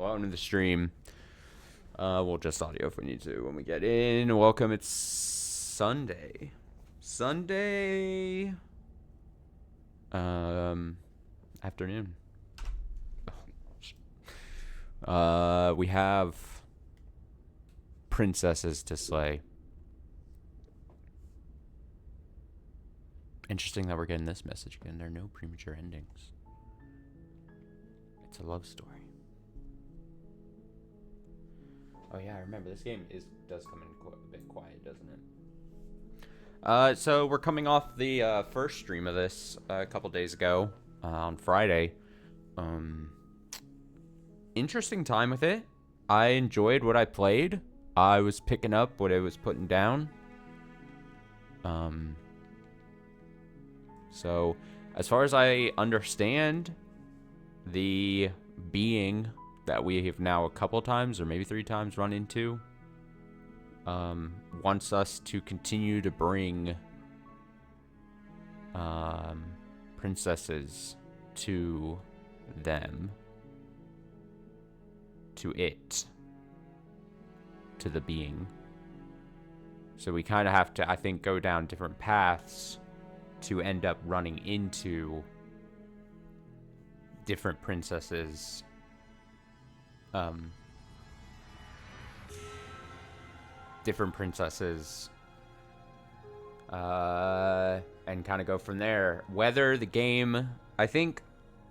Welcome to the stream. We'll just audio if we need to when we get in. Welcome. It's Sunday. Afternoon. We have princesses to slay. Interesting that we're getting this message again. There are no premature endings. It's a love story. Oh yeah, I remember this game does come in a bit quiet, doesn't it? So we're coming off the first stream of this a couple days ago on Friday. Interesting time with it. I enjoyed what I played. I was picking up what I was putting down. So as far as I understand, the being that we have now a couple times or maybe 3 times run into wants us to continue to bring princesses to them, to the being. So we kind of have to, I think, go down different paths to end up running into different princesses. And kind of go from there. Whether the game, I think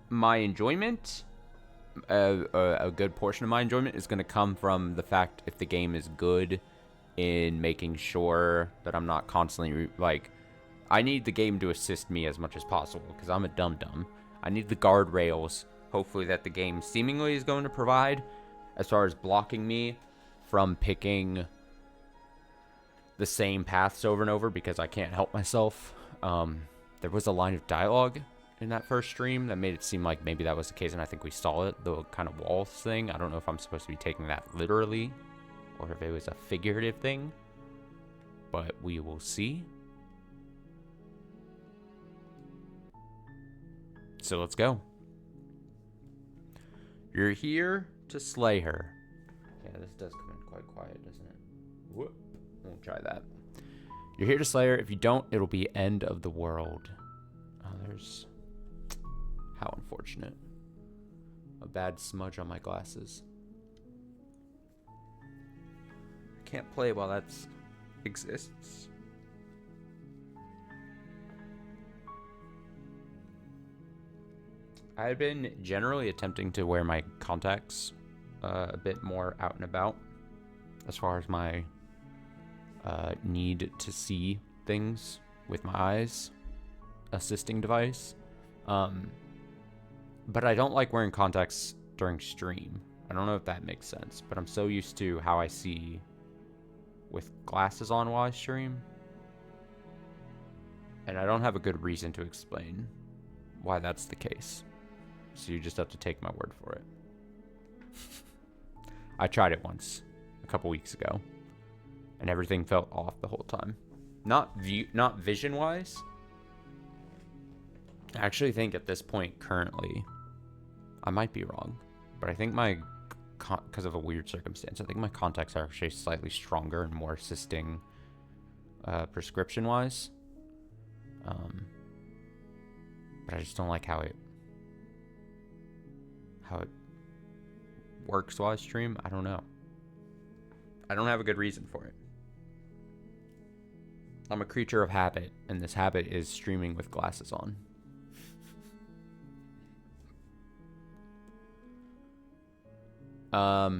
my enjoyment, a good portion of my enjoyment is going to come from the fact if the game is good in making sure that I'm not constantly, I need the game to assist me as much as possible because I'm a dum-dum. I need the guardrails, hopefully, that the game seemingly is going to provide as far as blocking me from picking the same paths over and over because I can't help myself. There was a line of dialogue in that first stream that made it seem like maybe that was the case, and I think we saw it, the kind of walls thing. I don't know if I'm supposed to be taking that literally or if it was a figurative thing, but we will see. So let's go. You're here to slay her. Yeah, this does come in quite quiet, doesn't it? Whoop. Won't try that. You're here to slay her. If you don't, it'll be end of the world. Oh, there's... How unfortunate. A bad smudge on my glasses. I can't play while that exists. I've been generally attempting to wear my contacts a bit more out and about as far as my need to see things with my eyes assisting device. But I don't like wearing contacts during stream. I don't know if that makes sense, but I'm so used to how I see with glasses on while I stream. And I don't have a good reason to explain why that's the case. So you just have to take my word for it. I tried it once, a couple weeks ago, and everything felt off the whole time. Not vision-wise. I actually think at this point, currently, I might be wrong, but I think because of a weird circumstance, I think my contacts are actually slightly stronger and more assisting prescription-wise. But I just don't like how it works while I stream. I don't know. I don't have a good reason for it. I'm a creature of habit, and this habit is streaming with glasses on.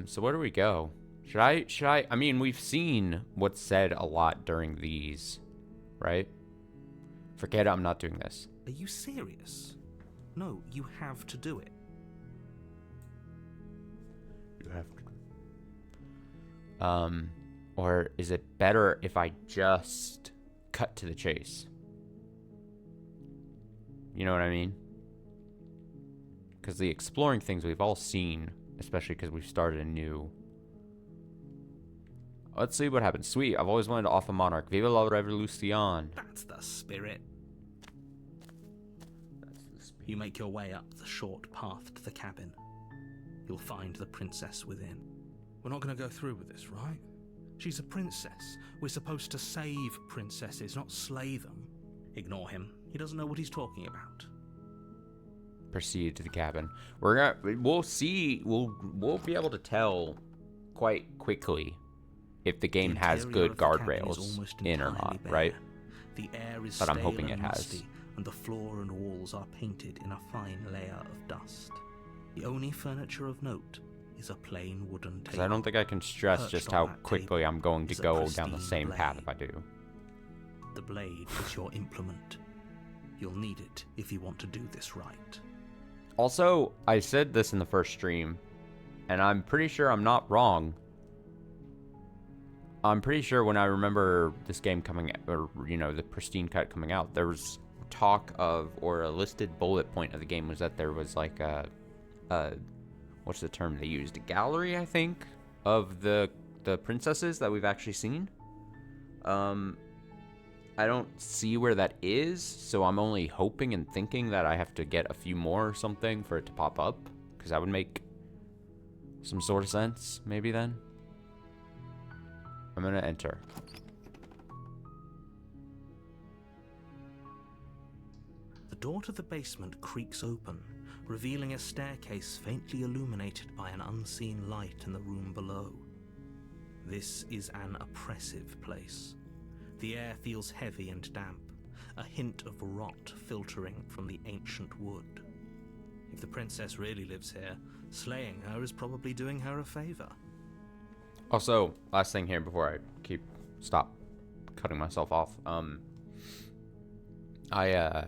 So where do we go? Should I, I mean, we've seen what's said a lot during these, right? Forget it, I'm not doing this. Are you serious? No, you have to do it. You have to. Or is it better if I just cut to the chase? You know what I mean? Because the exploring things we've all seen, especially because we've started a new... Let's see what happens. Sweet, I've always wanted to off a monarch. Viva la revolucion. That's the spirit. That's the spirit. You make your way up the short path to the cabin. you'll find the princess within. We're not going to go through with this, right? She's a princess. We're supposed to save princesses, not slay them. Ignore him. He doesn't know what he's talking about. Proceed to the cabin. We'll see. We'll be able to tell quite quickly if the game has good guardrails in or not, right? The air is but I'm stale hoping it and has. musty, and the floor and walls are painted in a fine layer of dust. The only furniture of note is a plain wooden table. Because I don't think I can stress Perched just on how that quickly I'm going to is a go down the pristine same path if I blade. do. The blade is your implement. You'll need it if you want to do this right. Also, I said this in the first stream, and I'm pretty sure I'm not wrong. I'm pretty sure when I remember this game coming, or, you know, the Pristine cut coming out, there was talk of, or a listed bullet point of the game was that there was like a what's the term they used? A gallery, I think, of the princesses that we've actually seen. I don't see where that is, so I'm only hoping and thinking that I have to get a few more or something for it to pop up, because that would make some sort of sense, maybe then. I'm gonna enter. The door to the basement creaks open, revealing a staircase faintly illuminated by an unseen light in the room below. This is an oppressive place. The air feels heavy and damp, a hint of rot filtering from the ancient wood. If the princess really lives here, slaying her is probably doing her a favor. Also, last thing here before I stop cutting myself off. I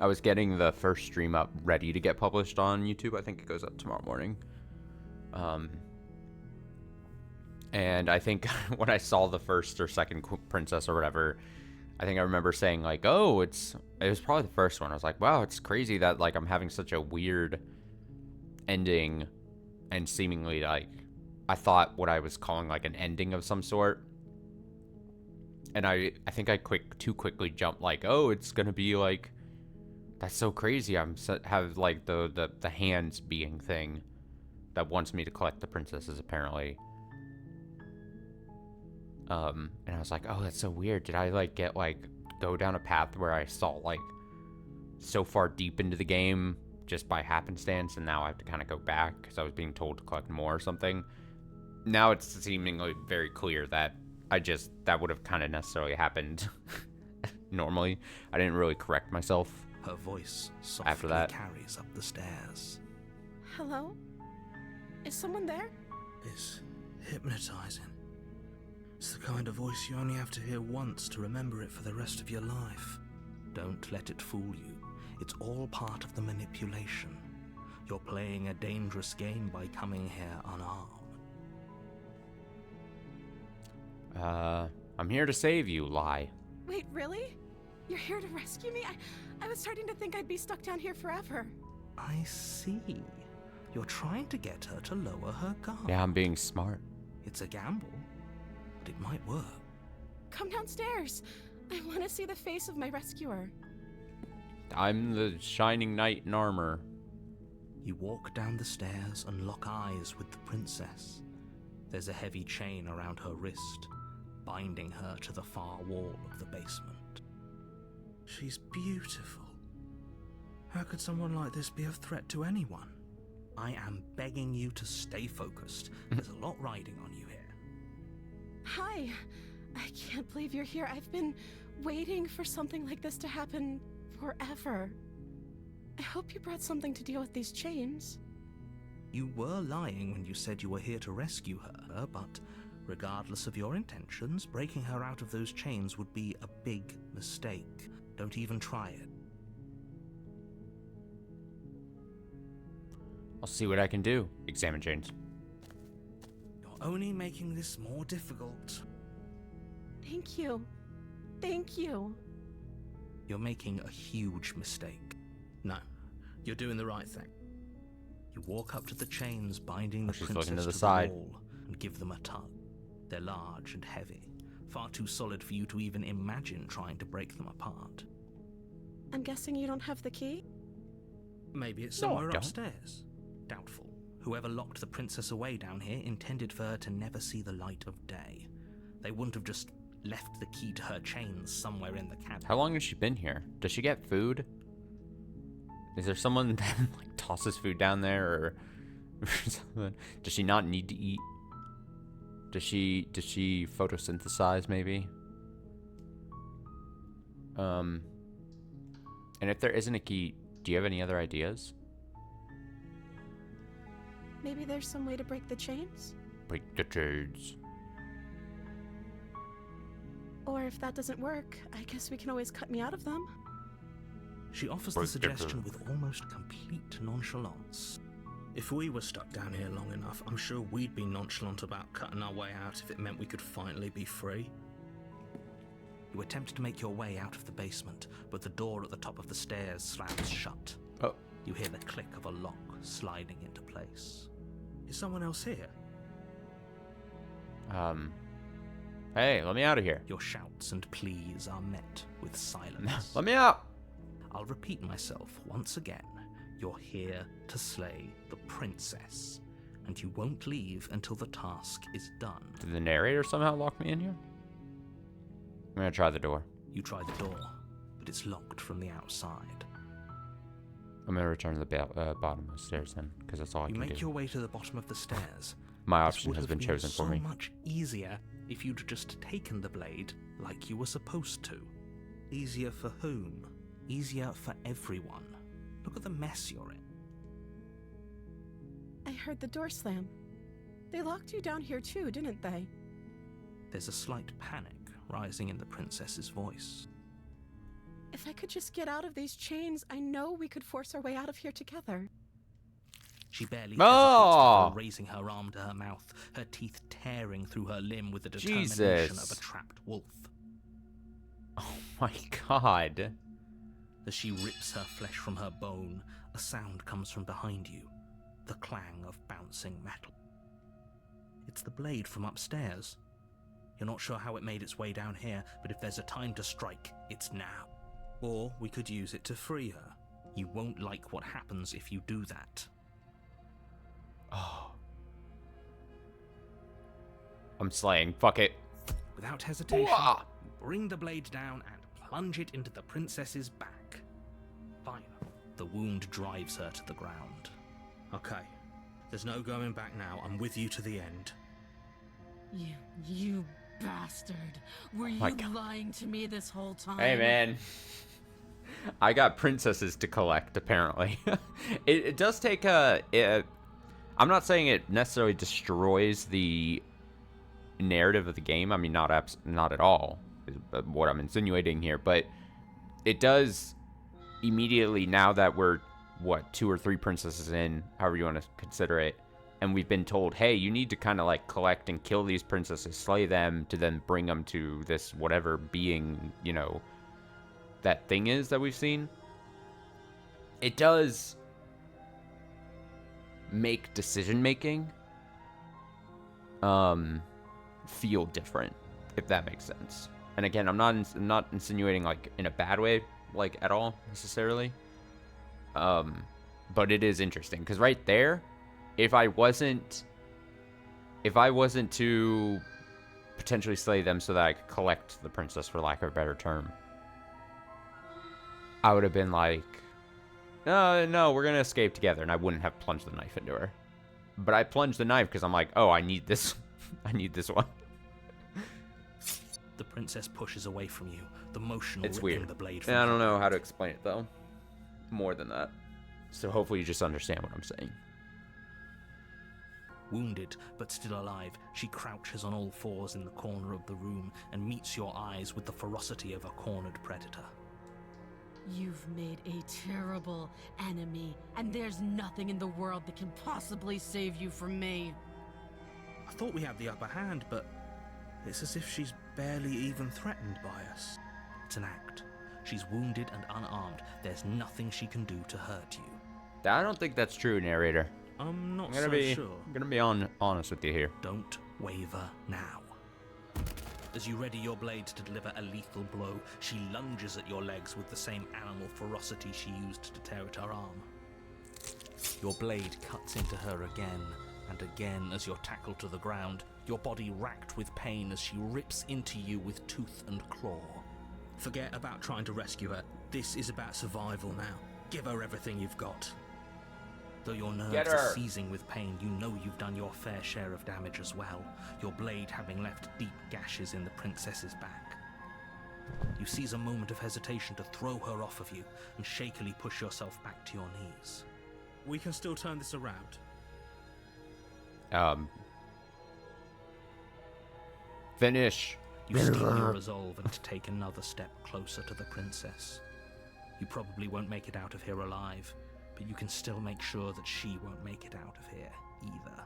was getting the first stream up ready to get published on YouTube. I think it goes up tomorrow morning. And I think when I saw the first or second princess or whatever, I think I remember saying like, oh, it was probably the first one. I was like, wow, it's crazy that like I'm having such a weird ending, and seemingly like I thought what I was calling like an ending of some sort. And I think I too quickly jumped like, oh, it's gonna be like, that's so crazy. Have like the hands being thing that wants me to collect the princesses apparently. And I was like, oh, that's so weird. Did I like go down a path where I saw like so far deep into the game just by happenstance, and now I have to kind of go back because I was being told to collect more or something. Now it's seemingly very clear that that would have kind of necessarily happened normally. I didn't really correct myself. Her voice softly After that. carries up the stairs. Hello? Is someone there? It's hypnotizing. It's the kind of voice you only have to hear once to remember it for the rest of your life. Don't let it fool you. It's all part of the manipulation. You're playing a dangerous game by coming here unarmed. I'm here to save you, Lie. Wait, really? You're here to rescue me? I was starting to think I'd be stuck down here forever. I see. You're trying to get her to lower her guard. Yeah, I'm being smart. It's a gamble, but it might work. Come downstairs. I want to see the face of my rescuer. I'm the shining knight in armor. You walk down the stairs and lock eyes with the princess. There's a heavy chain around her wrist, binding her to the far wall of the basement. She's beautiful. How could someone like this be a threat to anyone? I am begging you to stay focused. There's a lot riding on you here. Hi. I can't believe you're here. I've been waiting for something like this to happen forever. I hope you brought something to deal with these chains. You were lying when you said you were here to rescue her, but regardless of your intentions, breaking her out of those chains would be a big mistake. Don't even try it. I'll see what I can do. Examine chains. You're only making this more difficult. Thank you. Thank you. You're making a huge mistake. No, you're doing the right thing. You walk up to the chains binding the She's princess looking to the the side. wall and give them a tug. They're large and heavy, far too solid for you to even imagine trying to break them apart. I'm guessing you don't have the key? Maybe it's No, I somewhere don't. upstairs. Doubtful. Whoever locked the princess away down here intended for her to never see the light of day. They wouldn't have just left the key to her chains somewhere in the cabin. How long has she been here? Does she get food? Is there someone that like tosses food down there or something? Does she not need to eat? Does she photosynthesize maybe? And if there isn't a key, do you have any other ideas? Maybe there's some way to break the chains? Break the chains. Or if that doesn't work, I guess we can always cut me out of them. She offers the suggestion with almost complete nonchalance. If we were stuck down here long enough, I'm sure we'd be nonchalant about cutting our way out if it meant we could finally be free. You attempt to make your way out of the basement, but the door at the top of the stairs slams shut. Oh. You hear the click of a lock sliding into place. Is someone else here? Hey, let me out of here. Your shouts and pleas are met with silence. Let me out. I'll repeat myself once again. You're here to slay the princess, and you won't leave until the task is done. Did the narrator somehow lock me in here? I'm gonna try the door. You try the door, but it's locked from the outside. I'm gonna return to the bottom of the stairs then, because that's all I can do. You make your way to the bottom of the stairs. My option has been chosen for me. So much easier if you'd just taken the blade like you were supposed to. Easier for whom? Easier for everyone. Look at the mess you're in. I heard the door slam. They locked you down here too, didn't they? There's a slight panic rising in the princess's voice. If I could just get out of these chains, I know we could force our way out of here together. She barely hesitates before raising her arm to her mouth, her teeth tearing through her limb with the determination of a trapped wolf. Oh my god. As she rips her flesh from her bone, a sound comes from behind you, the clang of bouncing metal. It's the blade from upstairs. You're not sure how it made its way down here, but if there's a time to strike, it's now. Or we could use it to free her. You won't like what happens if you do that. Oh. I'm slaying. Fuck it. Without hesitation, Wah! bring the blade down and plunge it into the princess's back. Fine. The wound drives her to the ground. Okay. There's no going back now. I'm with you to the end. You bastard. Were you lying to me this whole time? Hey, man. I got princesses to collect, apparently. It does take a... I'm not saying it necessarily destroys the narrative of the game. I mean, not at all, is what I'm insinuating here. But it does immediately, now that we're, 2 or 3 princesses in, however you want to consider it, and we've been told, hey, you need to kind of like collect and kill these princesses, slay them, to then bring them to this whatever being, you know, that thing is that we've seen. It does make decision making feel different, if that makes sense. And again, I'm not insinuating like in a bad way, like at all necessarily. But it is interesting because right there, if I wasn't to potentially slay them so that I could collect the princess, for lack of a better term, I would have been like, no, we're gonna escape together, and I wouldn't have plunged the knife into her. But I plunged the knife because I'm like, oh, I need this. I need this one. The princess pushes away from you, the motion it's ripping weird. the blade from I don't her know hand. how to explain it though. More than that. So hopefully you just understand what I'm saying. Wounded, but still alive, she crouches on all fours in the corner of the room and meets your eyes with the ferocity of a cornered predator. You've made a terrible enemy, and there's nothing in the world that can possibly save you from me. I thought we had the upper hand, but it's as if she's barely even threatened by us. It's an act. She's wounded and unarmed. There's nothing she can do to hurt you. I don't think that's true, narrator. I'm not I'm sure. gonna be honest with you here. Don't waver now. As you ready your blade to deliver a lethal blow, she lunges at your legs with the same animal ferocity she used to tear at her arm. Your blade cuts into her again and again as you're tackled to the ground, your body racked with pain as she rips into you with tooth and claw. Forget about trying to rescue her. This is about survival now. Give her everything you've got. Though your nerves are seizing with pain, you know you've done your fair share of damage as well, your blade having left deep gashes in the princess's back. You seize a moment of hesitation to throw her off of you and shakily push yourself back to your knees. We can still turn this around. Finish. You steel your resolve and take another step closer to the princess. You probably won't make it out of here alive, but you can still make sure that she won't make it out of here either.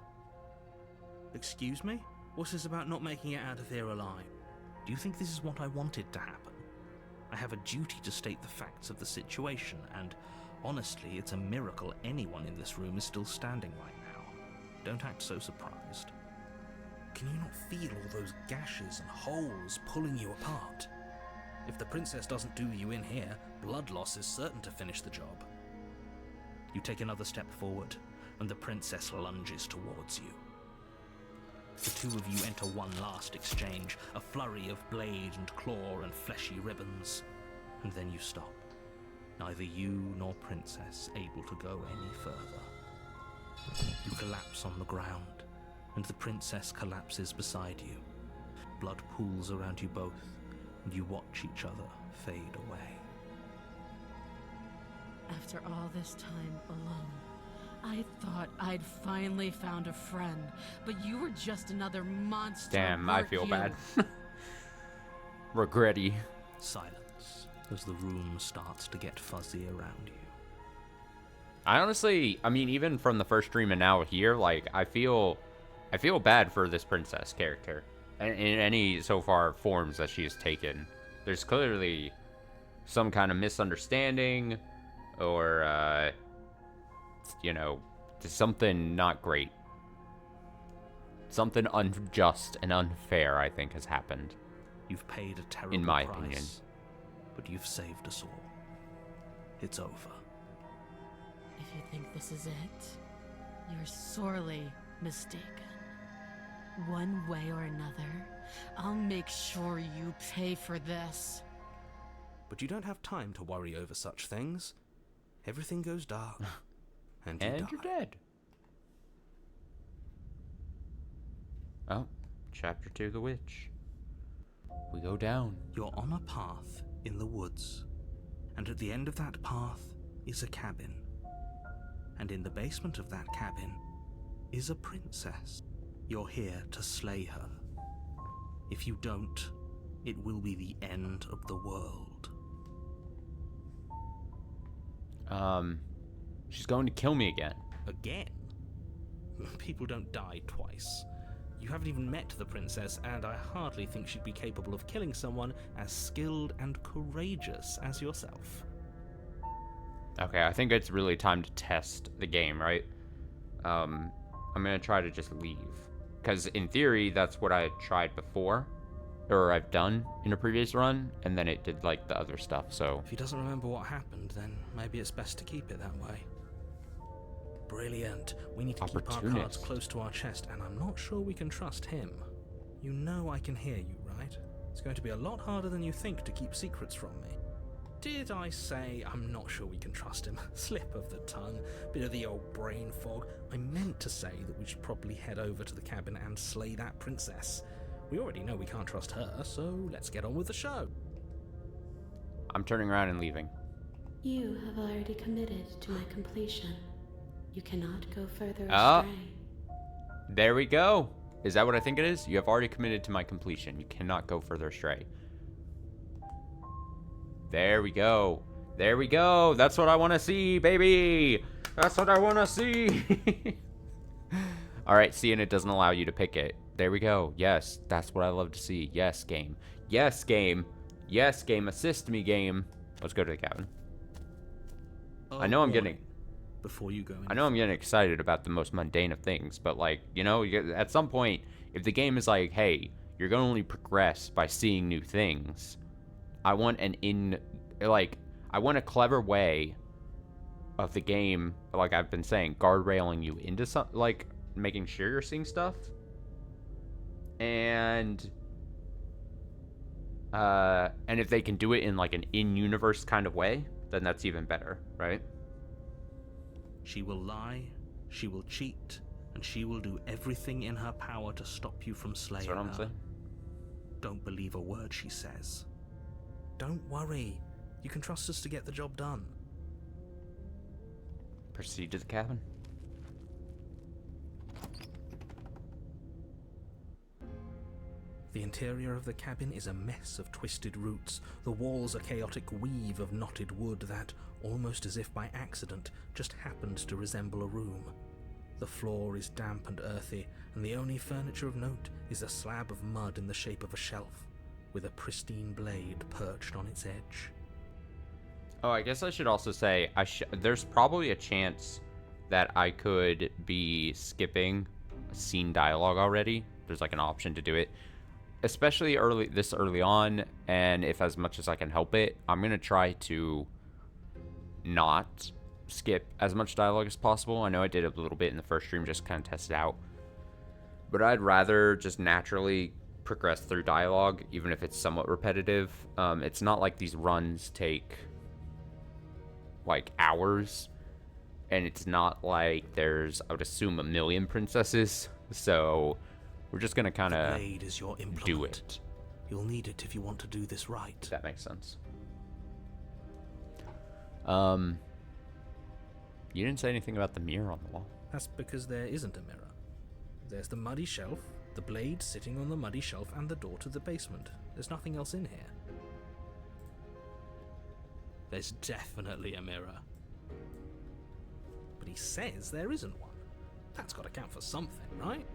Excuse me? What's this about not making it out of here alive? Do you think this is what I wanted to happen? I have a duty to state the facts of the situation, and honestly, it's a miracle anyone in this room is still standing right now. Don't act so surprised. Can you not feel all those gashes and holes pulling you apart? If the princess doesn't do you in here, blood loss is certain to finish the job. You take another step forward, and the princess lunges towards you. The two of you enter one last exchange, a flurry of blade and claw and fleshy ribbons, and then you stop. Neither you nor princess able to go any further. You collapse on the ground, and the princess collapses beside you. Blood pools around you both, and you watch each other fade away. After all this time alone, I thought I'd finally found a friend, but you were just another monster. Damn, I feel bad. Regretty. Silence as the room starts to get fuzzy around you. I mean, even from the first stream and now here, like, I feel bad for this princess character in any so far forms that she has taken. There's clearly some kind of misunderstanding or, you know, something not great. Something unjust and unfair, I think, has happened. You've paid a terrible in my price, opinion. but you've saved us all. It's over. If you think this is it, you're sorely mistaken. One way or another, I'll make sure you pay for this. But you don't have time to worry over such things. Everything goes dark, and You're dead. Oh, chapter 2, The Witch. We go down. You're on a path in the woods, and at the end of that path is a cabin. And in the basement of that cabin is a princess. You're here to slay her. If you don't, it will be the end of the world. She's going to kill me again. Again? People don't die twice. You haven't even met the princess, and I hardly think she'd be capable of killing someone as skilled and courageous as yourself. Okay, I think it's really time to test the game, right? I'm gonna try to just leave. Because in theory, that's what I had tried before. Or I've done in a previous run, and then it did, like, the other stuff, so... If he doesn't remember what happened, then maybe it's best to keep it that way. Brilliant. We need to keep our cards close to our chest, and I'm not sure we can trust him. You know I can hear you, right? It's going to be a lot harder than you think to keep secrets from me. Did I say I'm not sure we can trust him? Slip of the tongue, bit of the old brain fog. I meant to say that we should probably head over to the cabin and slay that princess. We already know we can't trust her, so let's get on with the show. I'm turning around and leaving. You have already committed to my completion. You cannot go further Oh. astray. There we go. Is that what I think it is? You have already committed to my completion. You cannot go further astray. There we go. There we go. That's what I want to see, baby. That's what I want to see. All right, see, and it doesn't allow you to pick it. There we go. Yes, that's what I love to see. Yes, game. Yes, game. Yes, game. Assist me, game. Let's go to the cabin. I know I'm getting... Before you go I know I'm getting excited about the most mundane of things, but, like, you know, at some point, if the game is like, hey, you're going to only progress by seeing new things, I want I want a clever way of the game, like I've been saying, guardrailing you into some, like making sure you're seeing stuff. And if they can do it in like an in-universe kind of way, then that's even better, right? She will lie, she will cheat, and she will do everything in her power to stop you from slaying That's what I'm her. saying. Don't believe a word she says. Don't worry. You can trust us to get the job done. Proceed to the cabin. The interior of the cabin is a mess of twisted roots. The walls a chaotic weave of knotted wood that, almost as if by accident, just happened to resemble a room. The floor is damp and earthy, and the only furniture of note is a slab of mud in the shape of a shelf, with a pristine blade perched on its edge. Oh, I guess I should also say, there's probably a chance that I could be skipping scene dialogue already. There's like an option to do it, especially this early on, and if as much as I can help it, I'm gonna try to not skip as much dialogue as possible. I know I did a little bit in the first stream, just kind of test it out, but I'd rather just naturally progress through dialogue, even if it's somewhat repetitive. It's not like these runs take like hours, and it's not like there's, I would assume, a million princesses, so we're just gonna kind The of blade is your implement. do it. You'll need it if you want to do this right. That makes sense. You didn't say anything about the mirror on the wall. That's because there isn't a mirror. There's the muddy shelf, the blade sitting on the muddy shelf, and the door to the basement. There's nothing else in here. There's definitely a mirror. But he says there isn't one. That's got to count for something, right?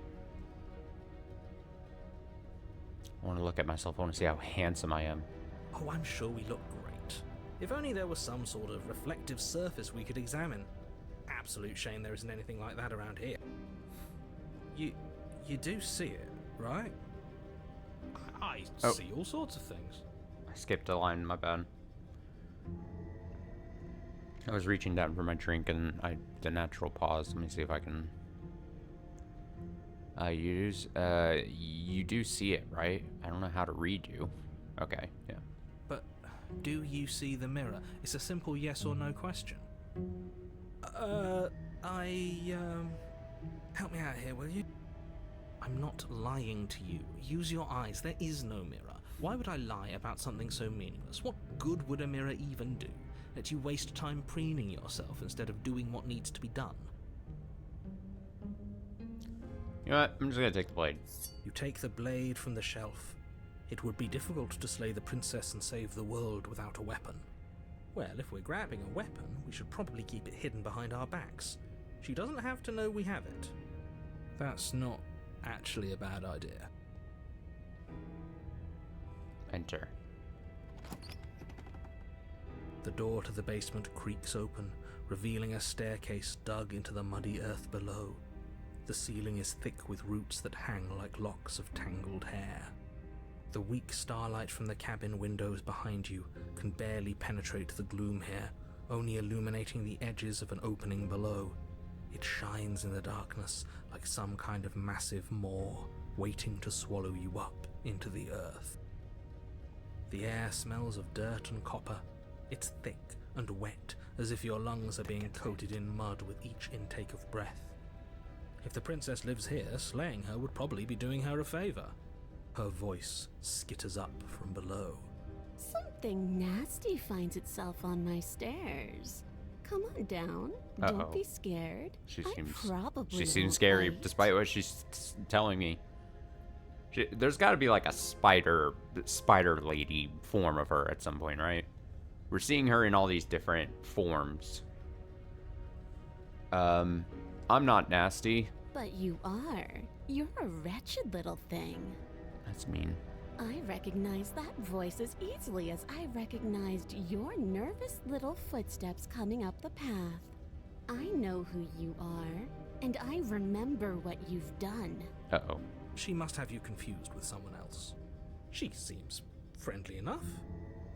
I want to look at myself. I want to see how handsome I am. Oh, I'm sure we look great. If only there was some sort of reflective surface we could examine. Absolute shame there isn't anything like that around here. You do see it, right? I see all sorts of things. I skipped a line, my bad. I was reaching down for my drink and I did a natural pause. Let me see if I can use you do see it, right? I don't know how to read you. Okay, yeah. But do you see the mirror? It's a simple yes or no question. Help me out here, will you? I'm not lying to you. Use your eyes. There is no mirror. Why would I lie about something so meaningless? What good would a mirror even do? Let you waste time preening yourself instead of doing what needs to be done. You know what? I'm just gonna take the blade. You take the blade from the shelf. It would be difficult to slay the princess and save the world without a weapon. Well, if we're grabbing a weapon, we should probably keep it hidden behind our backs. She doesn't have to know we have it. That's not actually a bad idea. Enter. The door to the basement creaks open, revealing a staircase dug into the muddy earth below. The ceiling is thick with roots that hang like locks of tangled hair. The weak starlight from the cabin windows behind you can barely penetrate the gloom here, only illuminating the edges of an opening below. It shines in the darkness like some kind of massive maw, waiting to swallow you up into the earth. The air smells of dirt and copper. It's thick and wet, as if your lungs are being coated in mud with each intake of breath. If the princess lives here, slaying her would probably be doing her a favor. Her voice skitters up from below. Something nasty finds itself on my stairs. Come on down. Uh-oh. Don't be scared. She probably seems won't scary, bite. despite what she's telling me. There's got to be like a spider lady form of her at some point, right? We're seeing her in all these different forms. I'm not nasty. But you are. You're a wretched little thing. That's mean. I recognize that voice as easily as I recognized your nervous little footsteps coming up the path. I know who you are, and I remember what you've done. Uh-oh. She must have you confused with someone else. She seems friendly enough.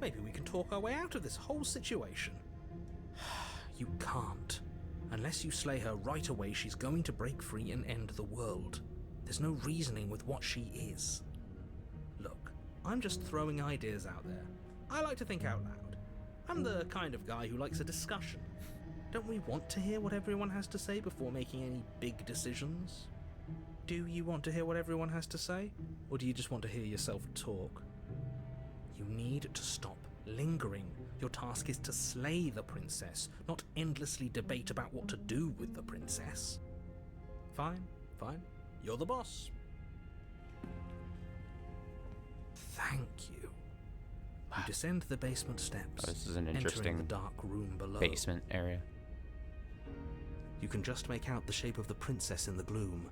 Maybe we can talk our way out of this whole situation. You can't. Unless you slay her right away, she's going to break free and end the world. There's no reasoning with what she is. Look, I'm just throwing ideas out there. I like to think out loud. I'm the kind of guy who likes a discussion. Don't we want to hear what everyone has to say before making any big decisions? Do you want to hear what everyone has to say? Or do you just want to hear yourself talk? You need to stop lingering. Your task is to slay the princess, not endlessly debate about what to do with the princess. Fine, fine. You're the boss. Thank you. You descend the basement steps, This is an entering interesting the dark room below. basement area. You can just make out the shape of the princess in the gloom.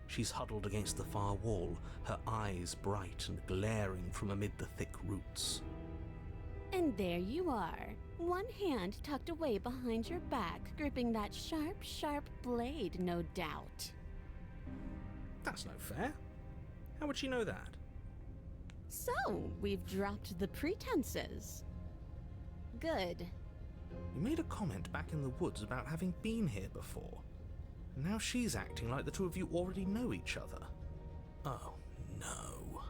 She's huddled against the far wall, her eyes bright and glaring from amid the thick roots. And there you are, one hand tucked away behind your back, gripping that sharp, sharp blade, no doubt. That's no fair. How would she know that? So, we've dropped the pretenses. Good. You made a comment back in the woods about having been here before. And now she's acting like the two of you already know each other. Oh, no.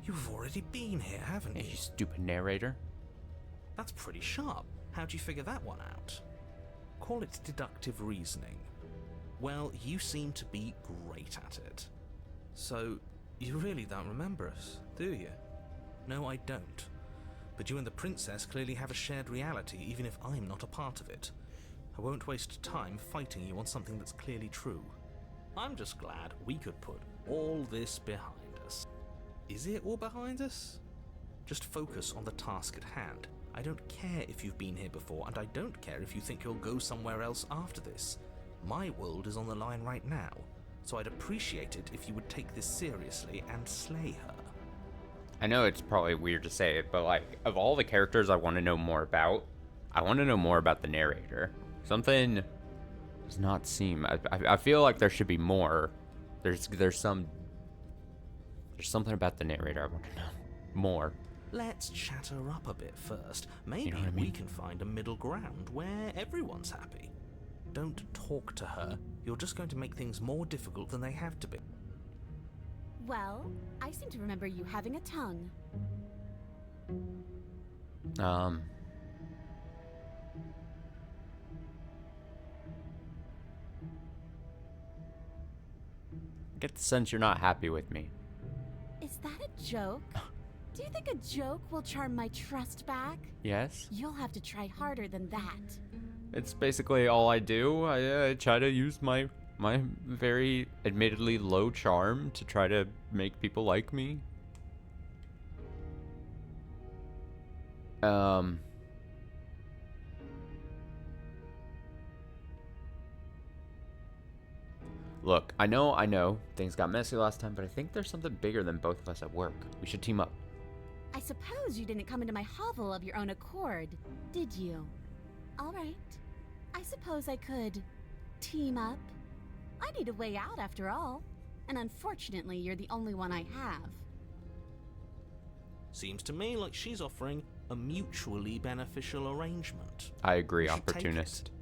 You've already been here, haven't Hey, you? you stupid narrator. That's pretty sharp. How'd you figure that one out? Call it deductive reasoning. Well, you seem to be great at it. So, you really don't remember us, do you? No, I don't. But you and the princess clearly have a shared reality, even if I'm not a part of it. I won't waste time fighting you on something that's clearly true. I'm just glad we could put all this behind us. Is it all behind us? Just focus on the task at hand. I don't care if you've been here before, and I don't care if you think you'll go somewhere else after this. My world is on the line right now, so I'd appreciate it if you would take this seriously and slay her. I know it's probably weird to say it, but like, of all the characters I want to know more about, I want to know more about the narrator. Something does not seem. I feel like there should be more. There's something about the narrator I want to know more. Let's chat her up a bit first. Maybe You know what I we mean? can find a middle ground where everyone's happy. Don't talk to her. You're just going to make things more difficult than they have to be. Well, I seem to remember you having a tongue. I get the sense you're not happy with me. Is that a joke? Do you think a joke will charm my trust back? Yes? You'll have to try harder than that. It's basically all I do. I try to use my very admittedly low charm to try to make people like me. Look, I know things got messy last time, but I think there's something bigger than both of us at work. We should team up. I suppose you didn't come into my hovel of your own accord, did you? All right. I suppose I could team up. I need a way out after all, and unfortunately, you're the only one I have. Seems to me like she's offering a mutually beneficial arrangement. I agree, You should take opportunist. it.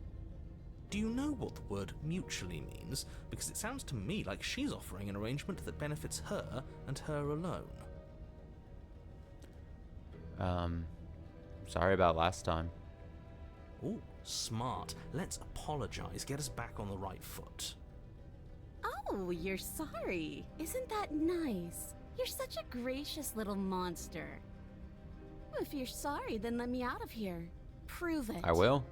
Do you know what the word mutually means? Because it sounds to me like she's offering an arrangement that benefits her and her alone. Sorry about last time. Ooh, smart. Let's apologize, get us back on the right foot. Oh, you're sorry. Isn't that nice? You're such a gracious little monster. If you're sorry, then let me out of here. Prove it. I will.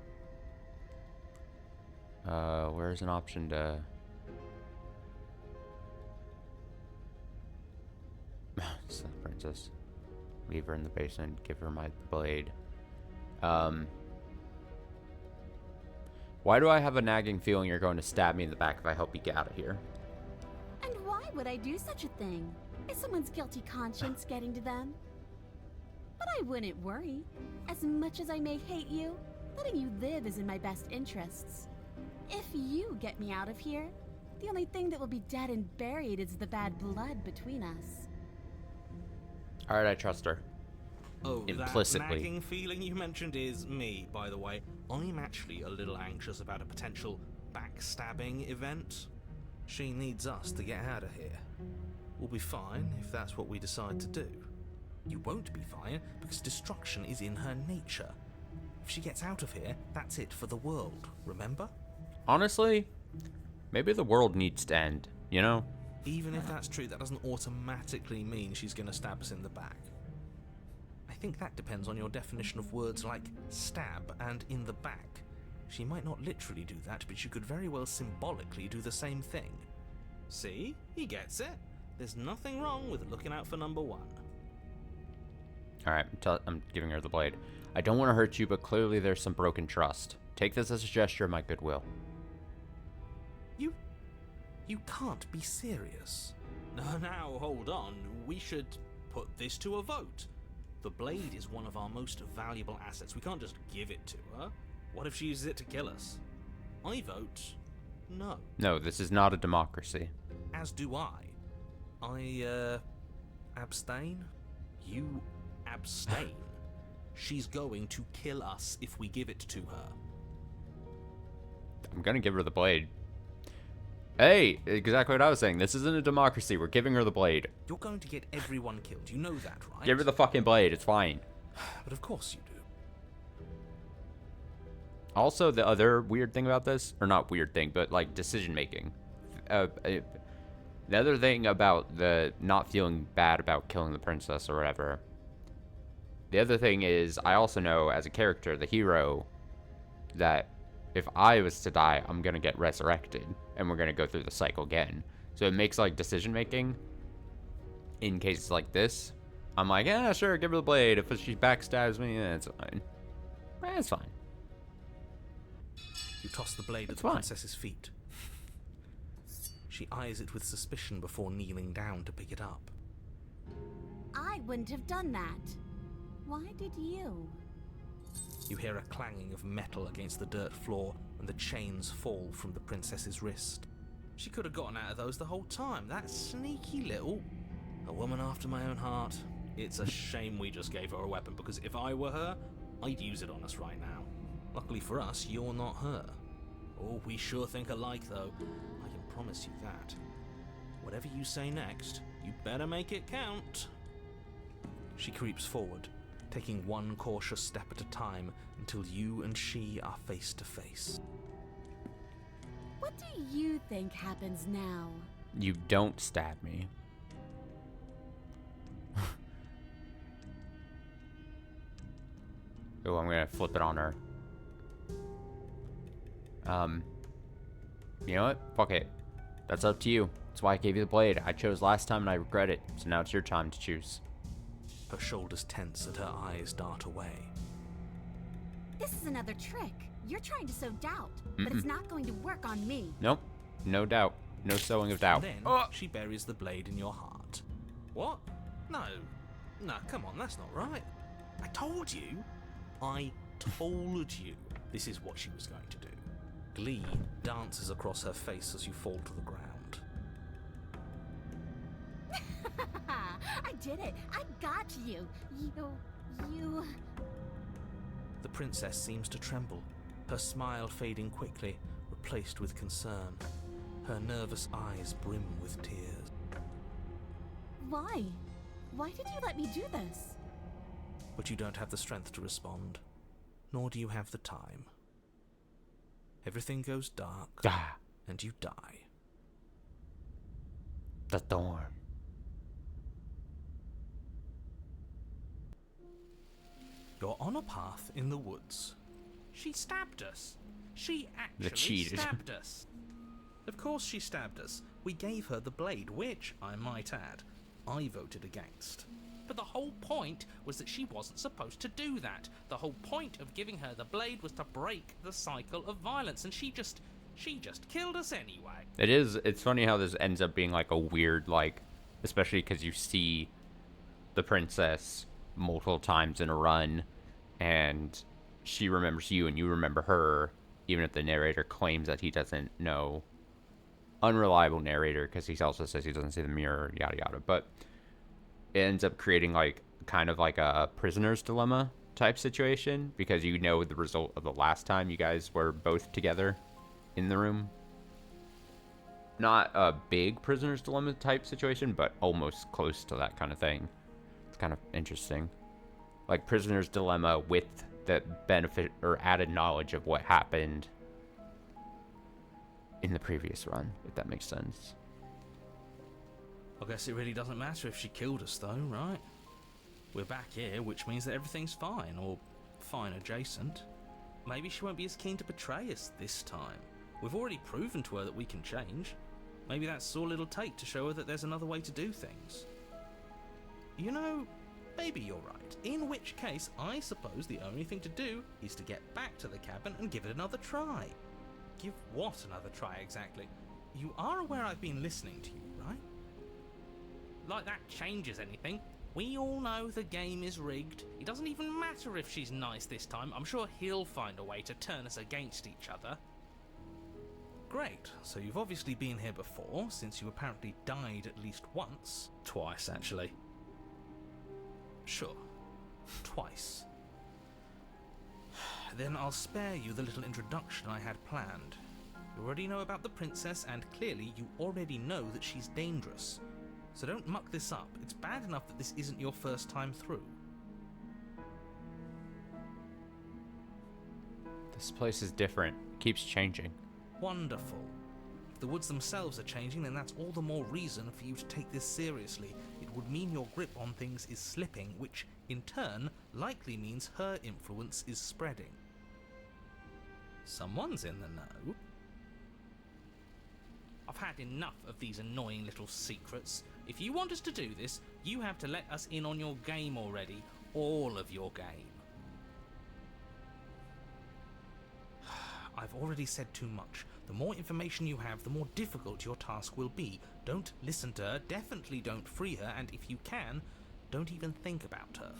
Where's an option to... It's the princess. Leave her in the basement, give her my blade. Why do I have a nagging feeling you're going to stab me in the back if I help you get out of here? And why would I do such a thing? Is someone's guilty conscience getting to them? But I wouldn't worry. As much as I may hate you, letting you live is in my best interests. If you get me out of here, the only thing that will be dead and buried is the bad blood between us. Alright, I trust her. Oh, implicitly. that nagging feeling you mentioned is me, by the way. I'm actually a little anxious about a potential backstabbing event. She needs us to get out of here. We'll be fine if that's what we decide to do. You won't be fine because destruction is in her nature. If she gets out of here, that's it for the world, remember? Honestly, maybe the world needs to end, you know? Even if that's true, that doesn't automatically mean she's going to stab us in the back. I think that depends on your definition of words like stab and in the back. She might not literally do that, but she could very well symbolically do the same thing. See? He gets it. There's nothing wrong with looking out for number one. Alright, I'm giving her the blade. I don't want to hurt you, but clearly there's some broken trust. Take this as a gesture of my goodwill. You can't be serious. Now, hold on. We should put this to a vote. The blade is one of our most valuable assets. We can't just give it to her. What if she uses it to kill us? I vote no. No, this is not a democracy. As do I. I abstain? You abstain? She's going to kill us if we give it to her. I'm gonna give her the blade. Hey, exactly what I was saying. This isn't a democracy. We're giving her the blade. You're going to get everyone killed. You know that, right? Give her the fucking blade. It's fine. But of course you do. Also, the other weird thing about this, or not weird thing, but like decision making. The other thing about the not feeling bad about killing the princess or whatever. The other thing is, I also know as a character, the hero, that if I was to die, I'm gonna get resurrected, and we're gonna go through the cycle again. So it makes like decision making in cases like this. I'm like, yeah, sure, give her the blade. If she backstabs me, yeah, it's fine. It's fine. You toss the blade at the fine. princess's feet. She eyes it with suspicion before kneeling down to pick it up. I wouldn't have done that. Why did you? You hear a clanging of metal against the dirt floor, and the chains fall from the princess's wrist. She could have gotten out of those the whole time. That sneaky little... A woman after my own heart. It's a shame we just gave her a weapon, because if I were her, I'd use it on us right now. Luckily for us, you're not her. Oh, we sure think alike, though. I can promise you that. Whatever you say next, you better make it count. She creeps forward, taking one cautious step at a time until you and she are face to face. What do you think happens now? You don't stab me. Oh, I'm gonna flip it on her. You know what? Fuck it. That's up to you. That's why I gave you the blade. I chose last time and I regret it. So now it's your time to choose. Her shoulders tense and her eyes dart away. This is another trick. You're trying to sow doubt, but it's not going to work on me. Nope. No doubt. No sowing of doubt. Then she buries the blade in your heart. What? No, come on, that's not right. I told you this is what she was going to do. Glee dances across her face as you fall to the ground. I did it. I got you. You... The princess seems to tremble, her smile fading quickly, replaced with concern. Her nervous eyes brim with tears. Why? Why did you let me do this? But you don't have the strength to respond, nor do you have the time. Everything goes dark, and you die. The thorn. You're on a path in the woods. She stabbed us. She actually cheated. stabbed us. Of course she stabbed us. We gave her the blade, which, I might add, I voted against. But the whole point was that she wasn't supposed to do that. The whole point of giving her the blade was to break the cycle of violence, and she just killed us anyway. It's funny how this ends up being like a weird, like, especially because you see the princess multiple times in a run, and she remembers you and you remember her, even if the narrator claims that he doesn't know. Unreliable narrator, because he also says he doesn't see the mirror, yada yada. But it ends up creating like kind of like a prisoner's dilemma type situation, because you know the result of the last time you guys were both together in the room. Not a big prisoner's dilemma type situation, but almost close to that kind of thing. It's kind of interesting. Like prisoner's dilemma with the benefit or added knowledge of what happened in the previous run, if that makes sense. I guess it really doesn't matter if she killed us though, right? We're back here, which means that everything's fine, or fine adjacent. Maybe she won't be as keen to betray us this time. We've already proven to her that we can change. Maybe that's all it'll take to show her that there's another way to do things. You know, maybe you're right. In which case, I suppose the only thing to do is to get back to the cabin and give it another try. Give what another try exactly? You are aware I've been listening to you, right? Like that changes anything. We all know the game is rigged. It doesn't even matter if she's nice this time. I'm sure he'll find a way to turn us against each other. Great, so you've obviously been here before, since you apparently died at least once. Twice, actually. Sure. Twice. Then I'll spare you the little introduction I had planned. You already know about the princess, and clearly you already know that she's dangerous. So don't muck this up. It's bad enough that this isn't your first time through. This place is different. It keeps changing. Wonderful. If the woods themselves are changing, then that's all the more reason for you to take this seriously. It would mean your grip on things is slipping, which, in turn, likely means her influence is spreading. Someone's in the know. I've had enough of these annoying little secrets. If you want us to do this, you have to let us in on your game already. All of your game. I've already said too much. The more information you have, the more difficult your task will be. Don't listen to her, definitely don't free her, and if you can, don't even think about her.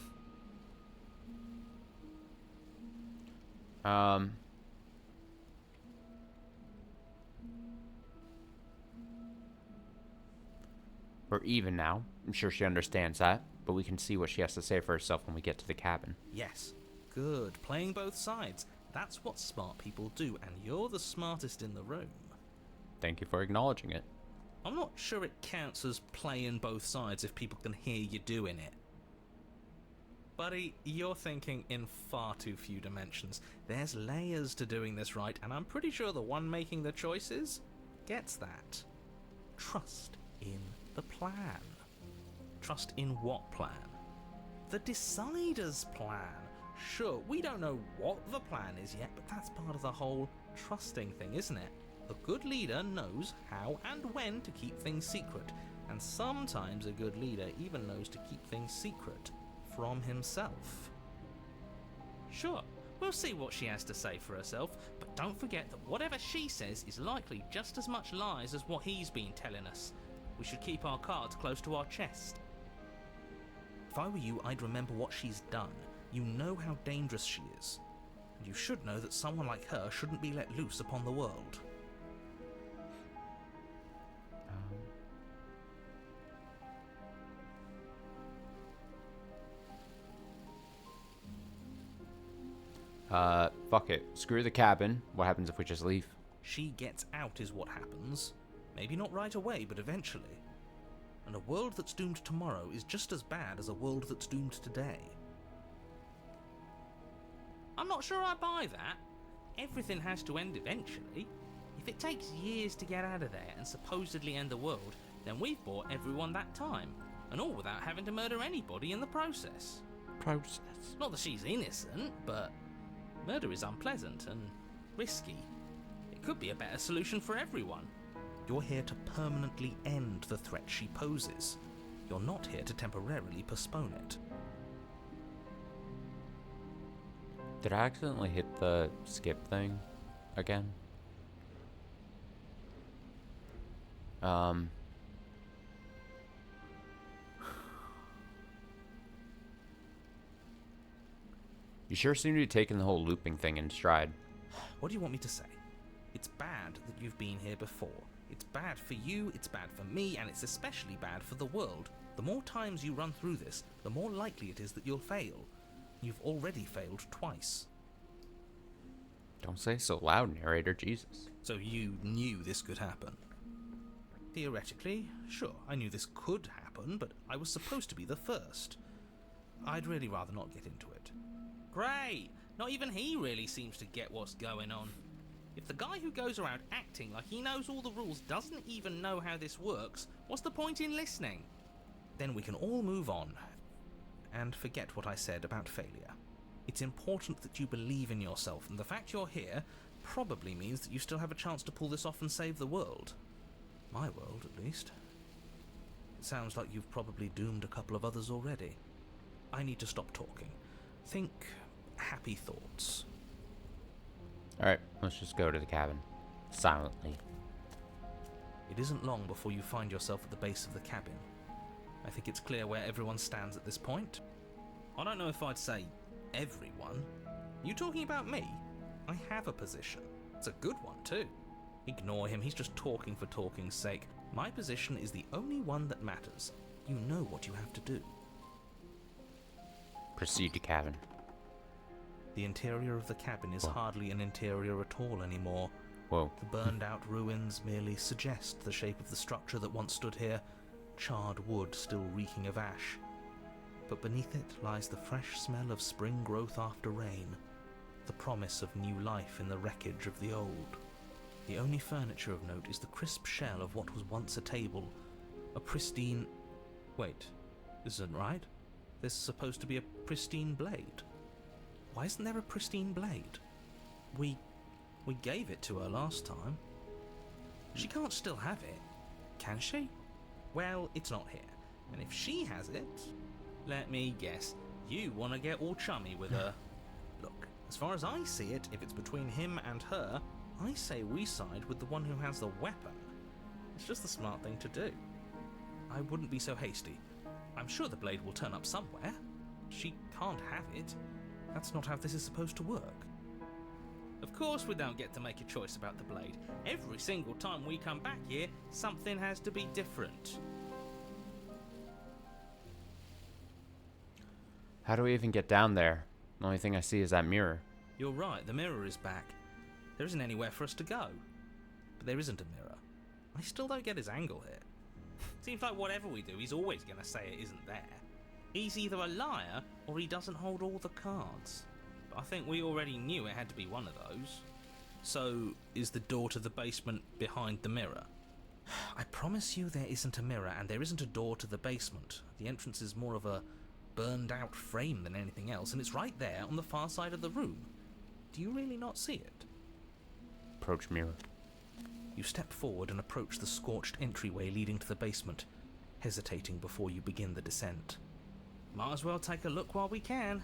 We're even now. I'm sure she understands that, but we can see what she has to say for herself when we get to the cabin. Yes. Good. Playing both sides. That's what smart people do, and you're the smartest in the room. Thank you for acknowledging it. I'm not sure it counts as playing both sides if people can hear you doing it. Buddy, you're thinking in far too few dimensions. There's layers to doing this right, and I'm pretty sure the one making the choices gets that. Trust in the plan. Trust in what plan? The Decider's plan. Sure, we don't know what the plan is yet, but that's part of the whole trusting thing, isn't it? A good leader knows how and when to keep things secret, and sometimes a good leader even knows to keep things secret from himself. Sure, we'll see what she has to say for herself, but don't forget that whatever she says is likely just as much lies as what he's been telling us. We should keep our cards close to our chest. If I were you, I'd remember what she's done. You know how dangerous she is, and you should know that someone like her shouldn't be let loose upon the world. Fuck it. Screw the cabin. What happens if we just leave? She gets out is what happens. Maybe not right away, but eventually. And a world that's doomed tomorrow is just as bad as a world that's doomed today. I'm not sure I buy that. Everything has to end eventually. If it takes years to get out of there and supposedly end the world, then we've bought everyone that time. And all without having to murder anybody in the process. Not that she's innocent, but murder is unpleasant and risky. It could be a better solution for everyone. You're here to permanently end the threat she poses. You're not here to temporarily postpone it. Did I accidentally hit the skip thing again? You sure seem to be taking the whole looping thing in stride. What do you want me to say? It's bad that you've been here before. It's bad for you, it's bad for me, and it's especially bad for the world. The more times you run through this, the more likely it is that you'll fail. You've already failed twice. Don't say so loud, narrator, Jesus. So you knew this could happen? Theoretically, sure, I knew this could happen, but I was supposed to be the first. I'd really rather not get into it. Great! Not even he really seems to get what's going on. If the guy who goes around acting like he knows all the rules doesn't even know how this works, what's the point in listening? Then we can all move on and forget what I said about failure. It's important that you believe in yourself, and the fact you're here probably means that you still have a chance to pull this off and save the world. My world, at least. It sounds like you've probably doomed a couple of others already. I need to stop talking. Think happy thoughts. Alright, let's just go to the cabin. Silently. It isn't long before you find yourself at the base of the cabin. I think it's clear where everyone stands at this point. I don't know if I'd say everyone. You talking about me? I have a position. It's a good one, too. Ignore him, he's just talking for talking's sake. My position is the only one that matters. You know what you have to do. Proceed to cabin. The interior of the cabin is hardly an interior at all anymore. Whoa. The burned-out ruins merely suggest the shape of the structure that once stood here, charred wood still reeking of ash. But beneath it lies the fresh smell of spring growth after rain, the promise of new life in the wreckage of the old. The only furniture of note is the crisp shell of what was once a table, a pristine... Wait, this isn't right. There's supposed to be a pristine blade. Why isn't there a pristine blade? We gave it to her last time. She can't still have it, can she? Well, it's not here. And if she has it, let me guess, you want to get all chummy with her. Look, as far as I see it, if it's between him and her, I say we side with the one who has the weapon. It's just the smart thing to do. I wouldn't be so hasty. I'm sure the blade will turn up somewhere. She can't have it. That's not how this is supposed to work. Of course we don't get to make a choice about the blade. Every single time we come back here, something has to be different. How do we even get down there? The only thing I see is that mirror. You're right, the mirror is back. There isn't anywhere for us to go. But there isn't a mirror. I still don't get his angle here. Seems like whatever we do, he's always going to say it isn't there. He's either a liar, or he doesn't hold all the cards. But I think we already knew it had to be one of those. So, is the door to the basement behind the mirror? I promise you there isn't a mirror, and there isn't a door to the basement. The entrance is more of a burned-out frame than anything else, and it's right there on the far side of the room. Do you really not see it? Approach mirror. You step forward and approach the scorched entryway leading to the basement, hesitating before you begin the descent. Might as well take a look while we can.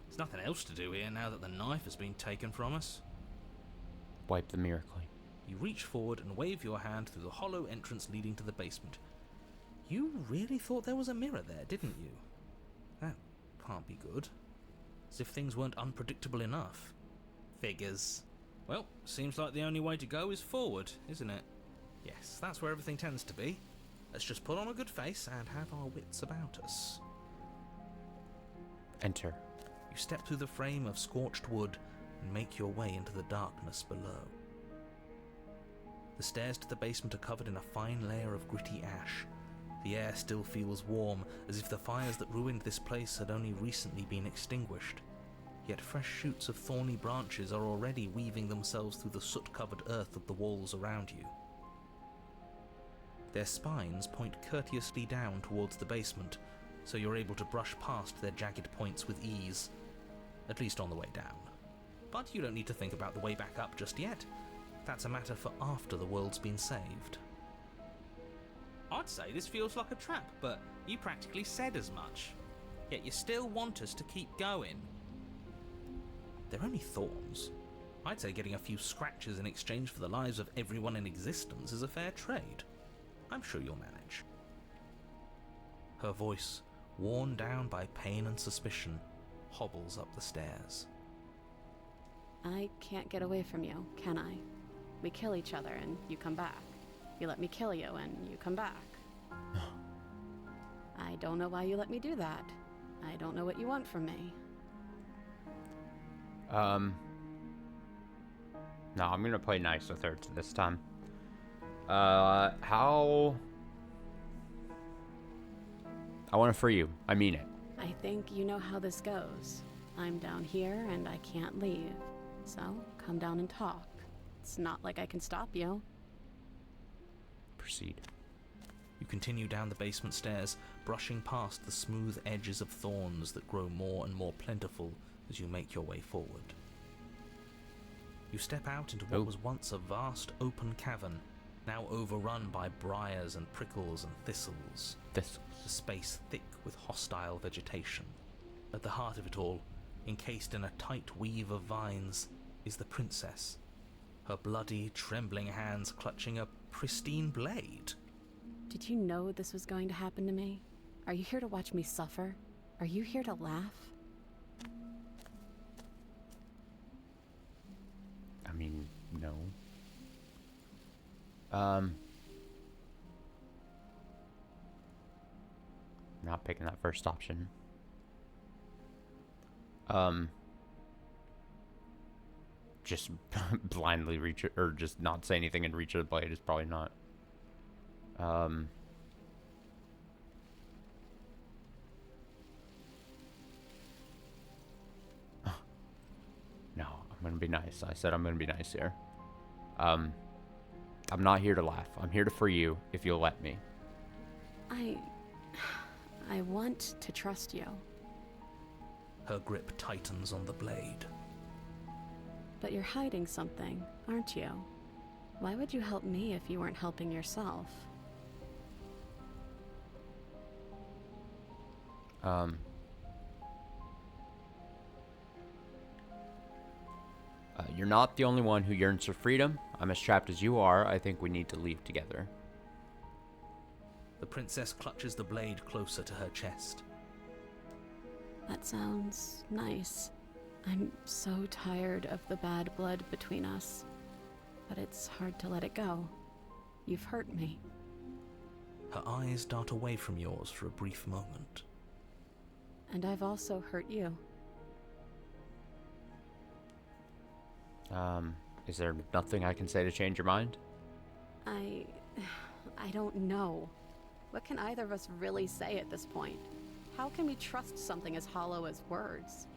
There's nothing else to do here now that the knife has been taken from us. Wipe the mirror clean. You reach forward and wave your hand through the hollow entrance leading to the basement. You really thought there was a mirror there, didn't you? That can't be good. As if things weren't unpredictable enough. Figures. Well, seems like the only way to go is forward, isn't it? Yes, that's where everything tends to be. Let's just put on a good face and have our wits about us. Enter. You step through the frame of scorched wood and make your way into the darkness below. The stairs to the basement are covered in a fine layer of gritty ash. The air still feels warm, as if the fires that ruined this place had only recently been extinguished. Yet fresh shoots of thorny branches are already weaving themselves through the soot-covered earth of the walls around you. Their spines point courteously down towards the basement, so you're able to brush past their jagged points with ease, at least on the way down. But you don't need to think about the way back up just yet. That's a matter for after the world's been saved. I'd say this feels like a trap, but you practically said as much. Yet you still want us to keep going. They're only thorns. I'd say getting a few scratches in exchange for the lives of everyone in existence is a fair trade. I'm sure you'll manage. Her voice, worn down by pain and suspicion, hobbles up the stairs. I can't get away from you, can I? We kill each other and you come back. You let me kill you, and you come back. I don't know why you let me do that. I don't know what you want from me. No, I'm gonna play nice with her this time. How... I want to free you. I mean it. I think you know how this goes. I'm down here, and I can't leave. So, come down and talk. It's not like I can stop you. Proceed. You continue down the basement stairs, brushing past the smooth edges of thorns that grow more and more plentiful as you make your way forward. You step out into what was once a vast open cavern, now overrun by briars and prickles and thistles. The space thick with hostile vegetation. At the heart of it all, encased in a tight weave of vines, is the princess, her bloody, trembling hands clutching a pristine blade. Did you know this was going to happen to me? Are you here to watch me suffer? Are you here to laugh? I mean, no. Not picking that first option. Just blindly reach it, or just not say anything and reach the blade is probably not. No, I'm gonna be nice. I said I'm gonna be nice here. I'm not here to laugh. I'm here to free you if you'll let me. I want to trust you. Her grip tightens on the blade. But you're hiding something, aren't you? Why would you help me if you weren't helping yourself? You're not the only one who yearns for freedom. I'm as trapped as you are. I think we need to leave together. The princess clutches the blade closer to her chest. That sounds nice. I'm so tired of the bad blood between us. But it's hard to let it go. You've hurt me. Her eyes dart away from yours for a brief moment. And I've also hurt you. Is there nothing I can say to change your mind? I don't know. What can either of us really say at this point? How can we trust something as hollow as words?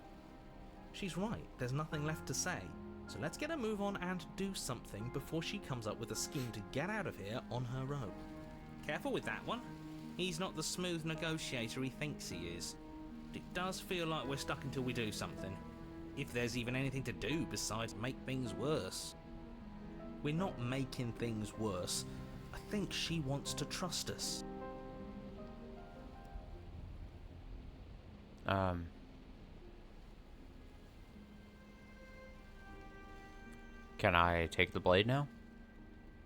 She's right, there's nothing left to say. So let's get a move on and do something before she comes up with a scheme to get out of here on her own. Careful with that one. He's not the smooth negotiator he thinks he is. But it does feel like we're stuck until we do something. If there's even anything to do besides make things worse. We're not making things worse. I think she wants to trust us. Can I take the blade now?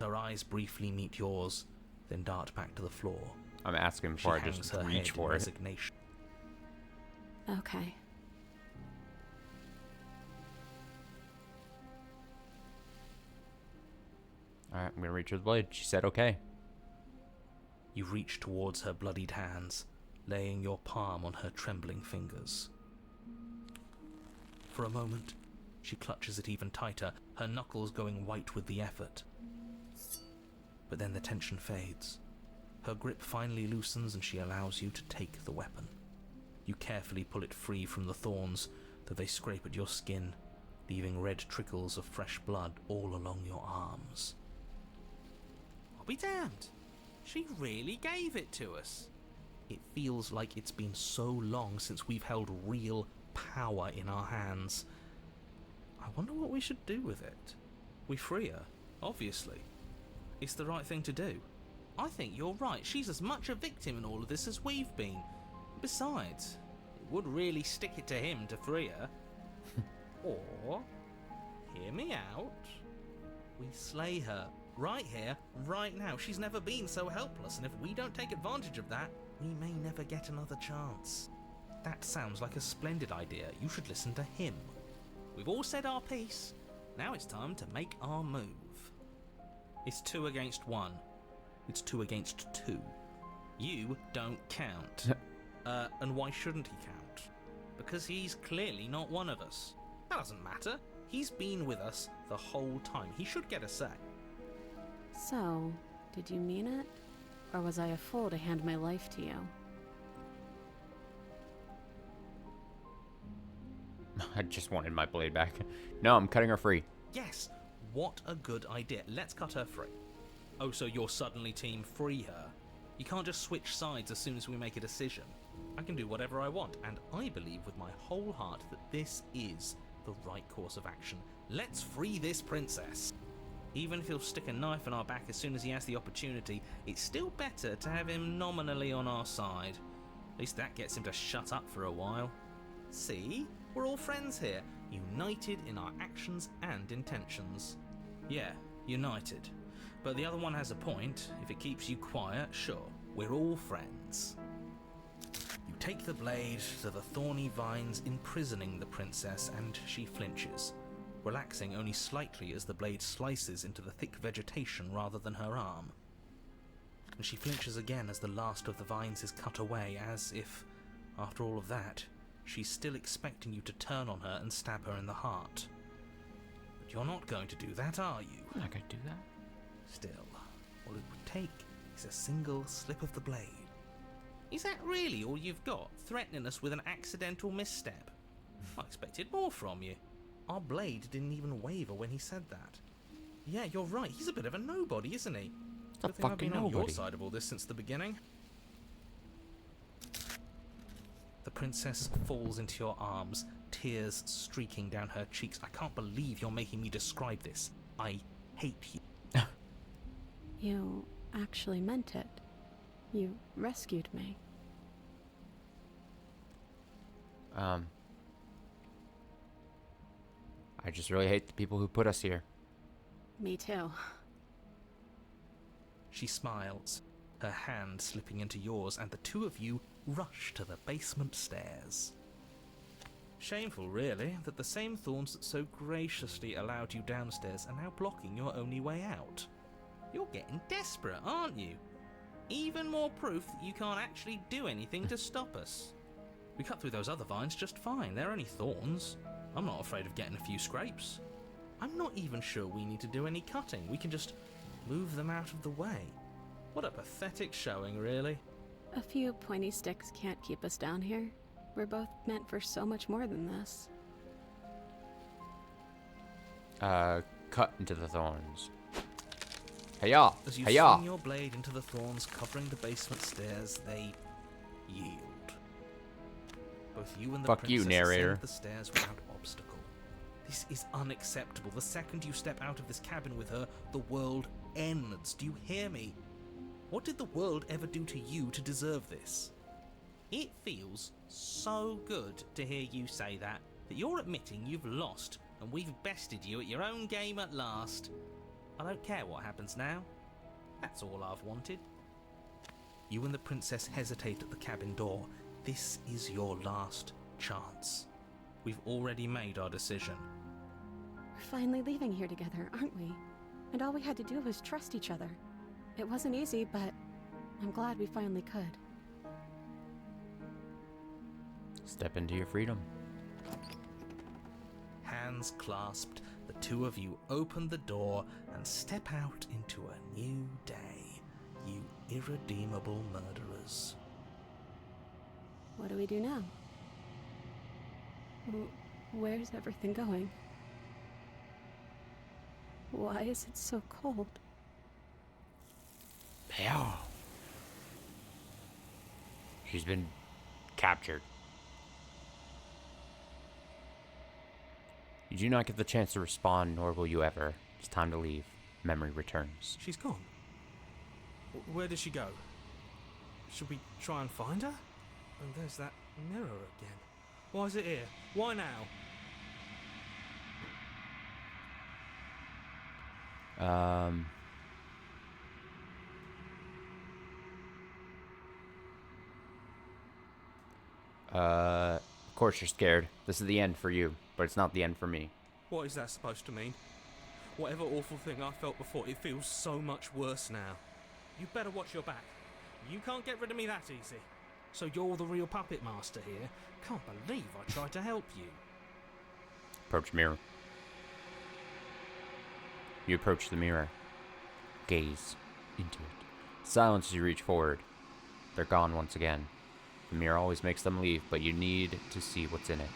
Her eyes briefly meet yours, then dart back to the floor. I'm asking before I just reach for it. Resignation. Okay. Alright, I'm gonna reach for the blade. She said okay. You reach towards her bloodied hands, laying your palm on her trembling fingers. For a moment, she clutches it even tighter, her knuckles going white with the effort. But then the tension fades. Her grip finally loosens and she allows you to take the weapon. You carefully pull it free from the thorns, though they scrape at your skin, leaving red trickles of fresh blood all along your arms. I'll be damned. She really gave it to us. It feels like it's been so long since we've held real power in our hands. I wonder what we should do with it. We free her, obviously. It's the right thing to do. I think you're right. She's as much a victim in all of this as we've been. Besides, it would really stick it to him to free her. Or, hear me out, we slay her. Right here, right now. She's never been so helpless, and if we don't take advantage of that, we may never get another chance. That sounds like a splendid idea. You should listen to him. We've all said our piece. Now it's time to make our move. It's 2 against 1. It's 2 against 2. You don't count. And why shouldn't he count? Because he's clearly not one of us. That doesn't matter. He's been with us the whole time. He should get a say. So, did you mean it? Or was I a fool to hand my life to you? I just wanted my blade back. No, I'm cutting her free. Yes, what a good idea. Let's cut her free. Oh, so you're suddenly team free her? You can't just switch sides as soon as we make a decision. I can do whatever I want, and I believe with my whole heart that this is the right course of action. Let's free this princess. Even if he'll stick a knife in our back as soon as he has the opportunity, it's still better to have him nominally on our side. At least that gets him to shut up for a while. See? We're all friends here, united in our actions and intentions. Yeah, united. But the other one has a point. If it keeps you quiet, sure, we're all friends. You take the blade to the thorny vines imprisoning the princess, and she flinches, relaxing only slightly as the blade slices into the thick vegetation rather than her arm. And she flinches again as the last of the vines is cut away, as if, after all of that, she's still expecting you to turn on her and stab her in the heart. But you're not going to do that, are you? I'm not gonna do that. Still, all it would take is a single slip of the blade. Is that really all you've got, threatening us with an accidental misstep? I expected more from you. Our blade didn't even waver when he said that. Yeah, you're right, he's a bit of a nobody, isn't he? A Good thing I've been fucking on your nobody. side of all this since the beginning. The princess falls into your arms, tears streaking down her cheeks. I can't believe you're making me describe this. I hate you. You actually meant it. You rescued me. I just really hate the people who put us here. Me too. She smiles, her hand slipping into yours, and the two of you rush to the basement stairs. Shameful, really, that the same thorns that so graciously allowed you downstairs are now blocking your only way out. You're getting desperate, aren't you? Even more proof that you can't actually do anything to stop us. We cut through those other vines just fine. They're only thorns. I'm not afraid of getting a few scrapes. I'm not even sure we need to do any cutting. We can just move them out of the way. What a pathetic showing, really. A few pointy sticks can't keep us down here. We're both meant for so much more than this. Cut into the thorns. Hey-ya! As you Hey-ya! swing your blade into the thorns covering the basement stairs, they yield. Both you and the Fuck you, princess narrator. ascend the stairs without obstacle. This is unacceptable. The second you step out of this cabin with her, the world ends. Do you hear me? What did the world ever do to you to deserve this? It feels so good to hear you say that you're admitting you've lost and we've bested you at your own game at last. I don't care what happens now. That's all I've wanted. You and the princess hesitate at the cabin door. This is your last chance. We've already made our decision. We're finally leaving here together, aren't we? And all we had to do was trust each other. It wasn't easy, but I'm glad we finally could. Step into your freedom. Hands clasped, the two of you open the door and step out into a new day, you irredeemable murderers. What do we do now? Where's everything going? Why is it so cold? Yeah. She's been captured. You do not get the chance to respond, nor will you ever. It's time to leave. Memory returns. She's gone. Where did she go? Should we try and find her? And there's that mirror again. Why is it here? Why now? Of course you're scared. This is the end for you, but it's not the end for me. What is that supposed to mean? Whatever awful thing I felt before, it feels so much worse now. You better watch your back. You can't get rid of me that easy. So you're the real puppet master here? Can't believe I tried to help you. Approach mirror. You approach the mirror. Gaze into it. Silence as you reach forward. They're gone once again. The mirror always makes them leave, but you need to see what's in it.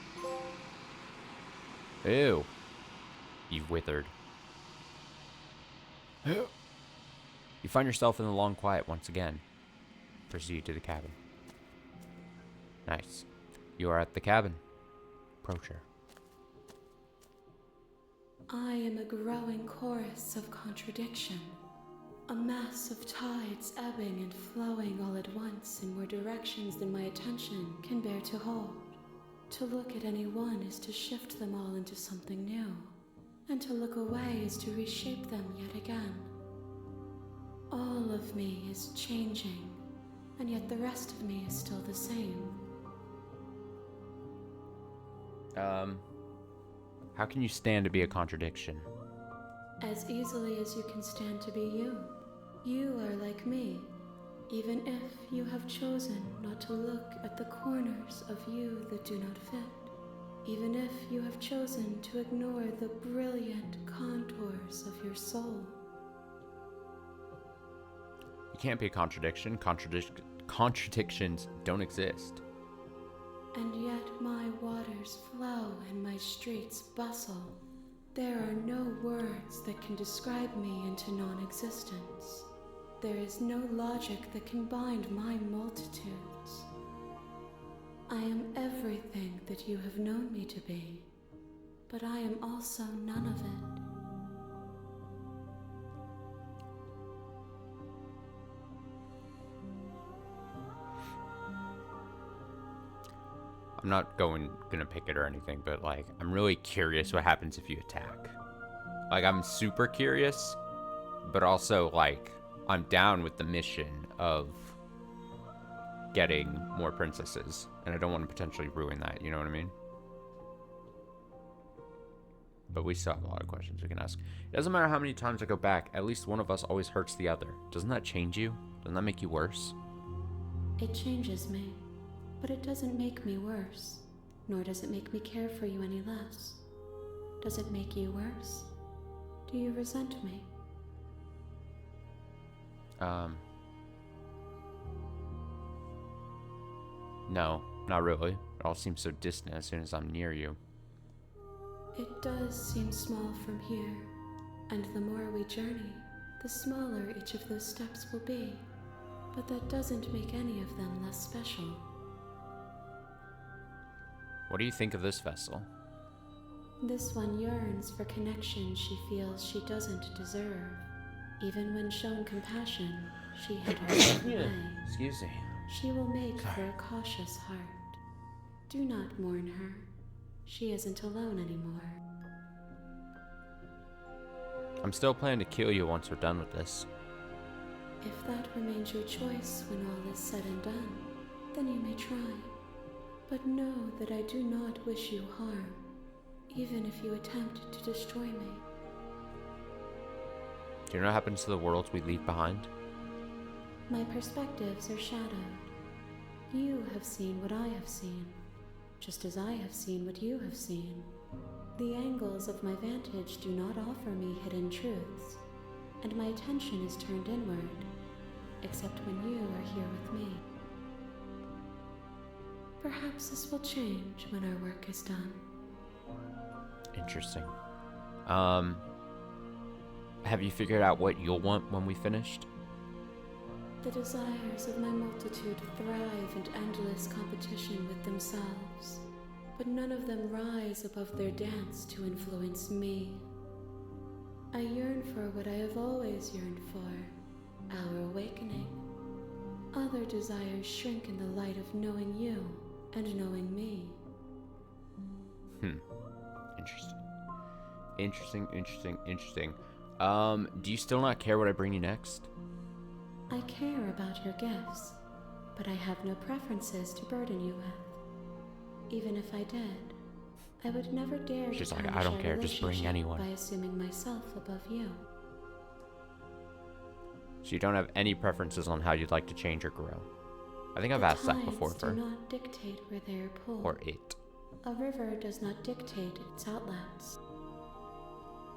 Ew. You've withered. You find yourself in the long quiet once again. Proceed to the cabin. Nice. You are at the cabin. Approach her. I am a growing chorus of contradiction. A mass of tides ebbing and flowing all at once in more directions than my attention can bear to hold. To look at any one is to shift them all into something new, and to look away is to reshape them yet again. All of me is changing, and yet the rest of me is still the same. How can you stand to be a contradiction? As easily as you can stand to be you. You are like me, even if you have chosen not to look at the corners of you that do not fit. Even if you have chosen to ignore the brilliant contours of your soul. You can't be a contradiction. Contradictions don't exist. And yet my waters flow and my streets bustle. There are no words that can describe me into non-existence. There is no logic that can bind my multitudes. I am everything that you have known me to be, but I am also none of it. I'm not gonna pick it or anything, but like I'm really curious what happens if you attack. Like I'm super curious, but also like I'm down with the mission of getting more princesses, and I don't want to potentially ruin that, you know what I mean? But we still have a lot of questions we can ask. It doesn't matter how many times I go back, at least one of us always hurts the other. Doesn't that change you? Doesn't that make you worse? It changes me, but it doesn't make me worse, nor does it make me care for you any less. Does it make you worse? Do you resent me? No, not really. It all seems so distant as soon as I'm near you. It does seem small from here, and the more we journey, the smaller each of those steps will be. But that doesn't make any of them less special. What do you think of this vessel? This one yearns for connection she feels she doesn't deserve. Even when shown compassion, she hid herself away. Excuse me. She will make for a cautious heart. Do not mourn her. She isn't alone anymore. I'm still planning to kill you once we're done with this. If that remains your choice when all is said and done, then you may try. But know that I do not wish you harm, even if you attempt to destroy me. Do you know what happens to the worlds we leave behind? My perspectives are shadowed. You have seen what I have seen, just as I have seen what you have seen. The angles of my vantage do not offer me hidden truths, and my attention is turned inward, except when you are here with me. Perhaps this will change when our work is done. Interesting. Have you figured out what you'll want when we finished? The desires of my multitude thrive in endless competition with themselves, but none of them rise above their dance to influence me. I yearn for what I have always yearned for, our awakening. Other desires shrink in the light of knowing you and knowing me. Interesting. Do you still not care what I bring you next? I care about your gifts, but I have no preferences to burden you with. Even if I did, I would never dare She's to like, tarnish I don't our care, just bring relationship anyone. by assuming myself above you. So you don't have any preferences on how you'd like to change or grow. I think I've asked that before The for tides do not dictate where they are pulled. or it. A river does not dictate its outlets.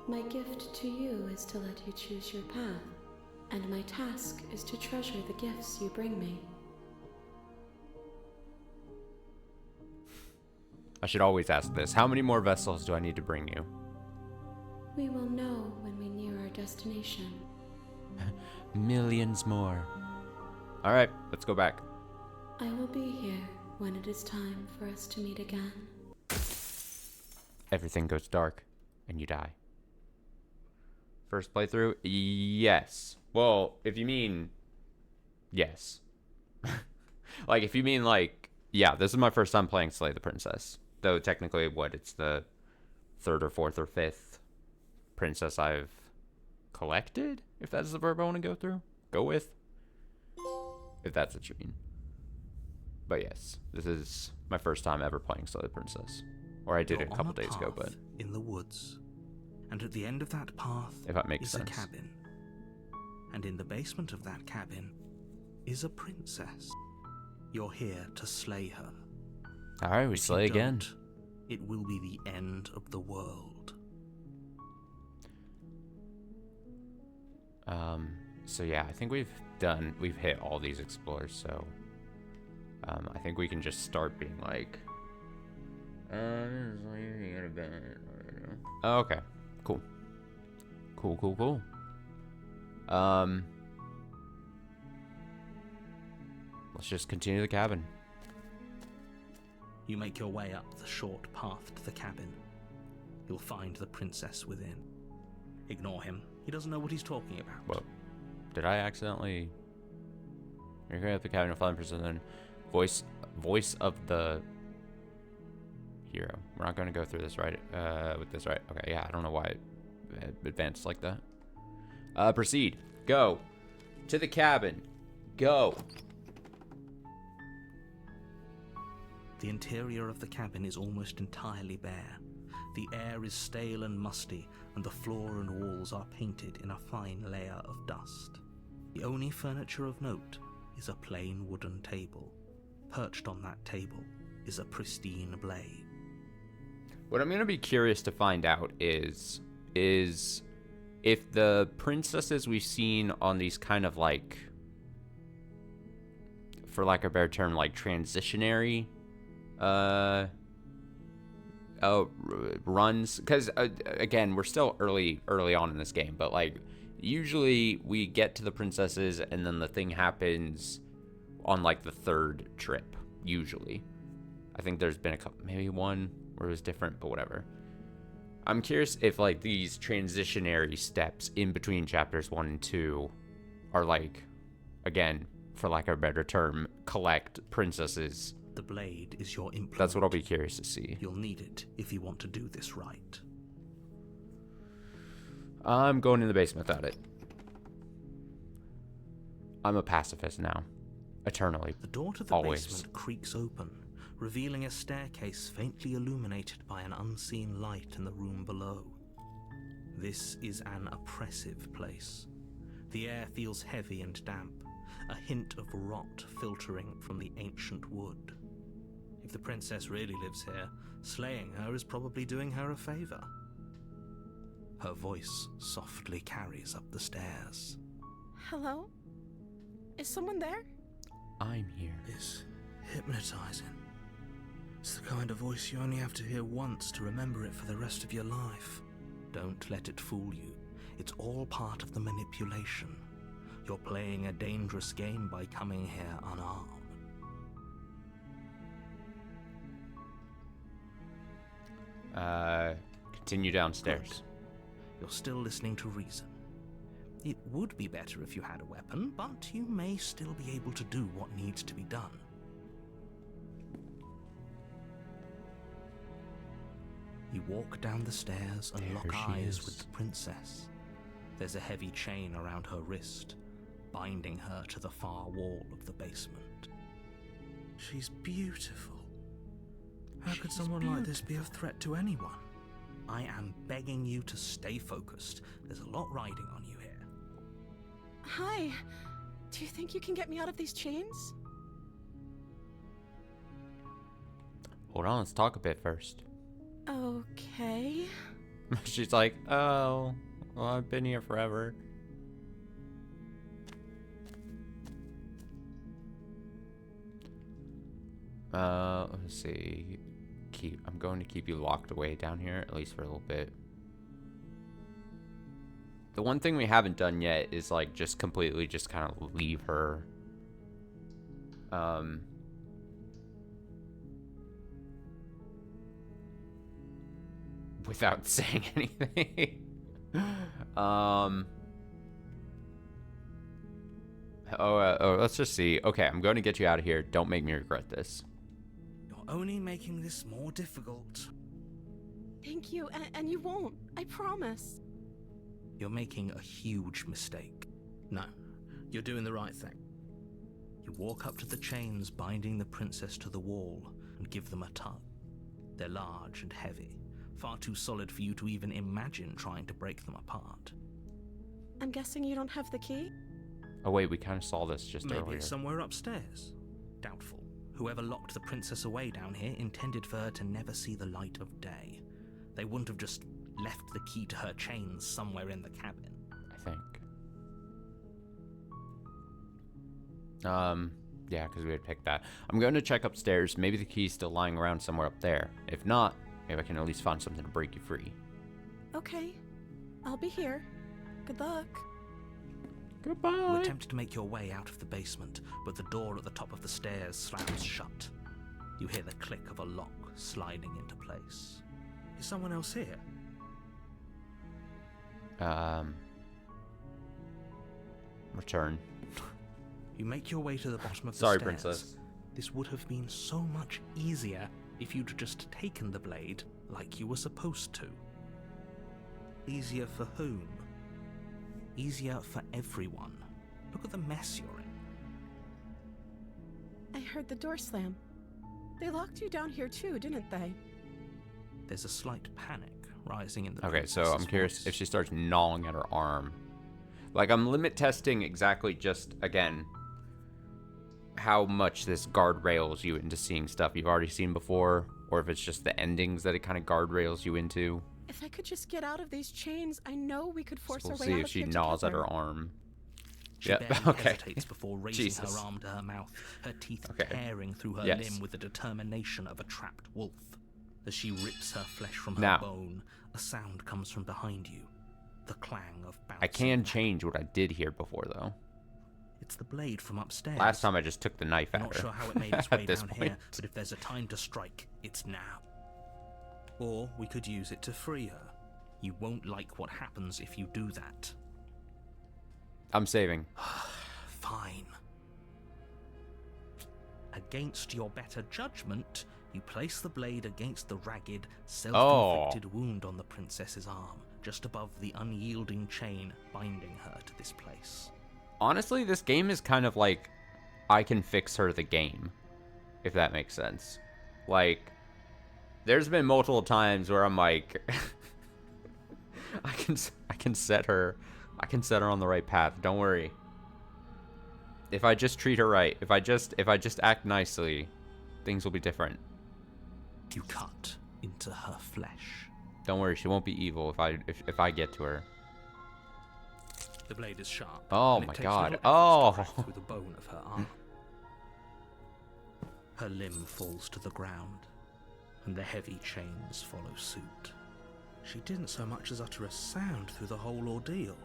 My gift to you is to let you choose your path, and my task is to treasure the gifts you bring me. I should always ask this. How many more vessels do I need to bring you? We will know when we near our destination. Millions more. Alright, let's go back. I will be here when it is time for us to meet again. Everything goes dark, and you die. First playthrough? Yes. Well, if you mean... yes. Like, if you mean, like... yeah, this is my first time playing Slay the Princess. Though, technically, it's the 3rd or 4th or 5th princess I've collected? If that's the verb I want to go with. If that's what you mean. But yes, this is my first time ever playing Slay the Princess. Or I did it a couple days ago, but... in the woods. And at the end of that path if that makes is sense. a cabin. And in the basement of that cabin is a princess. You're here to slay her. Alright, we slay again. It will be the end of the world. So yeah, I think we've hit all these explores, so I think we can just start being like oh, okay. Cool. Let's just continue the cabin. You make your way up the short path to the cabin. You'll find the princess within. Ignore him. He doesn't know what he's talking about. Whoa. Did I accidentally... You're going up the cabin and find the princess, and then voice of the hero. We're not going to go through this, right? With this, right? Okay, yeah, I don't know why it advanced like that. Proceed. Go. To the cabin. Go. The interior of the cabin is almost entirely bare. The air is stale and musty, and the floor and walls are painted in a fine layer of dust. The only furniture of note is a plain wooden table. Perched on that table is a pristine blade. What I'm going to be curious to find out is if the princesses we've seen on these kind of like, for lack of a better term, like transitionary runs, because again, we're still early on in this game, but like usually we get to the princesses and then the thing happens on like the 3rd trip. Usually, I think there's been a couple, maybe one where it was different, but whatever. I'm curious if like these transitionary steps in between chapters 1 and 2 are like, again, for lack of a better term, collect princesses. The blade is your implement. That's what I'll be curious to see. You'll need it if you want to do this right. I'm going in the basement without it. I'm a pacifist now. Eternally. The door to the Always. basement creaks open, revealing a staircase faintly illuminated by an unseen light in the room below. This is an oppressive place. The air feels heavy and damp, a hint of rot filtering from the ancient wood. If the princess really lives here, slaying her is probably doing her a favor. Her voice softly carries up the stairs. Hello? Is someone there? I'm here. It's hypnotizing. It's the kind of voice you only have to hear once to remember it for the rest of your life. Don't let it fool you. It's all part of the manipulation. You're playing a dangerous game by coming here unarmed. Continue downstairs. Good. You're still listening to reason. It would be better if you had a weapon, but you may still be able to do what needs to be done. You walk down the stairs and lock eyes with the princess. There's a heavy chain around her wrist, binding her to the far wall of the basement. She's beautiful. How could someone like this be a threat to anyone? I am begging you to stay focused. There's a lot riding on you here. Hi. Do you think you can get me out of these chains? Hold on, let's talk a bit first. Okay. She's like, oh, well, I've been here forever. Let's see. I'm going to keep you locked away down here, at least for a little bit. The one thing we haven't done yet is like just completely just kind of leave her. Without saying anything. Let's just see. Okay, I'm going to get you out of here. Don't make me regret this. You're only making this more difficult. Thank you, and you won't. I promise. You're making a huge mistake. No, you're doing the right thing. You walk up to the chains binding the princess to the wall and give them a tug. They're large and heavy, far too solid for you to even imagine trying to break them apart. I'm guessing you don't have the key? Oh wait, we kind of saw this just Maybe earlier. it's somewhere upstairs. Doubtful. Whoever locked the princess away down here intended for her to never see the light of day. They wouldn't have just left the key to her chains somewhere in the cabin. I think. Yeah, because we had picked that. I'm going to check upstairs. Maybe the key's still lying around somewhere up there. If not, maybe I can at least find something to break you free. Okay. I'll be here. Good luck. Goodbye. You attempt to make your way out of the basement, but the door at the top of the stairs slams shut. You hear the click of a lock sliding into place. Is someone else here? Return. You make your way to the bottom of the Sorry, stairs. princess. This would have been so much easier if you'd just taken the blade like you were supposed to. Easier for whom? Easier for everyone. Look at the mess you're in. I heard the door slam. They locked you down here too, didn't they? There's a slight panic rising in the Okay, so princess's I'm curious voice. if she starts gnawing at her arm. Like, I'm limit testing exactly just, again, how much this guardrails you into seeing stuff you've already seen before, or if it's just the endings that it kind of guardrails you into. If I could just get out of these chains, I know we could force We'll our way see out if of she here gnaws at together. her arm. She Yep, barely okay. hesitates before raising Jesus. her arm to her mouth, her teeth Okay. tearing through her Yes. limb with the determination of a trapped wolf. As she rips her flesh from her Now. bone, a sound comes from behind you. The clang of bouncing I can back. change what I did here before, though. It's the blade from upstairs. Last time I just took the knife I'm at not her. sure how it made its At way this down point. here, but if there's a time to strike, it's now. Or we could use it to free her. You won't like what happens if you do that. I'm saving. Fine. Against your better judgment, you place the blade against the ragged, self-inflicted wound on the princess's arm, just above the unyielding chain binding her to this place. Honestly, this game is kind of like I can fix her the game, if that makes sense. Like, there's been multiple times where I'm like, I can set her on the right path. Don't worry. If I just treat her right, if I just act nicely, things will be different. You cut into her flesh. Don't worry, she won't be evil if I get to her. The blade is sharp. Oh and it my takes God. little Oh. efforts to crack through the bone of her arm. Her limb falls to the ground, and the heavy chains follow suit. She didn't so much as utter a sound through the whole ordeal.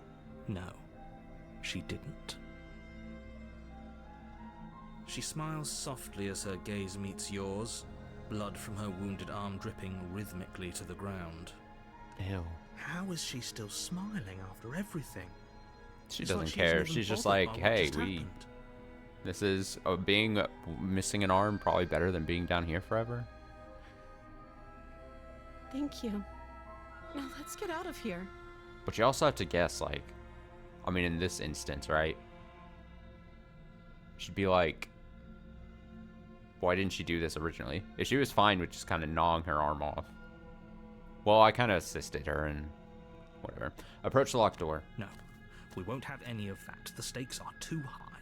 No, she didn't. She smiles softly as her gaze meets yours, blood from her wounded arm dripping rhythmically to the ground. Ew. How is she still smiling after everything? She It's like doesn't she care. isn't even She's just bothered like, by what hey, just happened. this is being missing an arm probably better than being down here forever. Thank you. Now let's get out of here. But you also have to guess, like, I mean, in this instance, right? She'd be like, why didn't she do this originally? If she was fine with just kind of gnawing her arm off. Well, I kind of assisted her and whatever. Approach the locked door. No. We won't have any of that. The stakes are too high.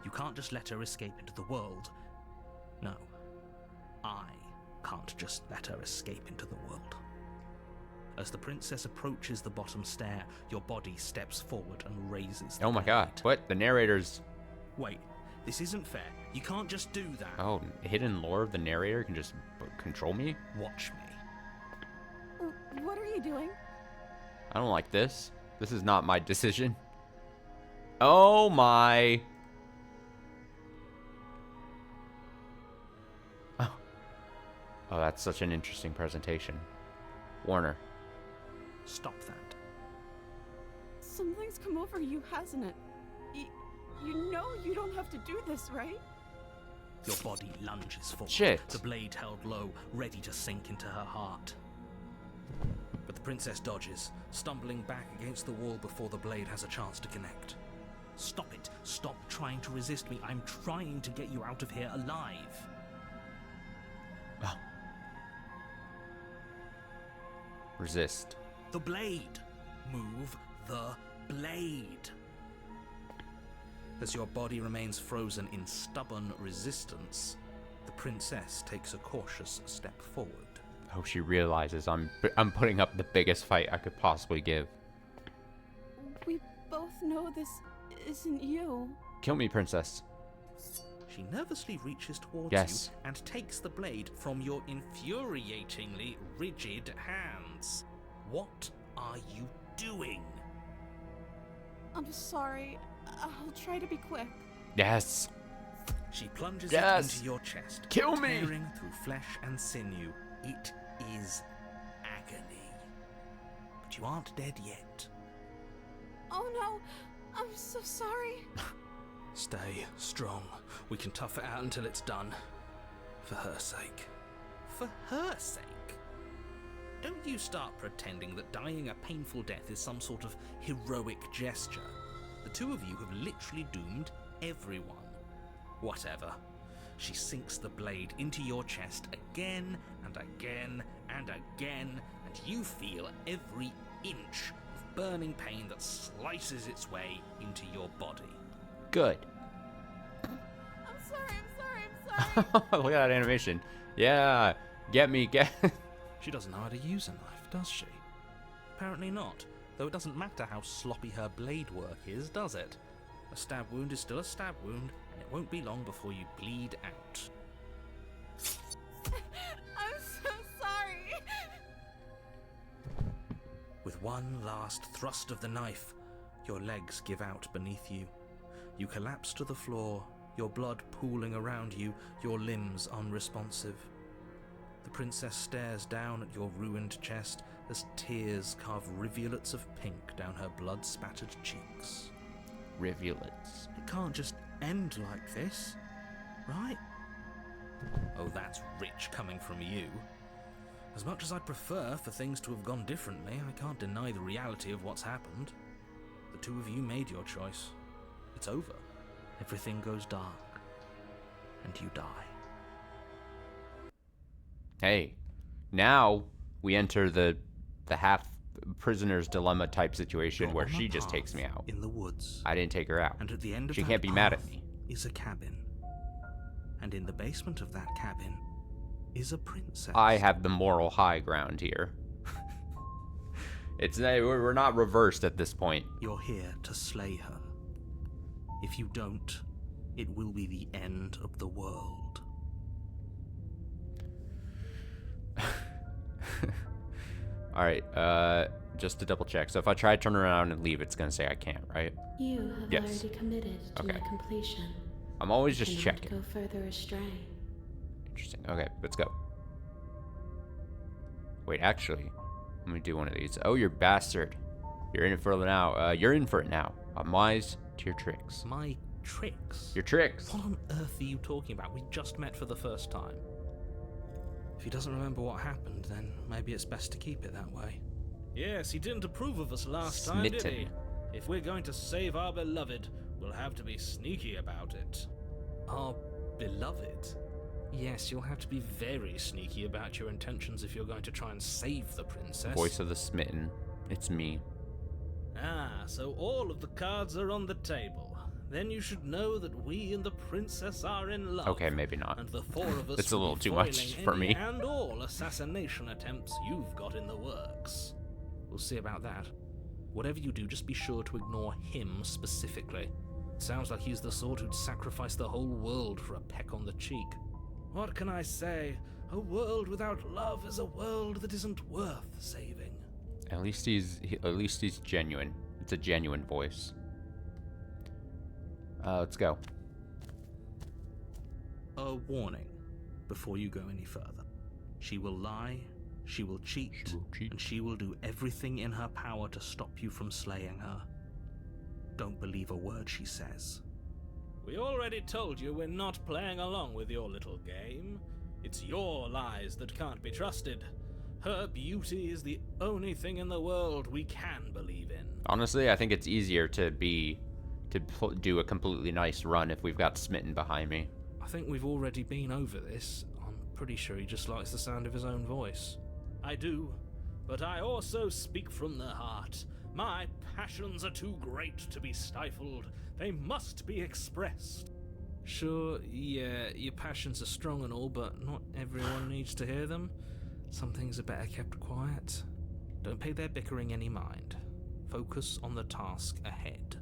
You can't just let her escape into the world. No, I can't just let her escape into the world. As the princess approaches the bottom stair, your body steps forward and raises the Oh my god. blade. What? The narrator's... Wait, this isn't fair. You can't just do that. Oh, hidden lore of the narrator can just control me? Watch me. What are you doing? I don't like this. This is not my decision. Oh my... Oh, that's such an interesting presentation. Warner. Stop that. Something's come over you, hasn't it? You know you don't have to do this, right? Your body lunges forward. Shit. The blade held low, ready to sink into her heart. But the princess dodges, stumbling back against the wall before the blade has a chance to connect. Stop it. Stop trying to resist me. I'm trying to get you out of here alive. Oh. Resist. The blade. Move the blade. As your body remains frozen in stubborn resistance, the princess takes a cautious step forward. Oh, she realizes I'm putting up the biggest fight I could possibly give. We both know this isn't you. Kill me, princess. She nervously reaches towards Yes. you and takes the blade from your infuriatingly rigid hands. What are you doing? I'm sorry. I'll try to be quick. Yes. She plunges Yes. it into your chest, Kill me. tearing through flesh and sinew. It is agony. But you aren't dead yet. Oh no, I'm so sorry. Stay strong. We can tough it out until it's done. For her sake. For her sake? Don't you start pretending that dying a painful death is some sort of heroic gesture. The two of you have literally doomed everyone. Whatever. She sinks the blade into your chest again and again and again, and you feel every inch of burning pain that slices its way into your body. Good. I'm sorry. Look at that animation. Yeah. Get me, get... She doesn't know how to use a knife, does she? Apparently not, though it doesn't matter how sloppy her blade work is, does it? A stab wound is still a stab wound, and it won't be long before you bleed out. I'm so sorry. With one last thrust of the knife, your legs give out beneath you. You collapse to the floor, your blood pooling around you, your limbs unresponsive. The princess stares down at your ruined chest as tears carve rivulets of pink down her blood-spattered cheeks. Rivulets. It can't just end like this, right? Oh, that's rich coming from you. As much as I'd prefer for things to have gone differently, I can't deny the reality of what's happened. The two of you made your choice. It's over. Everything goes dark. And you die. Hey, now we enter the half prisoner's dilemma type situation You're where on she a just path takes me out. in the woods. I didn't take her out. And at the end of She that can't be mad at path me. is a cabin. And in the basement of that cabin is a princess. I have the moral high ground here. We're not reversed at this point. You're here to slay her. If you don't, it will be the end of the world. All right, just to double check. So if I try to turn around and leave, it's gonna say I can't, right? You have Yes. already committed to Okay. my completion. I'm always just Cannot checking. go further astray. Interesting. Okay, let's go. Wait, actually, let me do one of these. Oh, you bastard. You're in it for it now. You're in for it now. I'm wise to your tricks. My tricks? Your tricks. What on earth are you talking about? We just met for the first time. If he doesn't remember what happened, then maybe it's best to keep it that way. Yes, he didn't approve of us last time, did he? Smitten. If we're going to save our beloved, we'll have to be sneaky about it. Our beloved? Yes, you'll have to be very sneaky about your intentions if you're going to try and save the princess. Voice of the smitten. It's me. Ah, so all of the cards are on the table. Then you should know that we and the princess are in love. Okay, maybe not. And the four of us It's a will little be too much foiling for any me. and all assassination attempts you've got in the works. We'll see about that. Whatever you do, just be sure to ignore him specifically. It sounds like he's the sort who'd sacrifice the whole world for a peck on the cheek. What can I say? A world without love is a world that isn't worth saving. At least he's genuine. It's a genuine voice. Let's go. A warning before you go any further. She will lie, she will cheat, and she will do everything in her power to stop you from slaying her. Don't believe a word she says. We already told you we're not playing along with your little game. It's your lies that can't be trusted. Her beauty is the only thing in the world we can believe in. Honestly, I think it's easier to do a completely nice run if we've got Smitten behind me. I think we've already been over this. I'm pretty sure he just likes the sound of his own voice. I do, but I also speak from the heart. My passions are too great to be stifled. They must be expressed. Sure, yeah, your passions are strong and all, but not everyone needs to hear them. Some things are better kept quiet. Don't pay their bickering any mind. Focus on the task ahead.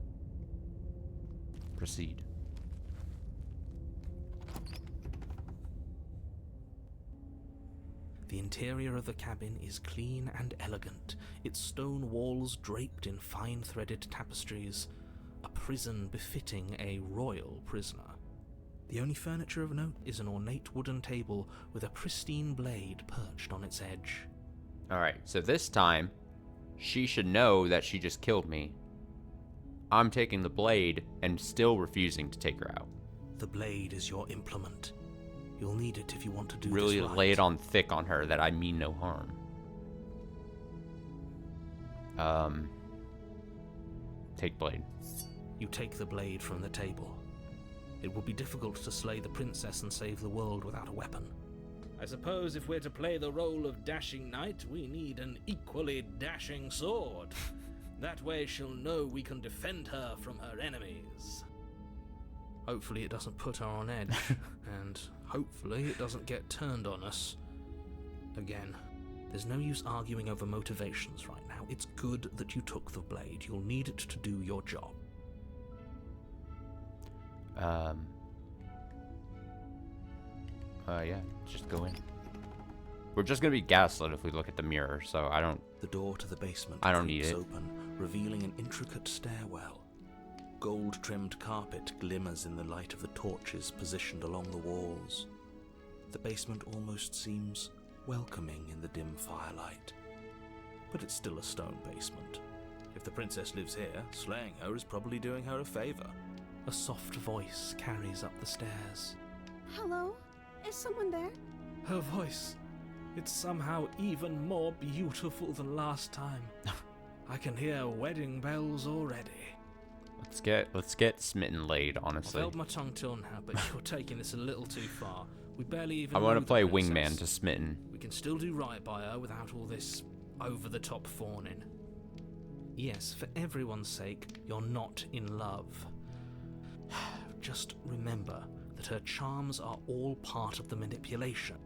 Proceed. The interior of the cabin is clean and elegant, its stone walls draped in fine-threaded tapestries, a prison befitting a royal prisoner. The only furniture of note is an ornate wooden table with a pristine blade perched on its edge. Alright, so this time, she should know that she just killed me. I'm taking the blade and still refusing to take her out. The blade is your implement. You'll need it if you want to do Really this right. lay it on thick on her that I mean no harm. Take blade. You take the blade from the table. It will be difficult to slay the princess and save the world without a weapon. I suppose if we're to play the role of dashing knight, we need an equally dashing sword. That way she'll know we can defend her from her enemies. Hopefully it doesn't put her on edge, and hopefully it doesn't get turned on us. Again, there's no use arguing over motivations right now. It's good that you took the blade. You'll need it to do your job. Yeah, just go in. We're just gonna be gaslit if we look at the mirror, so I don't... The door to the basement I don't need creaks it. open, revealing an intricate stairwell. Gold-trimmed carpet glimmers in the light of the torches positioned along the walls. The basement almost seems welcoming in the dim firelight. But it's still a stone basement. If the princess lives here, slaying her is probably doing her a favor. A soft voice carries up the stairs. Hello? Is someone there? Her voice, it's somehow even more beautiful than last time. I can hear wedding bells already. Let's get Smitten laid, I've honestly. held my tongue till now, but you're taking this a little too far. We barely even I want know to the play princess. wingman to Smitten. We can still do right by her without all this over-the-top fawning. Yes, for everyone's sake, you're not in love. Just remember that her charms are all part of the manipulation.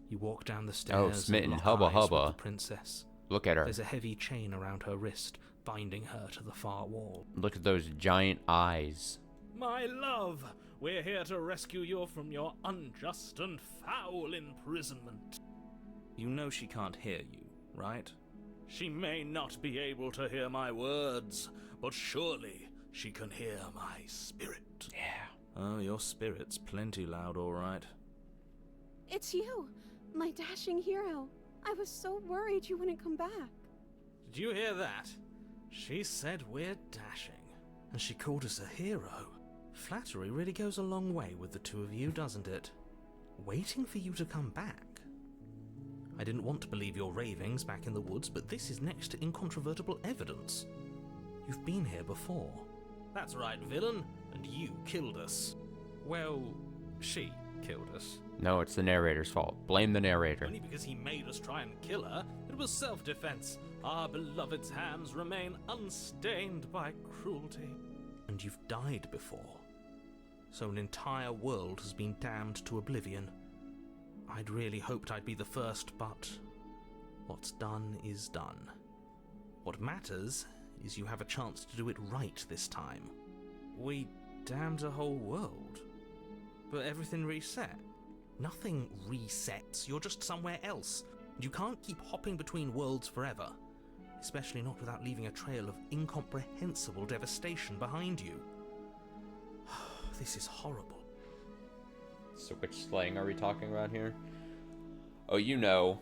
You walk down the stairs Oh, Smitten, and lock hubba eyes hubba. with the princess. Look at her. There's a heavy chain around her wrist, binding her to the far wall. Look at those giant eyes. My love, we're here to rescue you from your unjust and foul imprisonment. You know she can't hear you, right? She may not be able to hear my words, but surely she can hear my spirit. Yeah. Oh, your spirit's plenty loud, all right. It's you, my dashing hero. I was so worried you wouldn't come back. Did you hear that? She said we're dashing. And she called us a hero. Flattery really goes a long way with the two of you, doesn't it? Waiting for you to come back. I didn't want to believe your ravings back in the woods, but this is next to incontrovertible evidence. You've been here before. That's right, villain, and you killed us. Well, she killed us. No, it's the narrator's fault. Blame the narrator. Only because he made us try and kill her. It It was self-defense. Our beloved's hands remain unstained by cruelty. And you've died before. So an entire world has been damned to oblivion. I'd really hoped I'd be the first, but what's done is done. What matters is you have a chance to do it right this time. We damned a whole world, but everything reset. Nothing resets, you're just somewhere else. You can't keep hopping between worlds forever, especially not without leaving a trail of incomprehensible devastation behind you. This is horrible. So which slang are we talking about here? Oh, you know,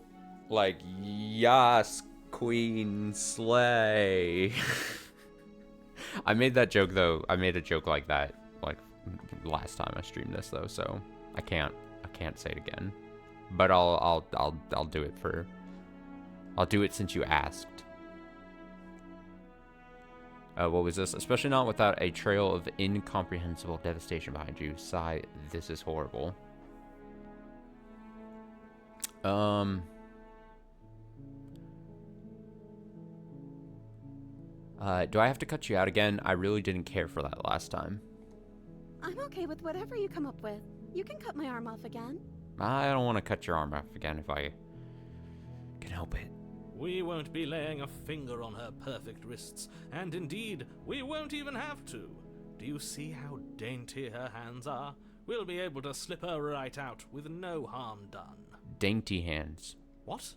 like, yas, queen, slay. I made that joke, though. I made a joke like that, like, last time I streamed this, though, so I can't say it again. But I'll do it for... I'll do it since you asked. What was this? Especially not without a trail of incomprehensible devastation behind you. Sigh, this is horrible. Do I have to cut you out again? I really didn't care for that last time. I'm okay with whatever you come up with. You can cut my arm off again. I don't want to cut your arm off again if I can help it. We won't be laying a finger on her perfect wrists, and indeed, we won't even have to. Do you see how dainty her hands are? We'll be able to slip her right out with no harm done. Dainty hands. What?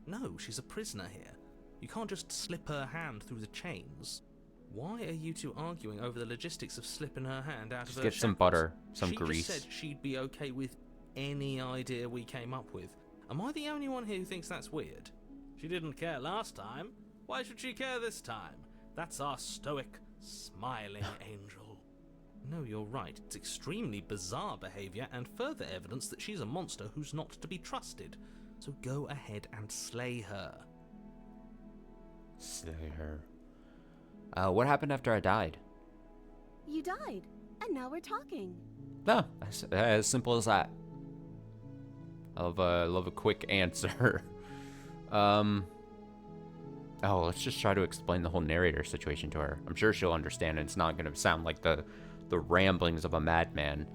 No, she's a prisoner here. You can't just slip her hand through the chains. Why are you two arguing over the logistics of slipping her hand out Just of her get some shackles? butter, some She grease. just said she'd be okay with any idea we came up with. Am I the only one here who thinks that's weird? She didn't care last time. Why should she care this time? That's our stoic, smiling angel. No, you're right. It's extremely bizarre behavior and further evidence that she's a monster who's not to be trusted. So go ahead and slay her. Slay her. What happened after I died? You died, and now we're talking. No, as simple as that. I love a quick answer. Oh, let's just try to explain the whole narrator situation to her. I'm sure she'll understand, and it's not going to sound like the ramblings of a madman.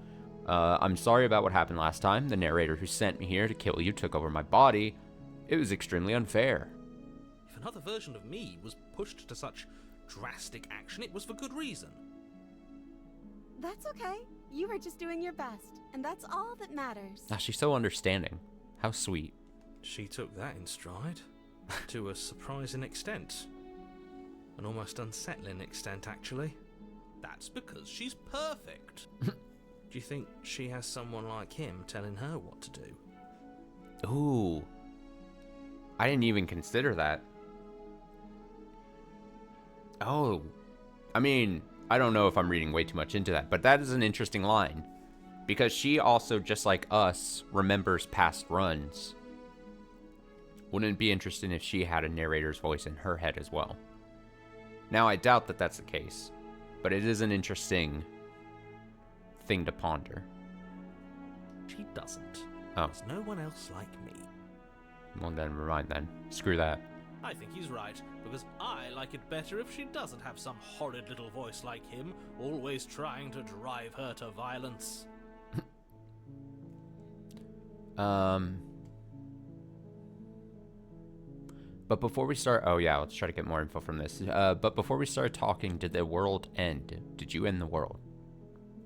I'm sorry about what happened last time. The narrator who sent me here to kill you took over my body. It was extremely unfair. If another version of me was pushed to such drastic action, it was for good reason. That's okay. You were just doing your best, and that's all that matters. Ah, she's so understanding. How sweet. She took that in stride. To a surprising extent. An almost unsettling extent, actually. That's because she's perfect. Do you think she has someone like him telling her what to do? Ooh. I didn't even consider that. Oh. I mean, I don't know if I'm reading way too much into that, but that is an interesting line. Because she also, just like us, remembers past runs. Wouldn't it be interesting if she had a narrator's voice in her head as well? Now, I doubt that that's the case, but it is an interesting thing to ponder. She doesn't. Oh. There's no one else like me. Well, then, never mind then. Screw that. I think he's right, because I like it better if she doesn't have some horrid little voice like him, always trying to drive her to violence. But before we start... Oh, yeah, let's try to get more info from this. But before we start talking, did the world end? Did you end the world?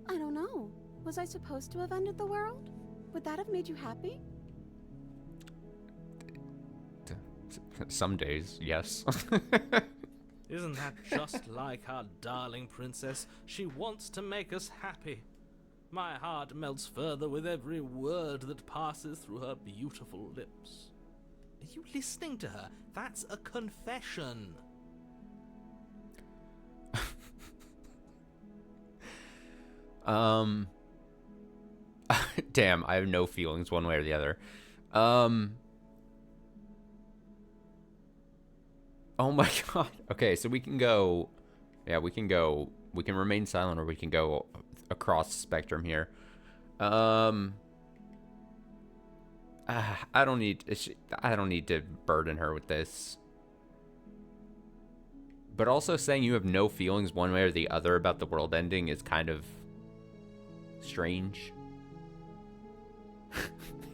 I don't know. Was I supposed to have ended the world? Would that have made you happy? Some days, yes. Isn't that just like our darling princess? She wants to make us happy. My heart melts further with every word that passes through her beautiful lips. Are you listening to her? That's a confession. Damn, I have no feelings one way or the other. Oh my god. Okay, so we can go... Yeah, we can go... We can remain silent, or we can go across the spectrum here. I don't need to burden her with this. But also saying you have no feelings one way or the other about the world ending is kind of strange.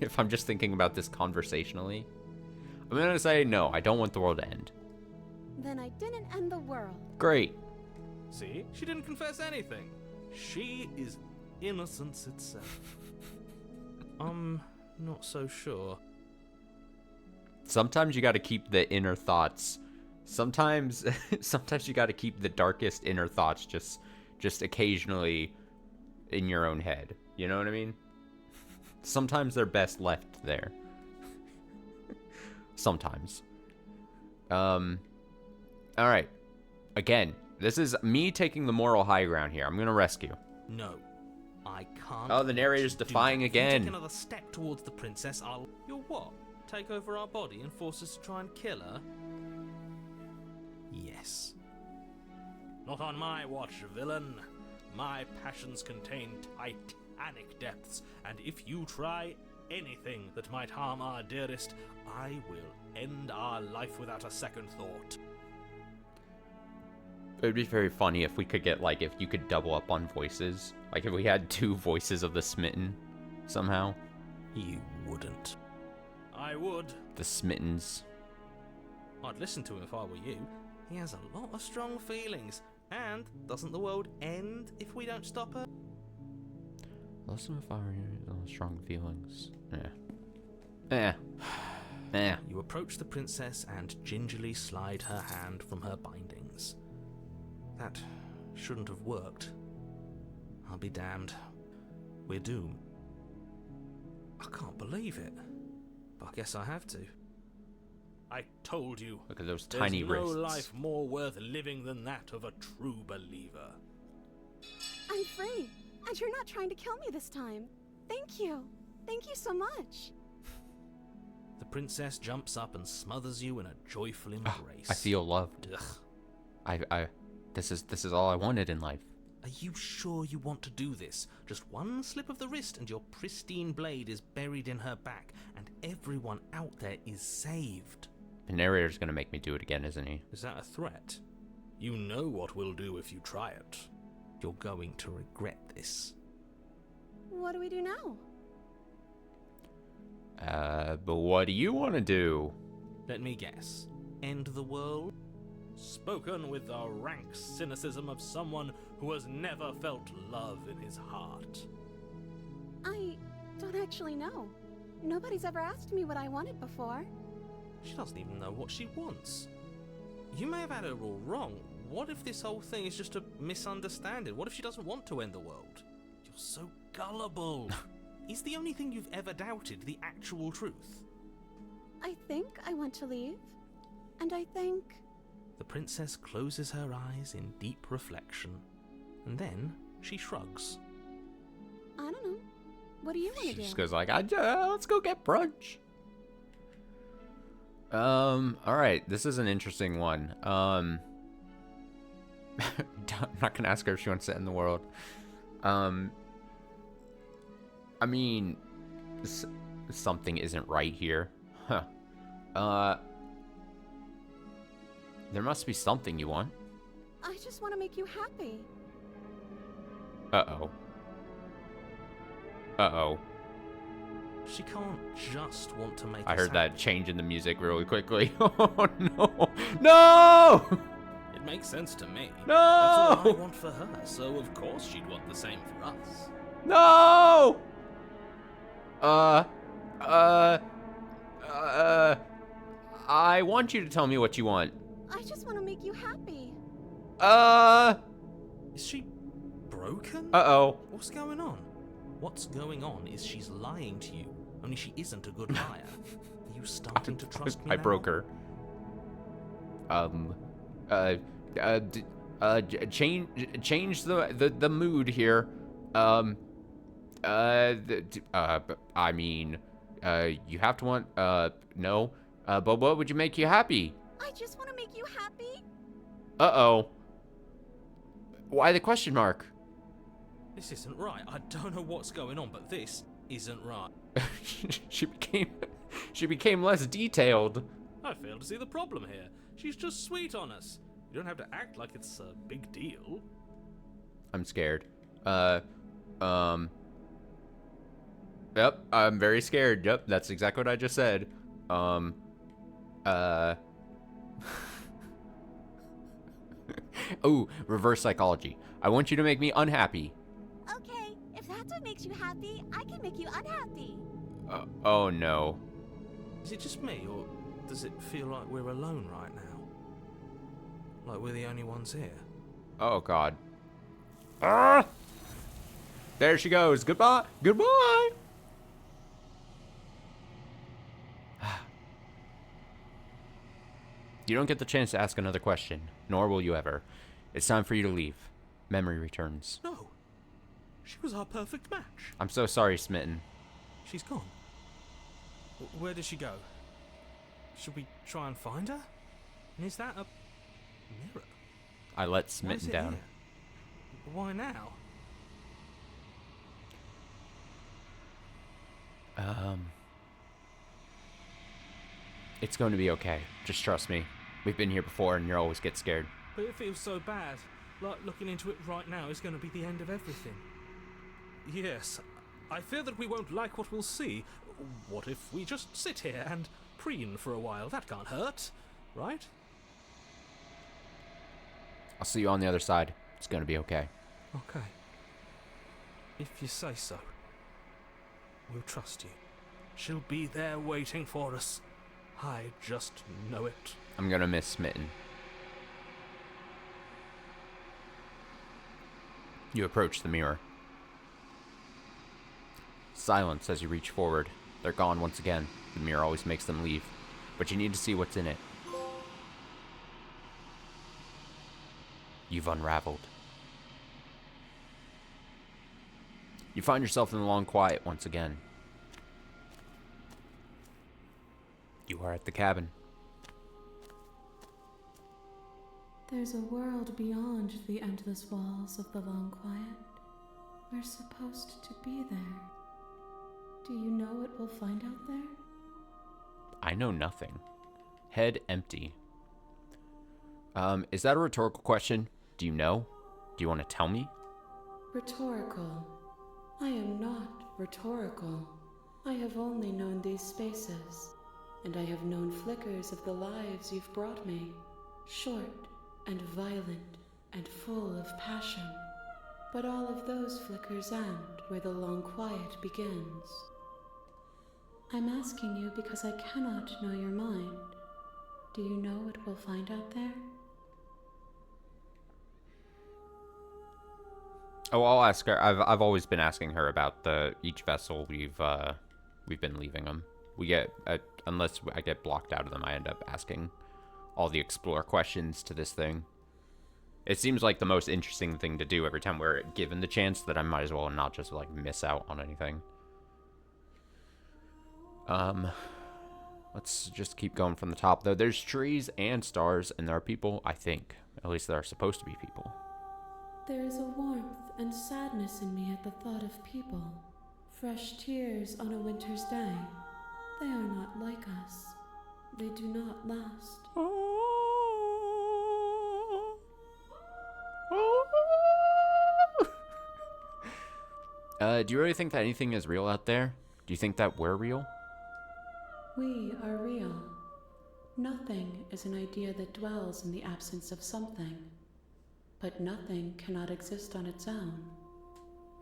If I'm just thinking about this conversationally, I'm gonna say no, I don't want the world to end. Then I didn't end the world. Great. See? She didn't confess anything. She is innocence itself. I'm not so sure. Sometimes you gotta keep the inner thoughts. Sometimes you gotta keep the darkest inner thoughts just occasionally in your own head. You know what I mean? Sometimes they're best left there. Sometimes. Alright. Again, this is me taking the moral high ground here. I'm gonna rescue. No, I can't. Oh, the narrator's do defying that. If you again. take another step towards the princess, You'll what? Take over our body and force us to try and kill her? Yes. Not on my watch, villain. My passions contain titanic depths, and if you try anything that might harm our dearest, I will end our life without a second thought. It would be very funny if we could get, like, if you could double up on voices. Like, if we had 2 voices of the smitten, somehow. You wouldn't. I would. The smittens. I'd listen to him if I were you. He has a lot of strong feelings. And doesn't the world end if we don't stop her? Listen if I were strong feelings. You approach the princess and gingerly slide her hand from her bindings. That shouldn't have worked. I'll be damned. We're doomed. I can't believe it. But I guess I have to. I told you. Look at those tiny there's wrists. no life more worth living than that of a true believer. I'm free, and you're not trying to kill me this time. Thank you. Thank you so much. The princess jumps up and smothers you in a joyful embrace. I feel loved. Ugh. This is all I wanted in life. Are you sure you want to do this? Just one slip of the wrist and your pristine blade is buried in her back, and everyone out there is saved. The narrator's gonna make me do it again, isn't he? Is that a threat? You know what we'll do if you try it. You're going to regret this. What do we do now? But what do you want to do? Let me guess. End the world? Spoken with the rank cynicism of someone who has never felt love in his heart. I don't actually know. Nobody's ever asked me what I wanted before. She doesn't even know what she wants. You may have had her all wrong. What if this whole thing is just a misunderstanding? What if she doesn't want to end the world? You're so gullible. Is the only thing you've ever doubted the actual truth? I think I want to leave. And I think... The princess closes her eyes in deep reflection, and then she shrugs. I don't know. What do you want to She do? just goes like, let's go get brunch. Alright, this is an interesting one. I'm not gonna ask her if she wants to end the world. I mean, something isn't right here. Huh. There must be something you want. I just want to make you happy. Uh-oh. Uh-oh. She can't just want to make I us heard that happy. change in the music really quickly. Oh, no. No! It makes sense to me. No! That's all I want for her, so of course she'd want the same for us. No! I want you to tell me what you want. I just want to make you happy. Is she broken? Uh-oh. What's going on? What's going on is she's lying to you, only she isn't a good liar. Are you starting to trust me I now? broke her. Change the mood here. I mean, you have to want, no. But what would you make you happy? I just want to make you happy. Uh-oh. Why the question mark? This isn't right. I don't know what's going on, but this isn't right. she became less detailed. I fail to see the problem here. She's just sweet on us. You don't have to act like it's a big deal. I'm scared. Yep, I'm very scared. Yep, that's exactly what I just said. Oh, reverse psychology. I want you to make me unhappy. Okay, if that's what makes you happy, I can make you unhappy. Oh no. Is it just me, or does it feel like we're alone right now? Like we're the only ones here? Oh god. Ah! There she goes. Goodbye. Goodbye. You don't get the chance to ask another question, nor will you ever. It's time for you to leave. Memory returns. No. She was our perfect match. I'm so sorry, Smitten. She's gone. Where did she go? Should we try and find her? And is that a mirror? I let Why is Smitten it down. here? Why now? It's going to be okay. Just trust me. We've been here before and you always get scared. But it feels so bad. Like looking into it right now is going to be the end of everything. Yes, I fear that we won't like what we'll see. What if we just sit here and preen for a while? That can't hurt, right? I'll see you on the other side. It's going to be okay. Okay. If you say so. We'll trust you. She'll be there waiting for us. I just know it. I'm going to miss Smitten. You approach the mirror. Silence as you reach forward. They're gone once again. The mirror always makes them leave. But you need to see what's in it. You've unraveled. You find yourself in the long quiet once again. You are at the cabin. There's a world beyond the endless walls of the long quiet. We're supposed to be there. Do you know what we'll find out there? I know nothing. Head empty. Is that a rhetorical question? Do you know? Do you want to tell me? Rhetorical. I am not rhetorical. I have only known these spaces, and I have known flickers of the lives you've brought me. Short and violent and full of passion. But all of those flickers end where the long quiet begins. I'm asking you because I cannot know your mind. Do you know what we'll find out there? Oh, I'll ask her. I've always been asking her about each vessel we've been leaving them. We get unless I get blocked out of them, I end up asking all the explore questions to this thing. It seems like the most interesting thing to do every time we're given the chance, that I might as well not just like miss out on anything. Let's just keep going from the top though. There's trees and stars, and there are people, I think. At least there are supposed to be people. There is a warmth and sadness in me at the thought of people. Fresh tears on a winter's day. They are not like us. They do not last. Do you really think that anything is real out there? Do you think that we're real? We are real. Nothing is an idea that dwells in the absence of something. But nothing cannot exist on its own.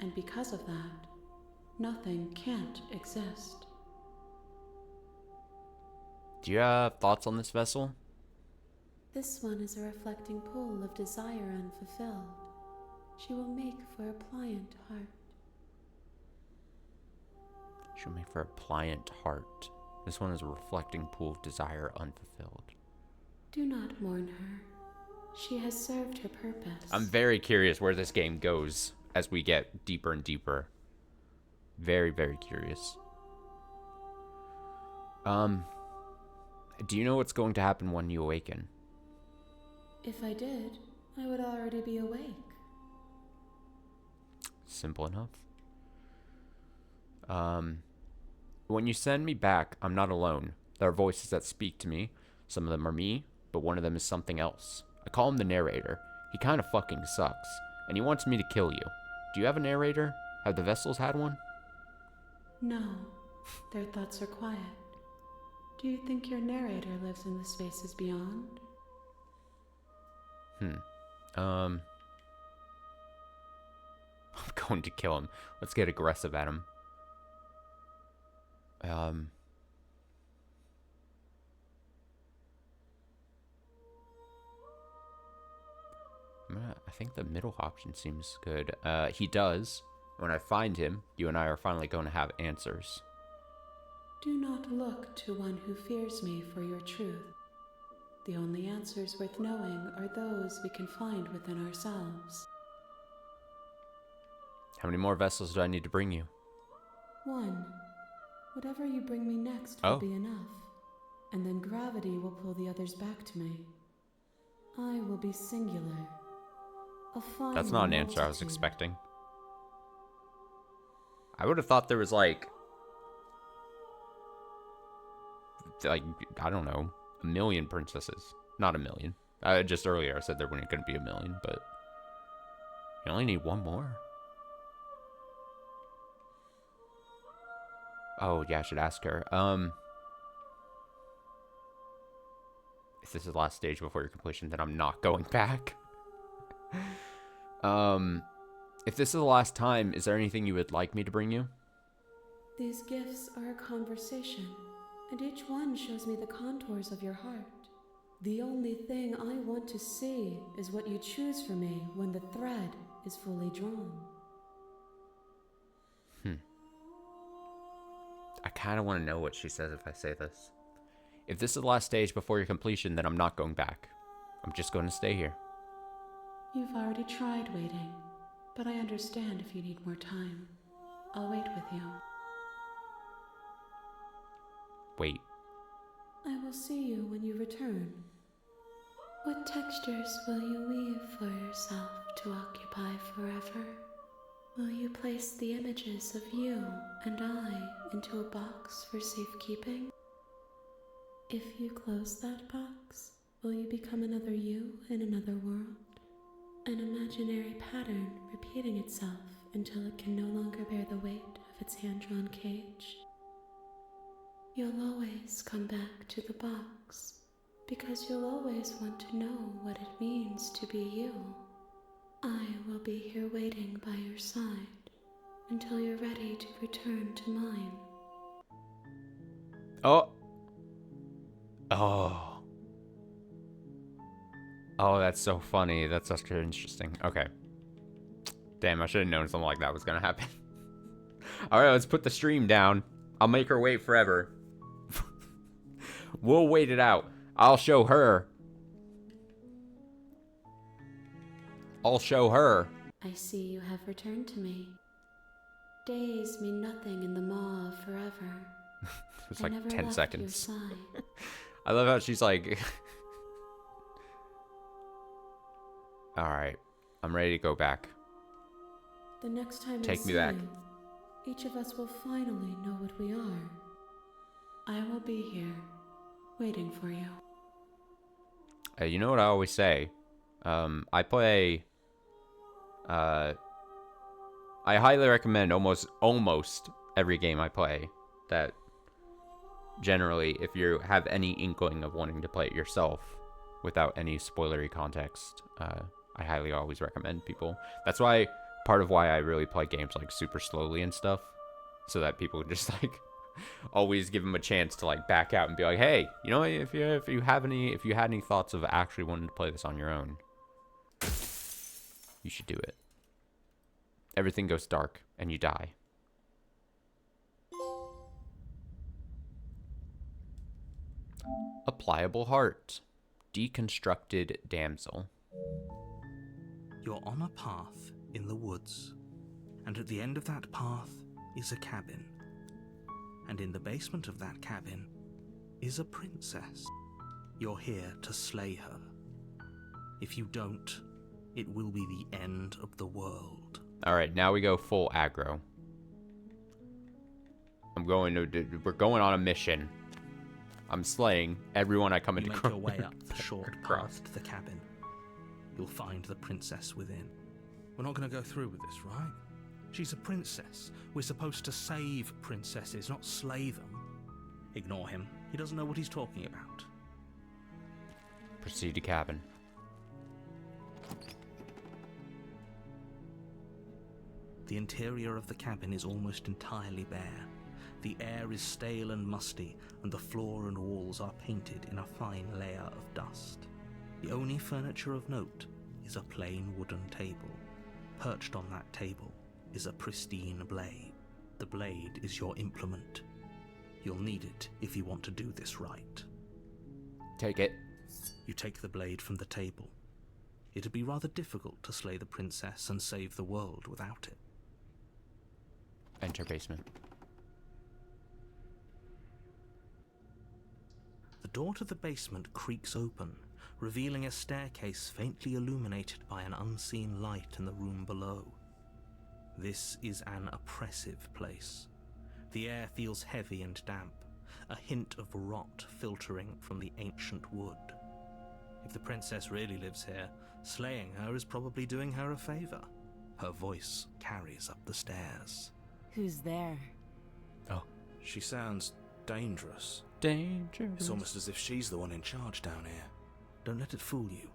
And because of that, nothing can't exist. Do you have thoughts on this vessel? This one is a reflecting pool of desire unfulfilled. She will make for a pliant heart. She'll make for a pliant heart. This one is a reflecting pool of desire unfulfilled. Do not mourn her. She has served her purpose. I'm very curious where this game goes as we get deeper and deeper. Very, very curious. Do you know what's going to happen when you awaken? If I did, I would already be awake. Simple enough. When you send me back, I'm not alone. There are voices that speak to me. Some of them are me, but one of them is something else. I call him the narrator. He kind of fucking sucks, and he wants me to kill you. Do you have a narrator? Have the vessels had one? No, their thoughts are quiet. Do you think your narrator lives in the spaces beyond? I'm going to kill him. Let's get aggressive at him. I think the middle option seems good. He does. When I find him, you and I are finally going to have answers. Do not look to one who fears me for your truth. The only answers worth knowing are those we can find within ourselves. How many more vessels do I need to bring you? One. Whatever you bring me next will be enough, and then gravity will pull the others back to me. I will be singular. A final That's not an answer I was multitude. expecting. I would have thought there was like, I don't know, 1 million princesses. Not 1 million. Just earlier I said there weren't going to be 1 million, but you only need one more. Oh, yeah, I should ask her. If this is the last stage before your completion, then I'm not going back. If this is the last time, is there anything you would like me to bring you? These gifts are a conversation, and each one shows me the contours of your heart. The only thing I want to see is what you choose for me when the thread is fully drawn. I kind of want to know what she says if I say this. If this is the last stage before your completion, then I'm not going back. I'm just going to stay here. You've already tried waiting, but I understand if you need more time. I'll wait with you. Wait. I will see you when you return. What textures will you weave for yourself to occupy forever? Will you place the images of you and I into a box for safekeeping? If you close that box, will you become another you in another world? An imaginary pattern repeating itself until it can no longer bear the weight of its hand-drawn cage? You'll always come back to the box, because you'll always want to know what it means to be you. I will be here waiting by your side until you're ready to return to mine. Oh. Oh. Oh, that's so funny. That's such interesting. Okay. Damn, I should have known something like that was going to happen. Alright, let's put the stream down. I'll make her wait forever. We'll wait it out. I'll show her. I'll show her. I see you have returned to me. Days mean nothing in the maw of forever. It's I like never 10 left seconds. your side. I love how she's like... Alright. I'm ready to go back. The next time Take I me see back. you, each of us will finally know what we are. I will be here, waiting for you. You know what I always say? I play... I highly recommend almost every game I play. That generally, if you have any inkling of wanting to play it yourself without any spoilery context, I highly always recommend people. That's why part of why I really play games like super slowly and stuff, so that people just like always give them a chance to like back out and be like, hey, you know, if you had any thoughts of actually wanting to play this on your own, you should do it. Everything goes dark and you die. A pliable heart. Deconstructed damsel. You're on a path in the woods, and at the end of that path is a cabin. And in the basement of that cabin is a princess. You're here to slay her. If you don't, it will be the end of the world. Alright, now we go full aggro. I'm We're going on a mission. I'm slaying everyone I come You into make your way up the short path to the cabin. You'll find the princess within. We're not going to go through with this, right? She's a princess. We're supposed to save princesses, not slay them. Ignore him. He doesn't know what he's talking about. Proceed to cabin. The interior of the cabin is almost entirely bare. The air is stale and musty, and the floor and walls are painted in a fine layer of dust. The only furniture of note is a plain wooden table. Perched on that table is a pristine blade. The blade is your implement. You'll need it if you want to do this right. Take it. You take the blade from the table. It'd be rather difficult to slay the princess and save the world without it. Enter basement. The door to the basement creaks open, revealing a staircase faintly illuminated by an unseen light in the room below. This is an oppressive place. The air feels heavy and damp, a hint of rot filtering from the ancient wood. If the princess really lives here, slaying her is probably doing her a favor. Her voice carries up the stairs. Who's there? Oh. She sounds dangerous. Dangerous. It's almost as if she's the one in charge down here. Don't let it fool you.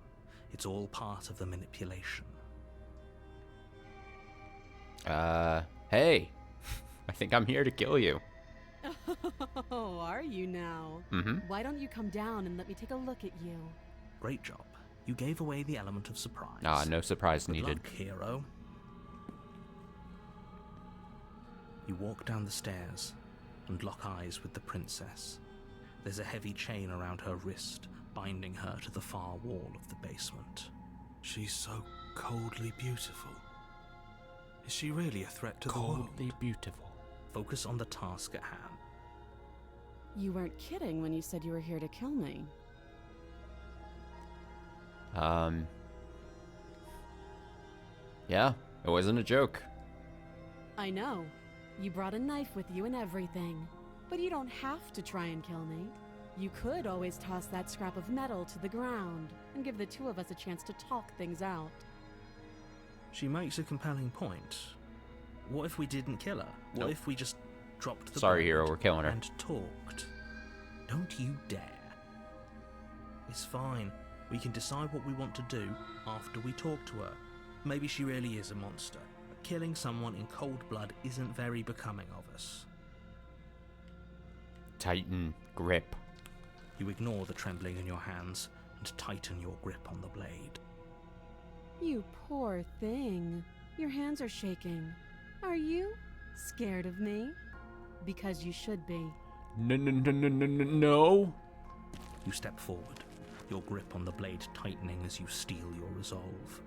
It's all part of the manipulation. Hey. I think I'm here to kill you. Oh, are you now? Mm-hmm. Why don't you come down and let me take a look at you? Great job. You gave away the element of surprise. Ah, no surprise Good needed. luck, hero. You walk down the stairs and lock eyes with the princess. There's a heavy chain around her wrist, binding her to the far wall of the basement. She's so coldly beautiful. Is she really a threat to the world? Coldly beautiful. Focus on the task at hand. You weren't kidding when you said you were here to kill me. Yeah, it wasn't a joke. I know. You brought a knife with you and everything. But you don't have to try and kill me. You could always toss that scrap of metal to the ground and give the two of us a chance to talk things out. She makes a compelling point. What if we didn't kill her? What Nope. if we just dropped the Sorry, blade hero, we're killing her. and talked? Don't you dare. It's fine. We can decide what we want to do after we talk to her. Maybe she really is a monster. But killing someone in cold blood isn't very becoming of us. Tighten grip. You ignore the trembling in your hands and tighten your grip on the blade. You poor thing. Your hands are shaking. Are you scared of me? Because you should be. No. You step forward, your grip on the blade tightening as you steel your resolve.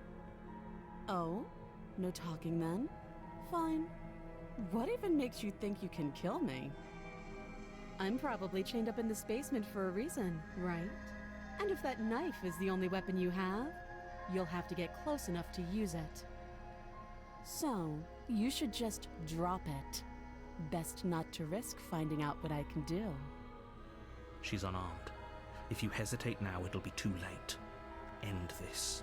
Oh? No talking then? Fine. What even makes you think you can kill me? I'm probably chained up in this basement for a reason, right? And if that knife is the only weapon you have, you'll have to get close enough to use it. So, you should just drop it. Best not to risk finding out what I can do. She's unarmed. If you hesitate now, it'll be too late. End this.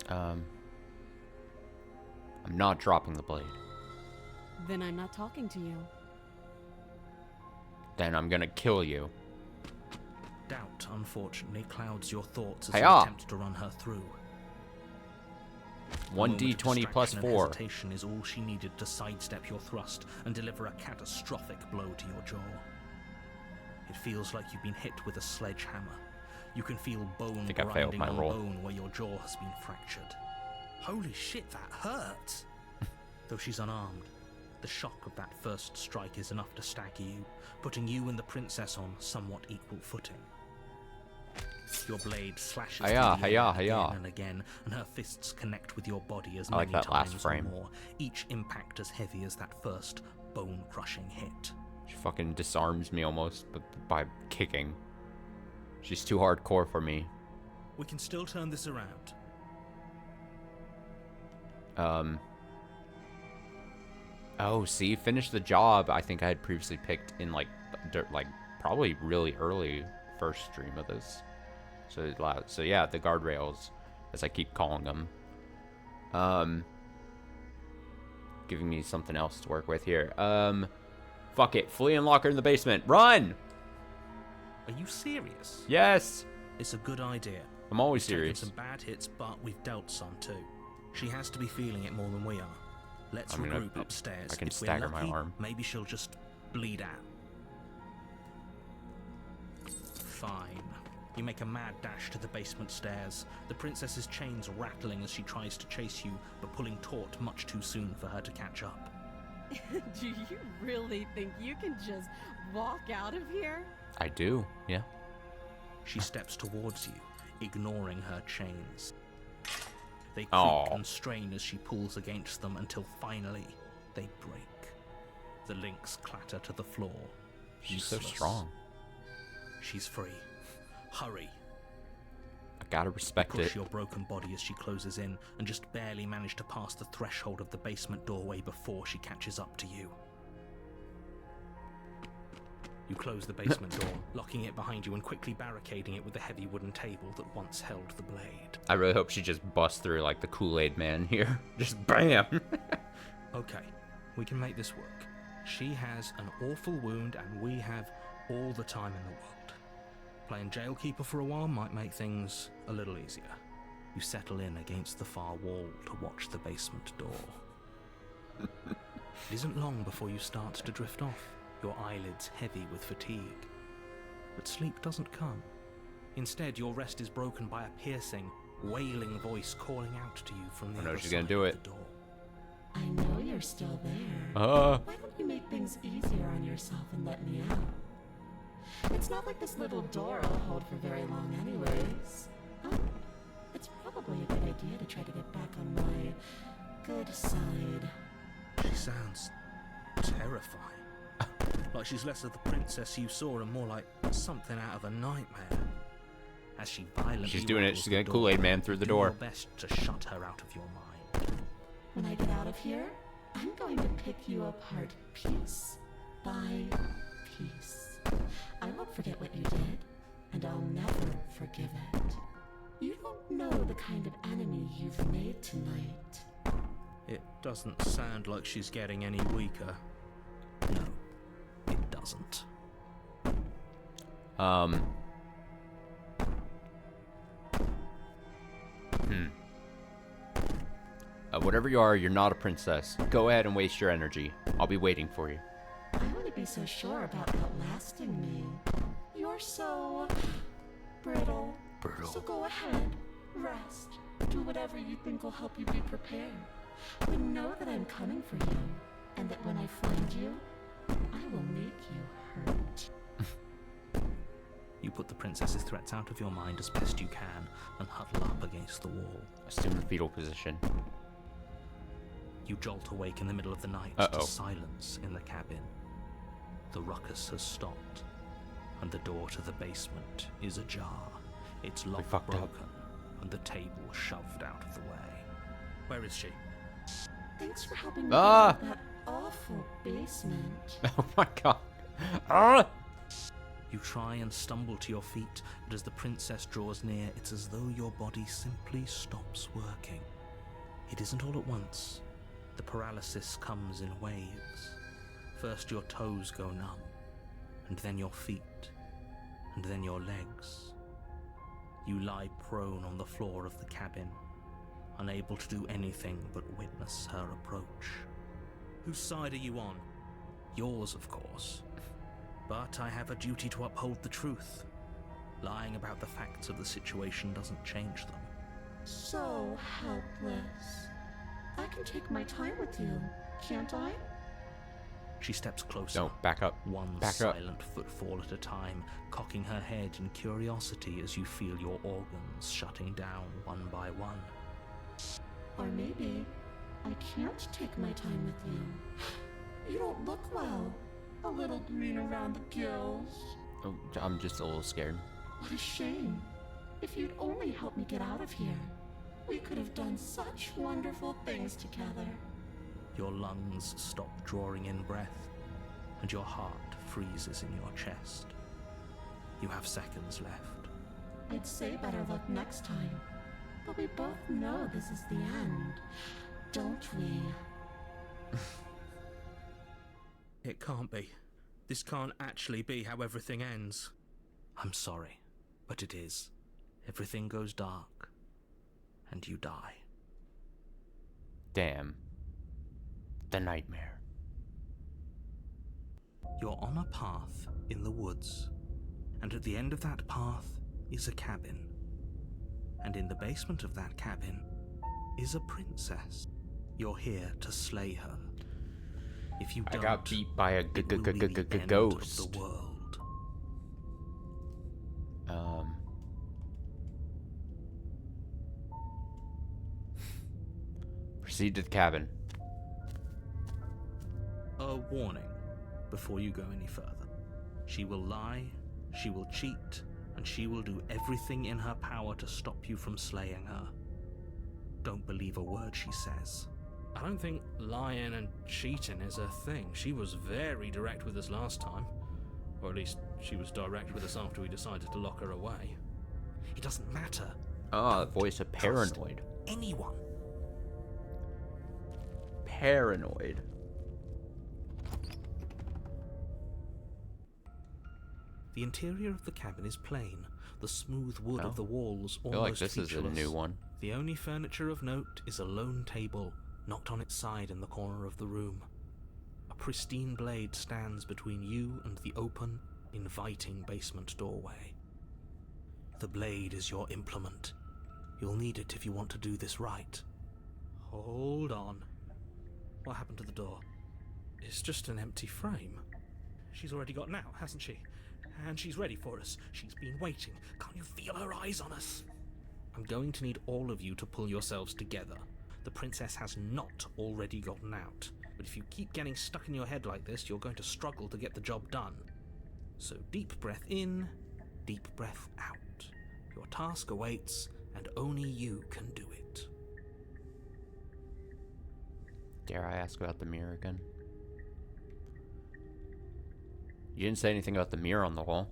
I'm not dropping the blade. Then I'm not talking to you. Then I'm gonna kill you. Doubt, unfortunately, clouds your thoughts as Hiya! you attempt to run her through. A moment of 1d20 plus distraction and 4. hesitation is all she needed to sidestep your thrust and deliver a catastrophic blow to your jaw. It feels like you've been hit with a sledgehammer. You can feel bone think I failed grinding my on roll. bone where your jaw has been fractured. Holy shit, that hurt! Though she's unarmed, the shock of that first strike is enough to stagger you, putting you and the princess on somewhat equal footing. Your blade slashes Hiya, through the air hiya, hiya. again and again, and her fists connect with your body as I like many that last times frame. or more, each impact as heavy as that first bone-crushing hit. She fucking disarms me almost by kicking. She's too hardcore for me. We can still turn this around. Oh, see, finish the job. I think I had previously picked in like probably really early first stream of this. So yeah, the guardrails, as I keep calling them. Giving me something else to work with here. Fuck it. Flea and lock her in the basement. Run! Are you serious? Yes. It's a good idea. I'm always We've taken serious. some bad hits, but we've dealt some too. She has to be feeling it more than we are. Let's regroup upstairs. I can If stagger we're my lucky, arm. maybe she'll just bleed out. Fine. You make a mad dash to the basement stairs, the princess's chains rattling as she tries to chase you, but pulling taut much too soon for her to catch up. Do you really think you can just walk out of here? I do, yeah. She steps towards you, ignoring her chains. They creak Aw. and strain as she pulls against them until finally they break. The links clatter to the floor. She's so useless. strong. She's free. Hurry. I gotta respect Push it. your broken body as she closes in and just barely manage to pass the threshold of the basement doorway before she catches up to you. You close the basement door, locking it behind you and quickly barricading it with the heavy wooden table that once held the blade. I really hope she just busts through like the Kool-Aid man here. Just BAM! Okay, we can make this work. She has an awful wound and we have all the time in the world. Playing jailkeeper for a while might make things a little easier. You settle in against the far wall to watch the basement door. It isn't long before you start to drift off, your eyelids heavy with fatigue. But sleep doesn't come. Instead, your rest is broken by a piercing, wailing voice calling out to you from the I know other she's gonna side do of it. the door. I know you're still there. Uh. Why don't you make things easier on yourself and let me out? It's not like this little door will hold for very long anyways. Oh, it's probably a good idea to try to get back on my good side. She sounds terrifying. Like she's less of the princess you saw and more like something out of a nightmare. As she violently She's doing it. rattles She's the getting door, Kool-Aid man through the do door. your best to shut her out of your mind. When I get out of here, I'm going to pick you apart piece by piece. I won't forget what you did, and I'll never forgive it. You don't know the kind of enemy you've made tonight. It doesn't sound like she's getting any weaker. No, it doesn't. Whatever you are, you're not a princess. Go ahead and waste your energy. I'll be waiting for you. I wouldn't be so sure about outlasting me. You're so brittle. So go ahead, rest, do whatever you think will help you be prepared. But know that I'm coming for you, and that when I find you, I will make you hurt. You put the princess's threats out of your mind as best you can and huddle up against the wall. Assume the fetal position. You jolt awake in the middle of the night Uh-oh. to silence in the cabin. The ruckus has stopped, and the door to the basement is ajar, its lock fucked up. broken, and the table shoved out of the way. Where is she? Thanks for helping me Ah! get out of that awful basement. Oh my god. Ah! You try and stumble to your feet, but as the princess draws near, it's as though your body simply stops working. It isn't all at once. The paralysis comes in waves. First your toes go numb, and then your feet, and then your legs. You lie prone on the floor of the cabin, unable to do anything but witness her approach. Whose side are you on? Yours, of course. But I have a duty to uphold the truth. Lying about the facts of the situation doesn't change them. So helpless. I can take my time with you, can't I? She steps closer. No, back up. One Back up. silent footfall at a time, cocking her head in curiosity as you feel your organs shutting down one by one. Or maybe I can't take my time with you. You don't look well. A little green around the gills. Oh, I'm just a little scared. What a shame. If you'd only helped me get out of here, we could have done such wonderful things together. Your lungs stop drawing in breath, and your heart freezes in your chest. You have seconds left. I'd say better luck next time. But we both know this is the end, don't we? It can't be. This can't actually be how everything ends. I'm sorry, but it is. Everything goes dark, and you die. Damn. The nightmare. You're on a path in the woods, and at the end of that path is a cabin. And in the basement of that cabin is a princess. You're here to slay her. If you don't, I got beat by a it will be the end ghost. of the world. Proceed to the cabin. A warning before you go any further. She will lie, she will cheat, and she will do everything in her power to stop you from slaying her. Don't believe a word she says. I don't think lying and cheating is her thing. She was very direct with us last time. Or at least she was direct with us after we decided to lock her away. It doesn't matter. Oh, the voice of Trust paranoid. anyone. Paranoid. The interior of the cabin is plain. The smooth wood of the walls I feel almost like this is a featureless. new one. The only furniture of note is a lone table, knocked on its side in the corner of the room. A pristine blade stands between you and the open, inviting basement doorway. The blade is your implement. You'll need it if you want to do this right. Hold on. What happened to the door? It's just an empty frame. She's already gotten out, hasn't she? And she's ready for us. She's been waiting. Can't you feel her eyes on us? I'm going to need all of you to pull yourselves together. The princess has not already gotten out. But if you keep getting stuck in your head like this, you're going to struggle to get the job done. So deep breath in, deep breath out. Your task awaits, and only you can do it. Dare I ask about the mirror again? You didn't say anything about the mirror on the wall.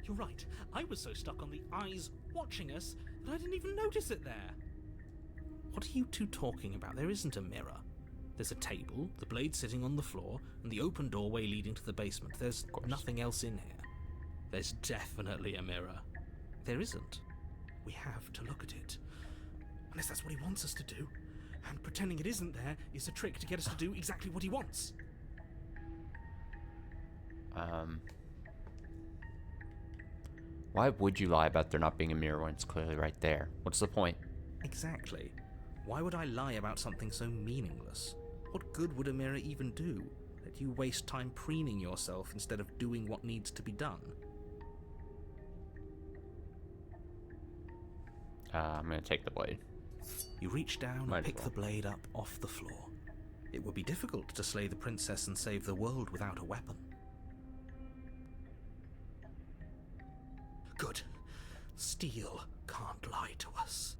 You're right. I was so stuck on the eyes watching us that I didn't even notice it there. What are you two talking about? There isn't a mirror. There's a table, the blade sitting on the floor, and the open doorway leading to the basement. There's nothing else in here. There's definitely a mirror. There isn't. We have to look at it. Unless that's what he wants us to do. And pretending it isn't there is a trick to get us to do exactly what he wants. Why would you lie about there not being a mirror when it's clearly right there? What's the point? Exactly. Why would I lie about something so meaningless? What good would a mirror even do? That you waste time preening yourself instead of doing what needs to be done. I'm gonna take the blade. You reach down Might and as pick well. the blade up off the floor. It would be difficult to slay the princess and save the world without a weapon. Good. Steel can't lie to us.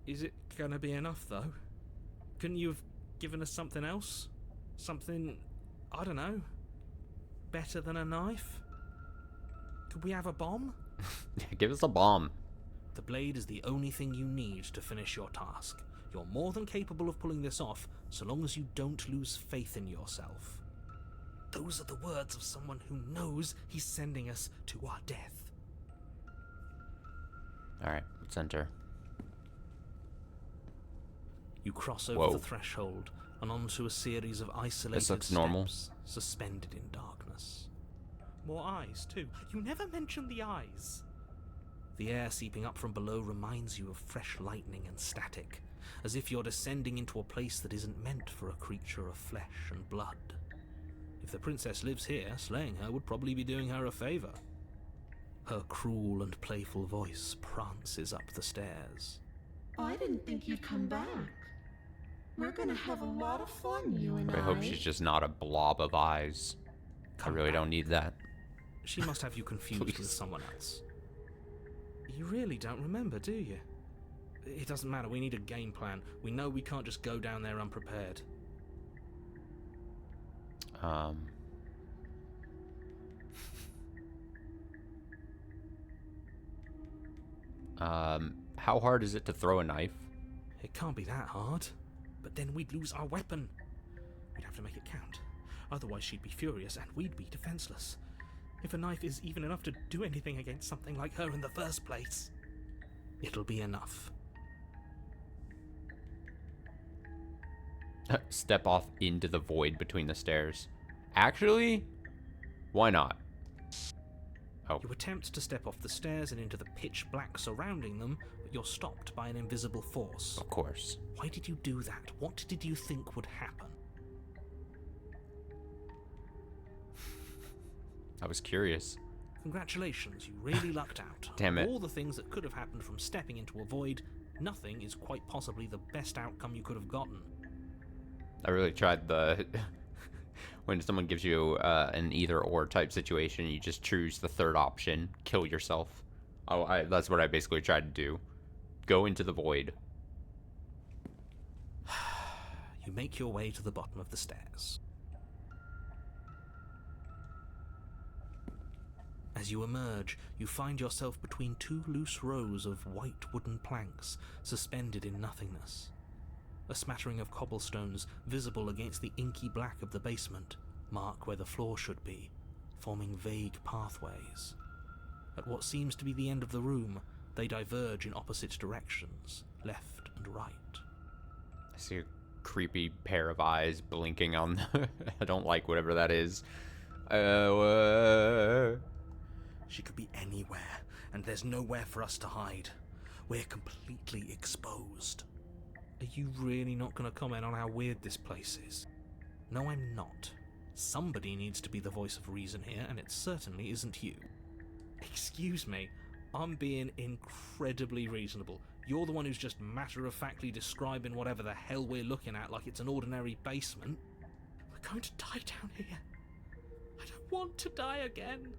Is it gonna be enough, though? Couldn't you have given us something else? Something, I don't know, better than a knife? Could we have a bomb? Give us a bomb. The blade is the only thing you need to finish your task. You're more than capable of pulling this off, so long as you don't lose faith in yourself. Those are the words of someone who knows he's sending us to our death. Alright, let's enter. You cross over Whoa. the threshold and onto a series of isolated looks steps normal. suspended in darkness. More eyes, too. You never mentioned the eyes. The air seeping up from below reminds you of fresh lightning and static, as if you're descending into a place that isn't meant for a creature of flesh and blood. If the princess lives here, slaying her would probably be doing her a favor. Her cruel and playful voice prances up the stairs. I didn't think you'd come back. We're gonna have a lot of fun, you and I hope she's just not a blob of eyes. Come I really back. don't need that. She must have you confused with Please. someone else. You really don't remember, do you? It doesn't matter, we need a game plan. We know we can't just go down there unprepared. How hard is it to throw a knife? It can't be that hard. But then we'd lose our weapon. We'd have to make it count. Otherwise she'd be furious and we'd be defenseless. If a knife is even enough to do anything against something like her in the first place, it'll be enough. Step off into the void between the stairs. Actually, why not? Oh. You attempt to step off the stairs and into the pitch black surrounding them, but you're stopped by an invisible force. Of course. Why did you do that? What did you think would happen? I was curious. Congratulations, you really lucked out. Damn it. All the things that could have happened from stepping into a void, nothing is quite possibly the best outcome you could have gotten. I really tried the... when someone gives you an either-or type situation, you just choose the third option. Kill yourself. That's what I basically tried to do. Go into the void. You make your way to the bottom of the stairs. As you emerge, you find yourself between two loose rows of white wooden planks suspended in nothingness. A smattering of cobblestones, visible against the inky black of the basement, mark where the floor should be, forming vague pathways. At what seems to be the end of the room, they diverge in opposite directions, left and right. I see a creepy pair of eyes blinking on the... I don't like whatever that is. She could be anywhere, and there's nowhere for us to hide. We're completely exposed. Are you really not going to comment on how weird this place is? No, I'm not. Somebody needs to be the voice of reason here, and it certainly isn't you. Excuse me, I'm being incredibly reasonable. You're the one who's just matter-of-factly describing whatever the hell we're looking at like it's an ordinary basement. We're going to die down here. I don't want to die again.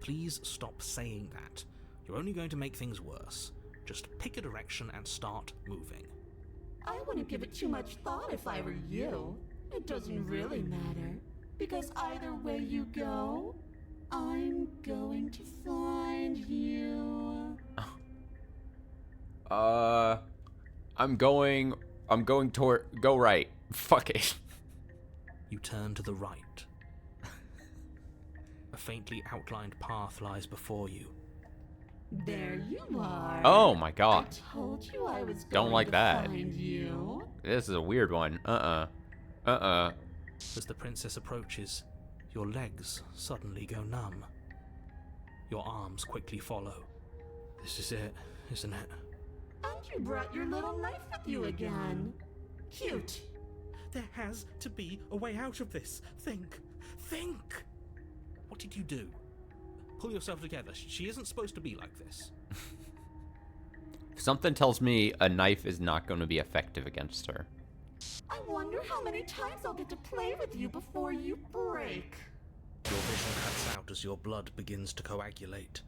Please stop saying that. You're only going to make things worse. Just pick a direction and start moving. I wouldn't give it too much thought if I were you. It doesn't really matter, because either way you go, I'm going to find you. I'm going toward... Go right. Fuck it. You turn to the right. A faintly outlined path lies before you. There you are. Oh my god. I told you I was going Don't like to that. find you. This is a weird one. As the princess approaches, your legs suddenly go numb. Your arms quickly follow. This is it, isn't it? And you brought your little knife with you again. Cute. There has to be a way out of this. Think. What did you do? Pull yourself together. She isn't supposed to be like this. Something tells me a knife is not going to be effective against her. I wonder how many times I'll get to play with you before you break. Your vision cuts out as your blood begins to coagulate.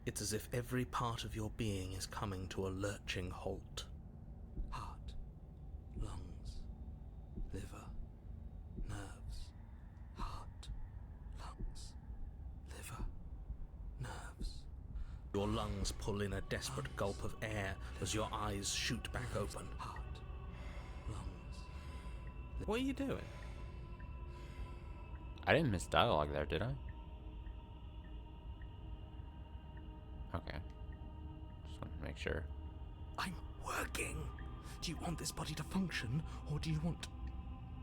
It's as if every part of your being is coming to a lurching halt. Heart, lungs, liver, nerves. Heart, lungs, liver, nerves. Your lungs pull in a desperate gulp of air as your eyes shoot back open. Heart, lungs. What are you doing? I didn't miss dialogue there, did I? Okay. Just want to make sure. I'm working. Do you want this body to function, or do you want...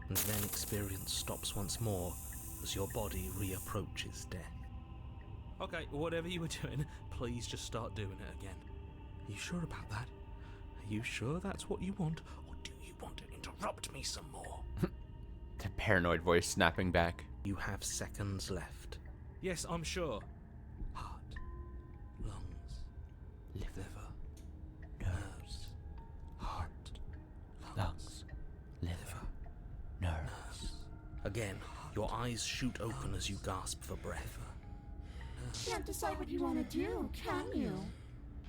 And then experience stops once more as your body reapproaches death. Okay, whatever you were doing, please just start doing it again. Are you sure about that? Are you sure that's what you want, or do you want to interrupt me some more? The paranoid voice snapping back. You have seconds left. Yes, I'm sure. Heart, lungs, liver, nerves. Heart, Lungs, liver, nerves. Again, your eyes shoot open as you gasp for breath. Can't decide what you want to do, can you?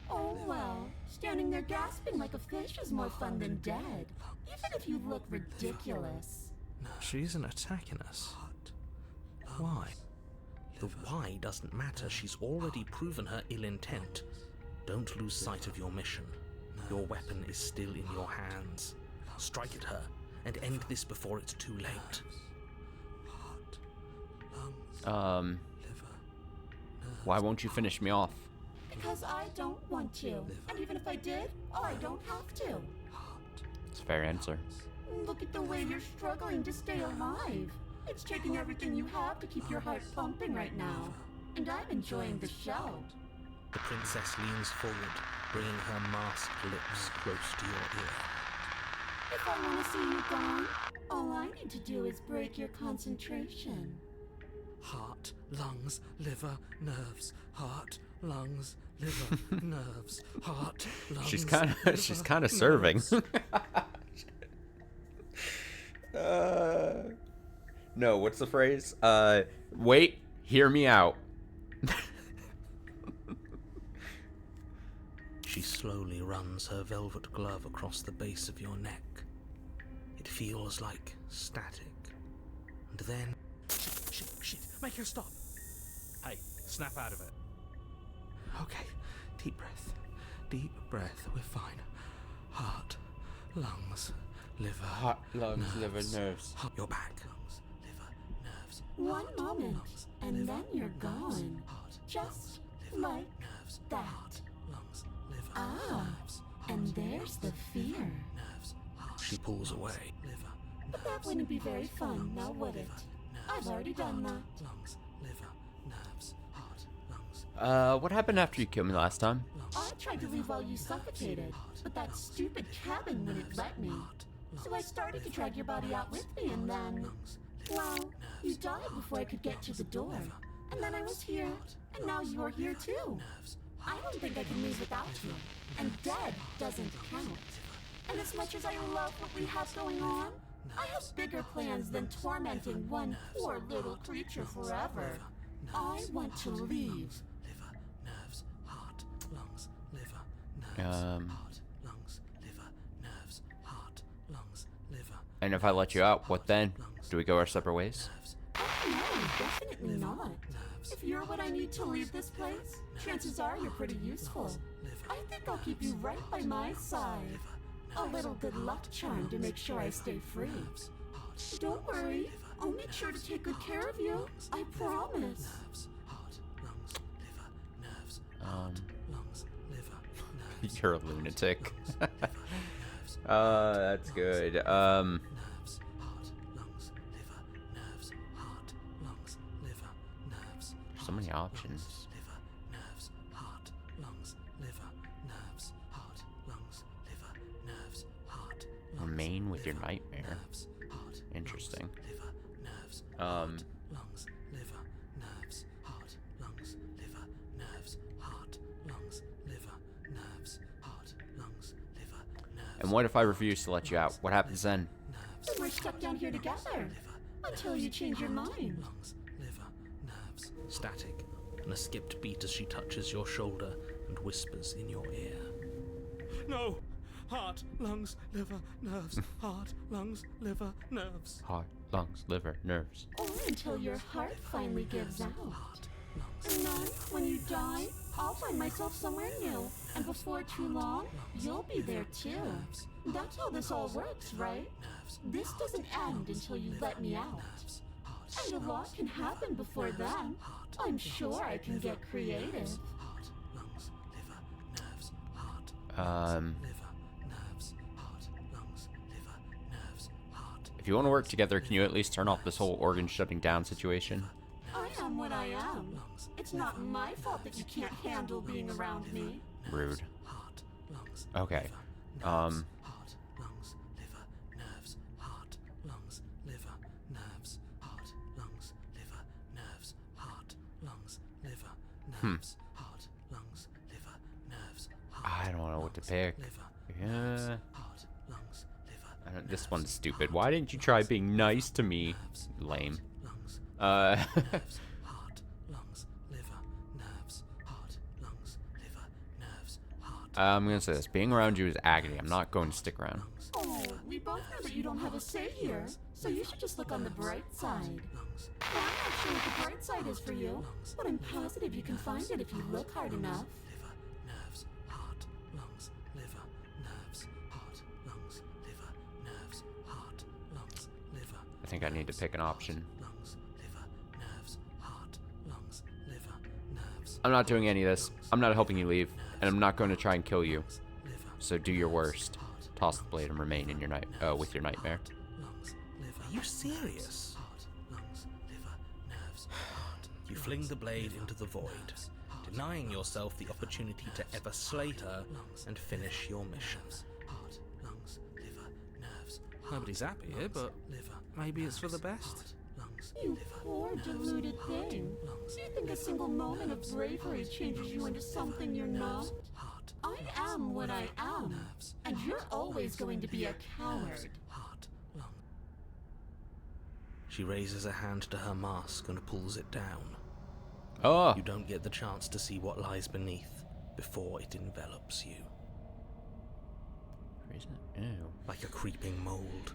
Oh well, standing there gasping like a fish is more fun than dead, even if you look ridiculous. She isn't attacking us. Why? The why doesn't matter. She's already proven her ill intent. Don't lose sight of your mission. Your weapon is still in your hands. Strike at her and end this before it's too late. Why won't you finish me off? Because I don't want to. And even if I did, I don't have to. It's a fair answer. Look at the way you're struggling to stay alive. It's taking everything you have to keep your heart pumping right now. And I'm enjoying the show. The princess leans forward, bringing her masked lips close to your ear. If I want to see you gone, all I need to do is break your concentration. Heart, lungs, liver, nerves. Heart, lungs, liver, nerves. Heart, lungs. She's kind of liver, serving. nerves. No, what's the phrase? Wait, hear me out. She slowly runs her velvet glove across the base of your neck. It feels like static. And then... Shit, make her stop. Hey, snap out of it. Okay, deep breath, we're fine. Heart, lungs, liver, Heart, lungs, liver, nerves. Your back, lungs, liver, nerves. One moment, lungs, and liver, then you're nerves. gone. Heart, Just liver, like nerves. that. Heart, lungs, liver, Ah, nerves. and there's the fear. Nerves. Heart, she pulls away. Liver, But that wouldn't be very fun, now would it? I've already done that. lungs, liver, nerves. Heart, lungs. What happened after you killed me last time? I tried to leave while you suffocated, but that stupid cabin wouldn't let me. So I started to drag your body out with me, and then... Well, you died before I could get to the door. And then I was here, and now you're here too. I don't think I can leave without you. And dead doesn't count. And as much as I love what we have going on, I have bigger plans than tormenting one poor little creature forever. I want to leave. Liver, nerves, heart, lungs, liver, nerves. Um. Heart, lungs, liver, nerves, heart, lungs, liver. And if I let you out, what then? Do we go our separate ways? No, definitely not. If you're what I need to leave this place, chances are you're pretty useful. I think I'll keep you right by my side. A little good luck charm to make sure I stay free. Don't worry, I'll make sure to take good care of you. I promise. You're a lunatic. That's good. So many options. Remain with your nightmare. Interesting. And what if I refuse to let you out? What happens then? Then we're stuck down here together until you change your mind. Static, and a skipped beat as she touches your shoulder and whispers in your ear. No! Heart, lungs, liver, nerves. Heart, lungs, liver, nerves. Heart, lungs, liver, nerves. Or until your heart finally gives out. And then, when you die, I'll find myself somewhere new. And before too long, you'll be there too. That's how this all works, right? This doesn't end until you let me out. And a lot can happen before then. I'm sure I can get creative. If you want to work together, can you at least turn off this whole organ shutting down situation? I am what I am. It's not my fault that you can't handle being around me. Rude. Okay. I don't know what to pick. Yeah. This one's stupid. Why didn't you try being nice to me? Lame. I'm gonna say this. Being around you is agony. I'm not going to stick around. Oh, we both know that you don't have a say here, so you should just look on the bright side. Well, I'm not sure what the bright side is for you, but I'm positive you can find it if you look hard enough. Liver, nerves, heart, lungs, liver, nerves, heart, lungs, liver, nerves, heart, lungs, liver. I think I need to pick an option. Lungs, liver, nerves, heart, lungs, liver, nerves. I'm not doing any of this. I'm not helping you leave, and I'm not going to try and kill you. So do your worst. Toss the blade and remain in your with your nightmare. Are you serious? You fling the blade into the void, denying yourself the opportunity to ever slay her and finish your mission. Nobody's happy here, but maybe it's for the best. You poor deluded thing. Do you think a single moment of bravery changes you into something you're not? I am what I am, and you're always going to be a coward. She raises a hand to her mask and pulls it down. Oh. You don't get the chance to see what lies beneath before it envelops you. Ew. Like a creeping mold,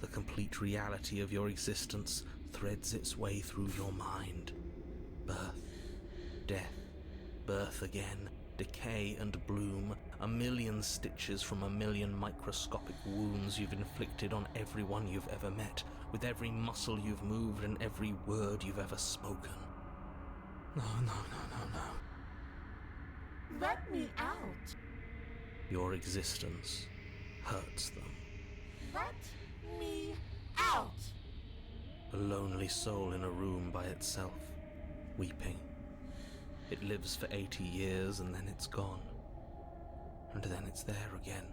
the complete reality of your existence threads its way through your mind. Birth, death, birth again, decay and bloom, a million stitches from a million microscopic wounds you've inflicted on everyone you've ever met, with every muscle you've moved and every word you've ever spoken. No. Let me out. Your existence hurts them. Let me out. A lonely soul in a room by itself, weeping. It lives for 80 years and then it's gone. And then it's there again.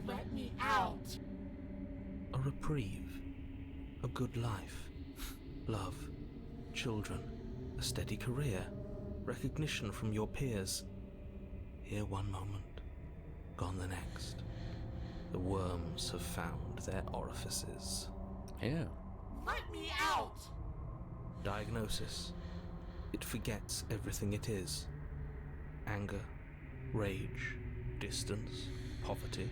Let me out. A reprieve. A good life. Love. Children. A steady career. Recognition from your peers. Here one moment. Gone the next. The worms have found their orifices. Ew. Let me out. Diagnosis. It forgets everything it is. Anger, rage, distance, poverty.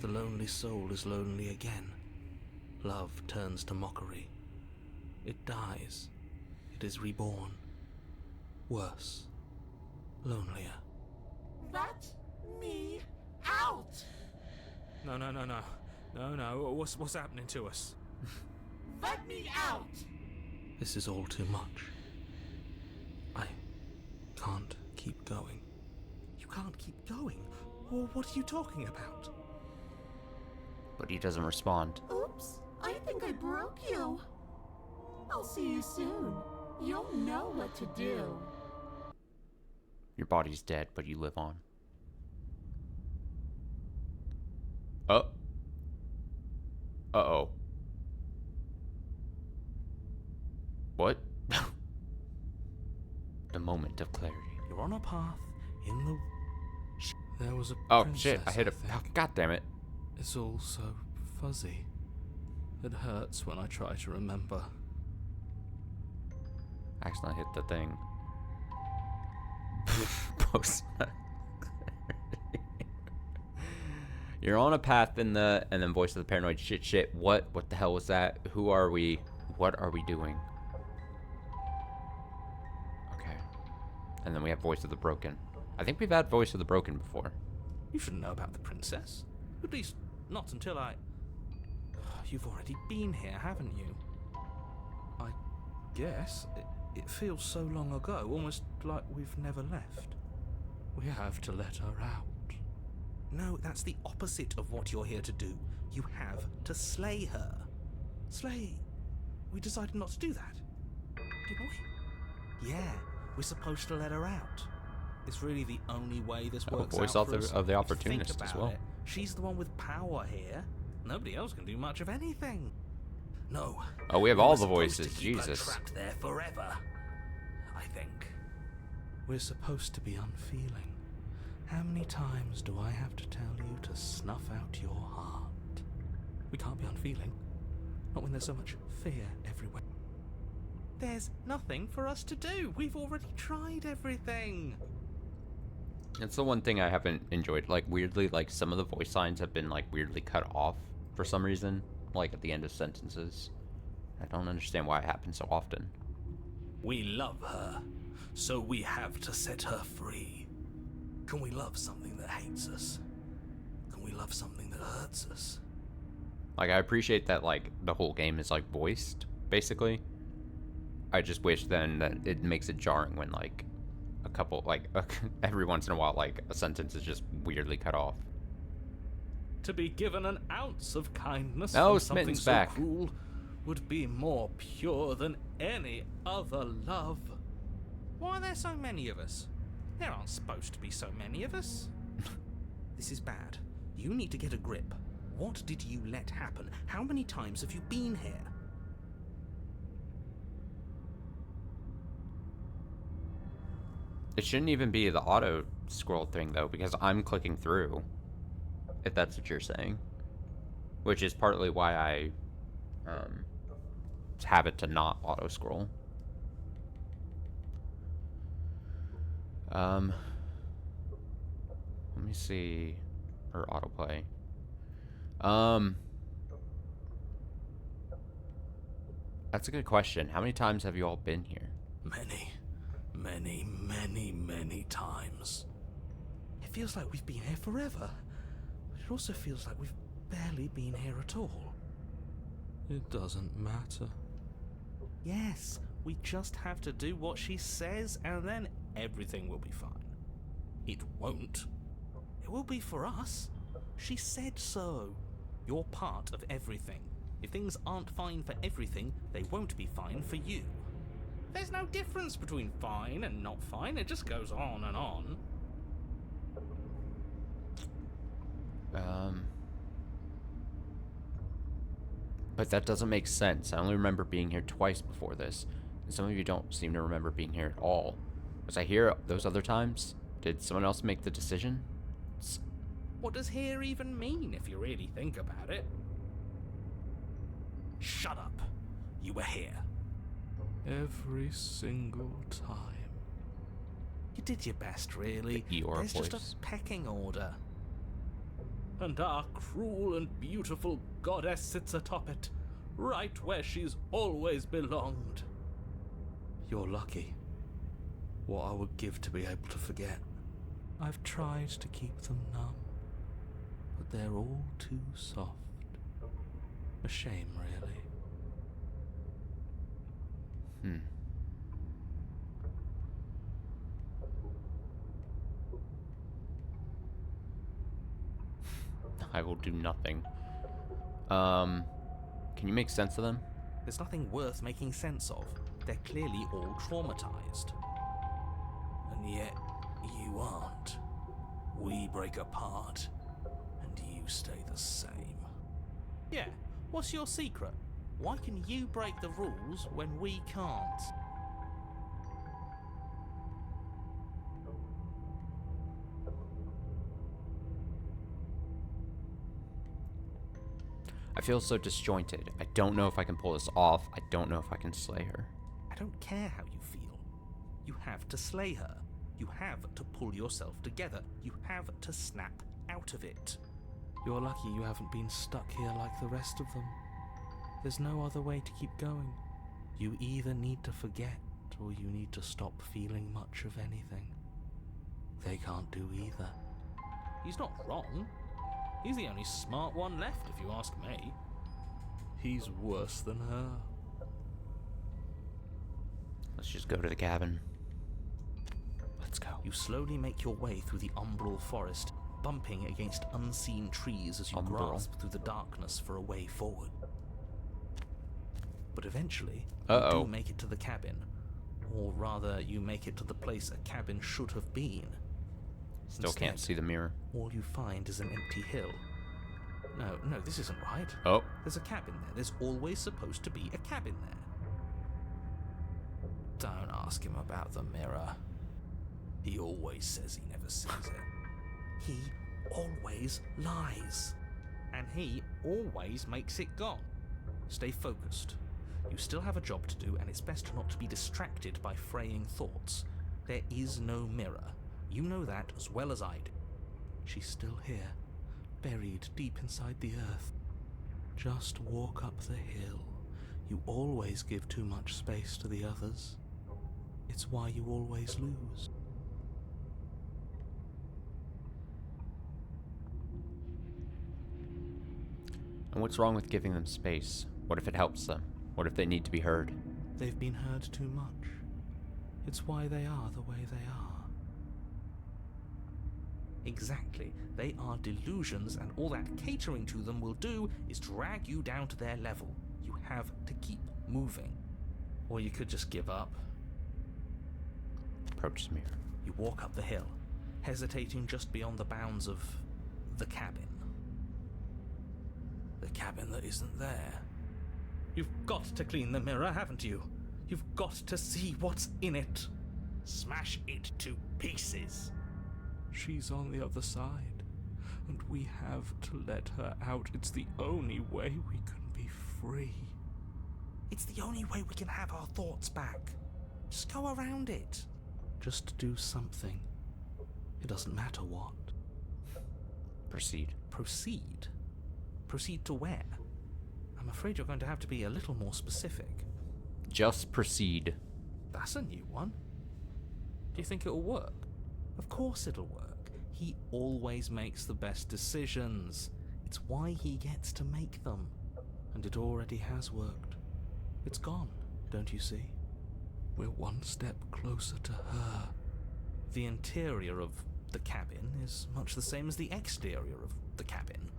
The lonely soul is lonely again. Love turns to mockery. It dies. It is reborn. Worse. Lonelier. Let me out. No. What's happening to us? Let me out. This is all too much. I can't keep going. You can't keep going? Well, what are you talking about? But he doesn't respond. Oops, I think I broke you. I'll see you soon. You'll know what to do. Your body's dead, but you live on. Oh. Uh-oh. What? The moment of clarity. You're on a path in the... There was a Oh, princess, shit. I hit a... think. Oh, God damn it. It's all so fuzzy. It hurts when I try to remember. Accidentally hit the thing. Post. You're on a path in the... And then voice of the paranoid. Shit. What the hell was that? Who are we? What are we doing? Okay. And then we have voice of the broken. I think we've had voice of the broken before. You shouldn't know about the princess. At least, not until I... You've already been here, haven't you? I guess. It feels so long ago, almost like we've never left. We have to let her out. No, that's the opposite of what you're here to do. You have to slay her. Slay? We decided not to do that. Didn't we? Yeah, we're supposed to let her out. It's really the only way this works voice out for us. of the If you opportunist think as about well. it, she's the one with power here. Nobody else can do much of anything. No. Oh, we have were all the supposed voices. to keep her Jesus. trapped there forever. I think. We're supposed to be unfeeling. How many times do I have to tell you to snuff out your heart? We can't be unfeeling. Not when there's so much fear everywhere. There's nothing for us to do. We've already tried everything. It's the one thing I haven't enjoyed. Like, weirdly, like, some of the voice lines have been, like, weirdly cut off for some reason. Like, at the end of sentences. I don't understand why it happens so often. We love her, so we have to set her free. Can we love something that hates us? Can we love something that hurts us? Like, I appreciate that, like, the whole game is, like, voiced, basically. I just wish then that it makes it jarring when, like, a couple, like, every once in a while, like, a sentence is just weirdly cut off. To be given an ounce of kindness Oh, from something Smitten's so back. cruel would be more pure than any other love. Why are there so many of us? There aren't supposed to be so many of us. This is bad. You need to get a grip. What did you let happen? How many times have you been here? It shouldn't even be the auto scroll thing, though, because I'm clicking through, if that's what you're saying. Which is partly why I have it to not auto scroll. Let me see. Or autoplay. That's a good question. How many times have you all been here? Many, many, many, many times. It feels like we've been here forever. But it also feels like we've barely been here at all. It doesn't matter. Yes, we just have to do what she says and then everything will be fine. It won't. It will be for us. She said so. You're part of everything. If things aren't fine for everything, they won't be fine for you. There's no difference between fine and not fine. It just goes on and on. But that doesn't make sense. I only remember being here twice before this. And some of you don't seem to remember being here at all. Was I here those other times? Did someone else make the decision? What does here even mean if you really think about it? Shut up. You were here. Every single time. You did your best, really. The Eeyore There's voice. just a pecking order. And our cruel and beautiful goddess sits atop it, right where she's always belonged. You're lucky. What I would give to be able to forget. I've tried to keep them numb, but they're all too soft. A shame, really. I will do nothing. Can you make sense of them? There's nothing worth making sense of. They're clearly all traumatized. And yet, you aren't. We break apart, and you stay the same. Yeah, what's your secret? Why can you break the rules when we can't? I feel so disjointed. I don't know if I can pull this off. I don't know if I can slay her. I don't care how you feel. You have to slay her. You have to pull yourself together. You have to snap out of it. You're lucky you haven't been stuck here like the rest of them. There's no other way to keep going. You either need to forget, or you need to stop feeling much of anything. They can't do either. He's not wrong. He's the only smart one left, if you ask me. He's worse than her. Let's just go to the cabin. Let's go. You slowly make your way through the umbral forest, bumping against unseen trees as you Umbral. grasp through the darkness for a way forward. But eventually, Uh-oh. you do make it to the cabin. Or rather, you make it to the place a cabin should have been. Still can't Instead, see the mirror. all you find is an empty hill. No, this isn't right. Oh. There's a cabin there. There's always supposed to be a cabin there. Don't ask him about the mirror. He always says he never sees it. He always lies. And he always makes it gone. Stay focused. You still have a job to do, and it's best not to be distracted by fraying thoughts. There is no mirror. You know that as well as I do. She's still here, buried deep inside the earth. Just walk up the hill. You always give too much space to the others. It's why you always lose. And what's wrong with giving them space? What if it helps them? What if they need to be heard? They've been heard too much. It's why they are the way they are. Exactly. They are delusions, and all that catering to them will do is drag you down to their level. You have to keep moving. Or you could just give up. Approach the mirror. You walk up the hill, hesitating just beyond the bounds of the cabin. The cabin that isn't there. You've got to clean the mirror, haven't you? You've got to see what's in it. Smash it to pieces. She's on the other side, and we have to let her out. It's the only way we can be free. It's the only way we can have our thoughts back. Just go around it. Just do something. It doesn't matter what. Proceed. Proceed? Proceed to where? I'm afraid you're going to have to be a little more specific. Just proceed. That's a new one. Do you think it'll work? Of course it'll work. He always makes the best decisions. It's why he gets to make them. And it already has worked. It's gone, don't you see? We're one step closer to her. The interior of the cabin is much the same as the exterior of the cabin.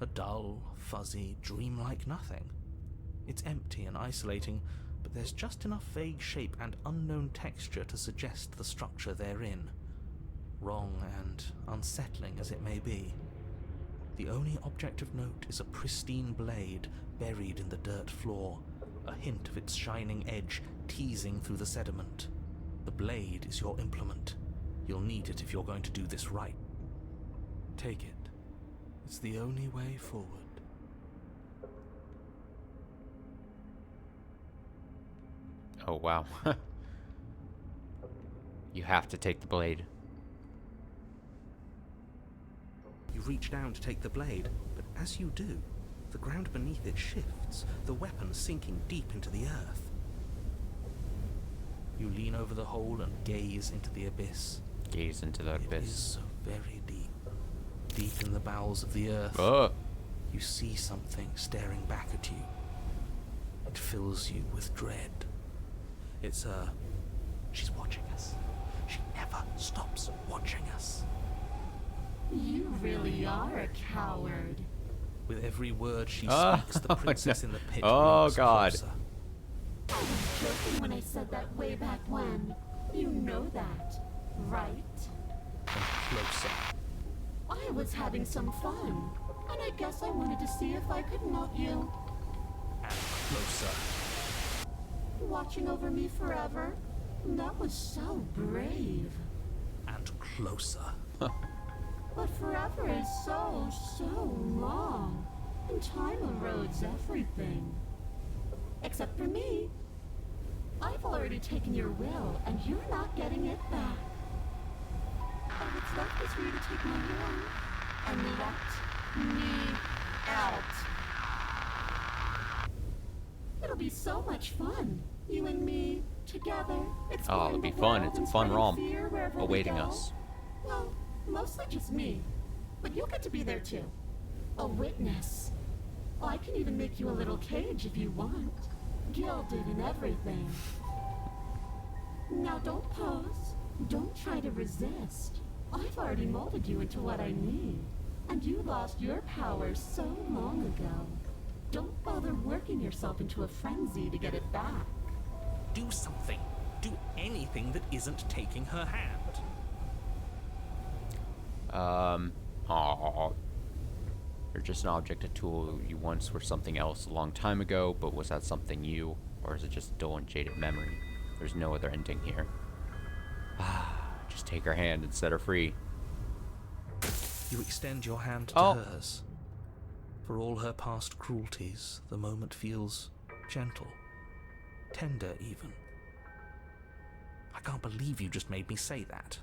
A dull, fuzzy, dreamlike nothing. It's empty and isolating, but there's just enough vague shape and unknown texture to suggest the structure they're in. Wrong and unsettling as it may be. The only object of note is a pristine blade buried in the dirt floor, a hint of its shining edge teasing through the sediment. The blade is your implement. You'll need it if you're going to do this right. Take it. It's the only way forward. Oh, wow. You have to take the blade. You reach down to take the blade, but as you do, the ground beneath it shifts, the weapon sinking deep into the earth. You lean over the hole and gaze into the abyss. Gaze into the It abyss. is so very deep. Deep in the bowels of the earth. Oh. You see something staring back at you. It fills you with dread. It's her. She's watching us. She never stops watching us. You really are a coward. With every word she Oh, speaks, the princess no. in the pit Oh, moves God. closer. I was joking when I said that way back when. You know that, right? And closer. I was having some fun, and I guess I wanted to see if I could melt you. And closer. Watching over me forever? That was so brave. And closer. But forever is so, so long. And time erodes everything. Except for me. I've already taken your will, and you're not getting it back. All that's left is for you to take my will and let me out. It'll be so much fun. You and me, together. Oh, it'll be fun. It's a fun romp awaiting us. Well, mostly just me. But you'll get to be there too. A witness. I can even make you a little cage if you want. Gilded and everything. Now don't pose. Don't try to resist. I've already molded you into what I need. And you lost your power so long ago. Don't bother working yourself into a frenzy to get it back. Do something. Do anything that isn't taking her hand. Aww. You're just an object, a tool. You once were something else a long time ago, but was that something you? Or is it just a dull and jaded memory? There's no other ending here. Just take her hand and set her free. You extend your hand to Oh. hers. For all her past cruelties, the moment feels gentle, tender even. I can't believe you just made me say that.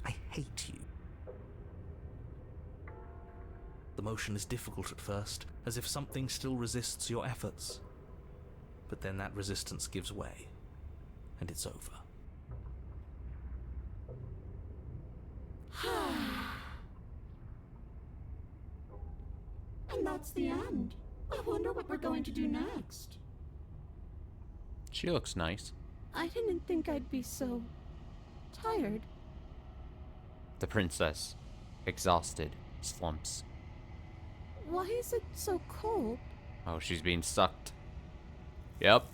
I hate you. The motion is difficult at first, as if something still resists your efforts. But then that resistance gives way, and it's over. And that's the end. I wonder what we're going to do next. She looks nice. I didn't think I'd be so tired. The princess, exhausted, slumps. Why is it so cold? Oh, she's being sucked. Yep.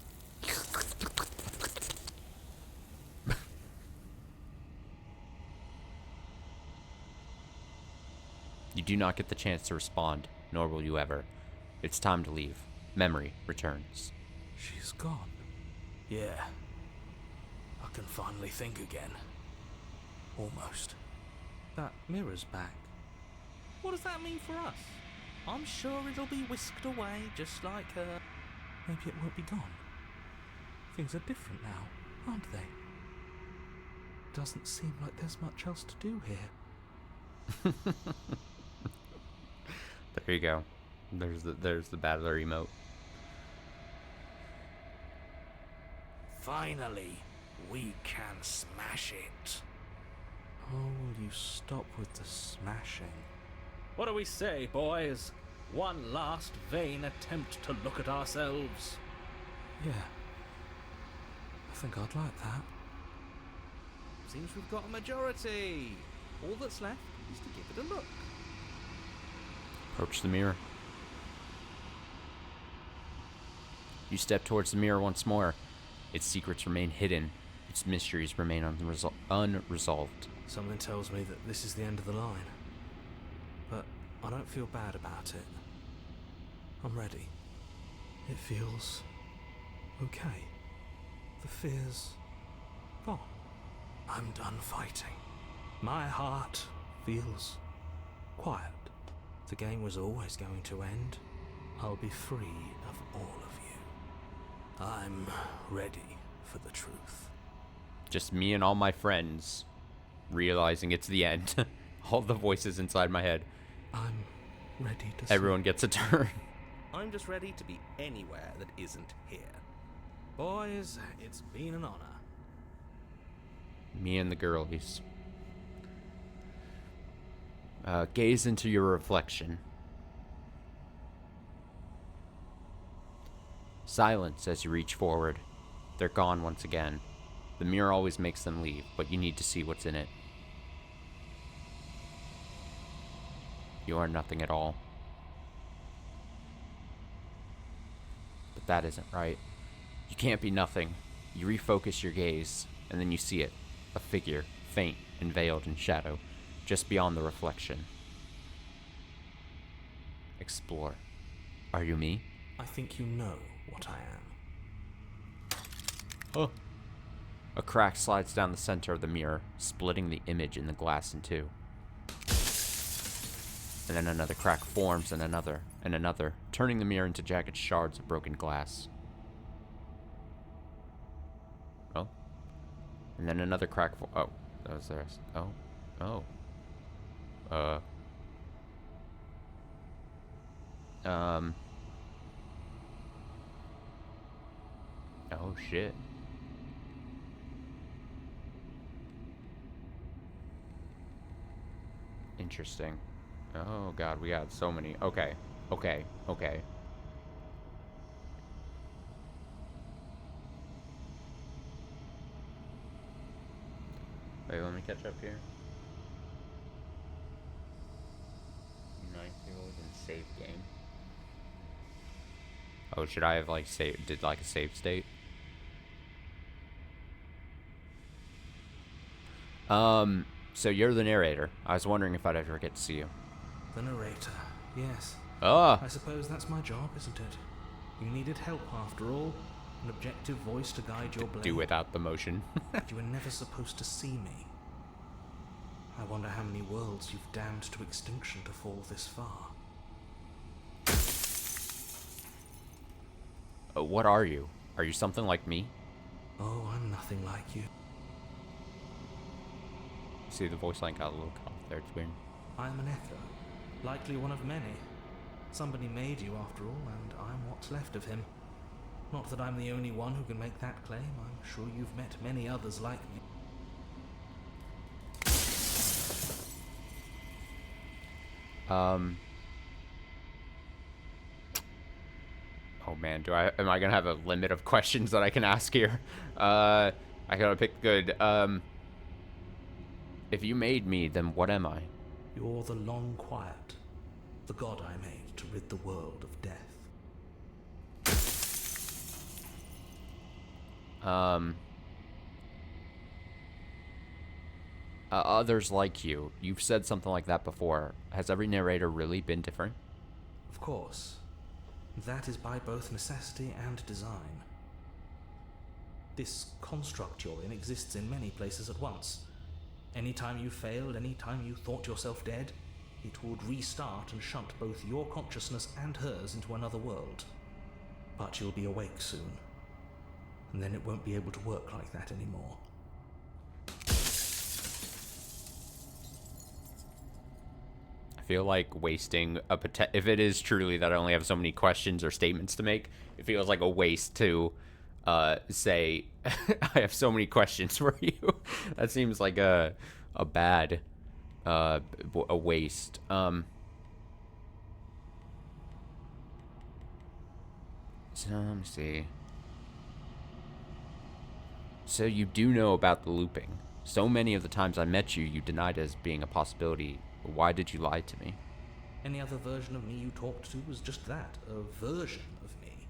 You do not get the chance to respond, nor will you ever. It's time to leave. Memory returns. She's gone. Yeah. I can finally think again. Almost. That mirror's back. What does that mean for us? I'm sure it'll be whisked away just like her. Maybe it won't be gone. Things are different now, aren't they? Doesn't seem like there's much else to do here. There you go. There's the battler emote. Finally, we can smash it. Oh, will you stop with the smashing? What do we say, boys? One last vain attempt to look at ourselves. Yeah. I think I'd like that. Seems we've got a majority. All that's left is to give it a look. Approach the mirror. You step towards the mirror once more. Its secrets remain hidden. Its mysteries remain unresolved. Something tells me that this is the end of the line. But I don't feel bad about it. I'm ready. It feels okay. The fear's gone. I'm done fighting. My heart feels quiet. The game was always going to end. I'll be free of all of you. I'm ready for the truth. Just me and all my friends realizing it's the end. All the voices inside my head. I'm ready to Everyone gets a turn. I'm just ready to be anywhere that isn't here. Boys, it's been an honor. Me and the girlies. Gaze into your reflection. Silence as you reach forward. They're gone once again. The mirror always makes them leave, but you need to see what's in it. You are nothing at all. But that isn't right. You can't be nothing. You refocus your gaze, and then you see it. A figure, faint and veiled in shadow, just beyond the reflection. Explore. Are you me? I think you know what I am. Oh. A crack slides down the center of the mirror, splitting the image in the glass in two. And then another crack forms, and another, turning the mirror into jagged shards of broken glass. Oh. And then another crack oh, that was the rest. Oh. Oh. Oh shit. Interesting. Oh god, we got so many. Okay. Okay. Okay. Wait, let me catch up here. Nice, save game. Oh, should I have like did like a save state? So you're the narrator. I was wondering if I'd ever get to see you. The narrator, yes. Ah! I suppose that's my job, isn't it? You needed help after all. An objective voice to guide your blade. Do without the motion. You were never supposed to see me. I wonder how many worlds you've damned to extinction to fall this far. What are you? Are you something like me? Oh, I'm nothing like you. See, the voice line got a little cut off there. It's weird. I'm an echo, likely one of many. Somebody made you after all, and I'm what's left of him. Not that I'm the only one who can make that claim. I'm sure you've met many others like me. Oh man, am I gonna have a limit of questions that I can ask here? I gotta pick good. If you made me, then what am I? You're the long quiet, the god I made to rid the world of death. Others like you. You've said something like that before. Has every narrator really been different? Of course. That is by both necessity and design. This construct you're in exists in many places at once. Anytime you failed, anytime you thought yourself dead, it would restart and shunt both your consciousness and hers into another world. But you'll be awake soon, and then it won't be able to work like that anymore. I feel like wasting if it is truly that I only have so many questions or statements to make, it feels like a waste to say I have so many questions for you. That seems like a bad a waste. So let me see. So you do know about the looping. So many of the times I met you, you denied it as being a possibility. Why did you lie to me? Any other version of me you talked to was just that, a version of me.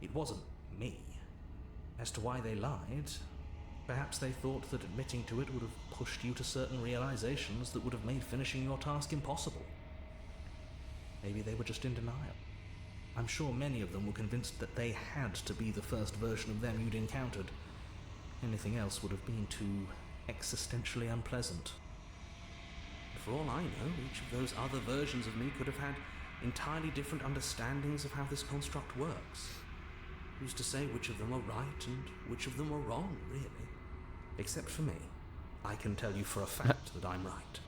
It wasn't me. As to why they lied, perhaps they thought that admitting to it would have pushed you to certain realizations that would have made finishing your task impossible. Maybe they were just in denial. I'm sure many of them were convinced that they had to be the first version of them you'd encountered. Anything else would have been too existentially unpleasant. For all I know, each of those other versions of me could have had entirely different understandings of how this construct works. Who's to say which of them are right and which of them are wrong, really? Except for me. I can tell you for a fact that I'm right.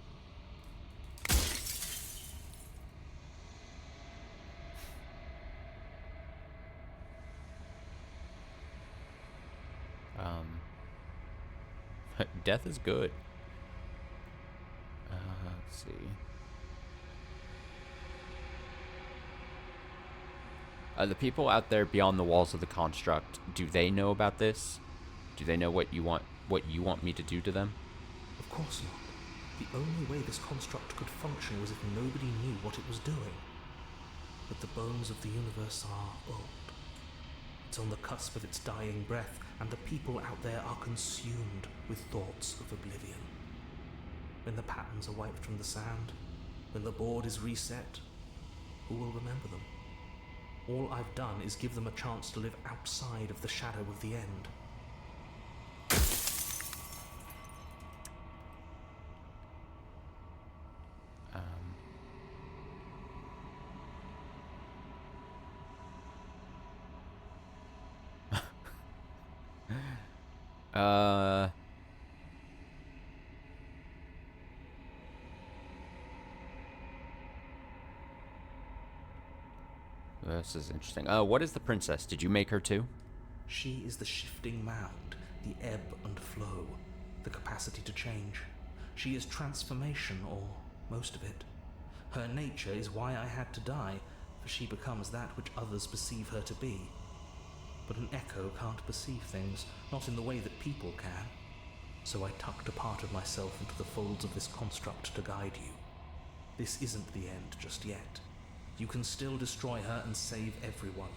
Death is good. Let's see. The people out there beyond the walls of the construct, do they know about this? Do they know what you want me to do to them? Of course not. The only way this construct could function was if nobody knew what it was doing. But the bones of the universe are old. It's on the cusp of its dying breath, and the people out there are consumed with thoughts of oblivion. When the patterns are wiped from the sand, when the board is reset, who will remember them? All I've done is give them a chance to live outside of the shadow of the end. This is interesting. What is the princess? Did you make her too? She is the shifting mound, the ebb and flow, the capacity to change. She is transformation, or most of it. Her nature is why I had to die, for she becomes that which others perceive her to be. But an echo can't perceive things, not in the way that people can. So I tucked a part of myself into the folds of this construct to guide you. This isn't the end just yet. You can still destroy her and save everyone.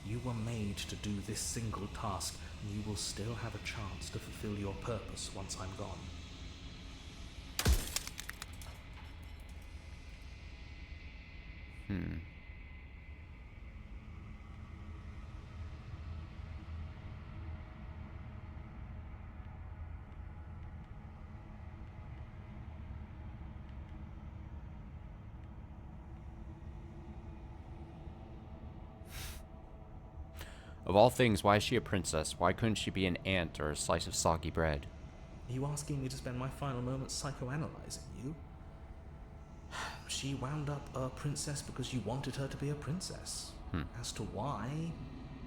You were made to do this single task, and you will still have a chance to fulfill your purpose once I'm gone. Of all things, why is she a princess? Why couldn't she be an ant or a slice of soggy bread? Are you asking me to spend my final moments psychoanalyzing you? She wound up a princess because you wanted her to be a princess. As to why,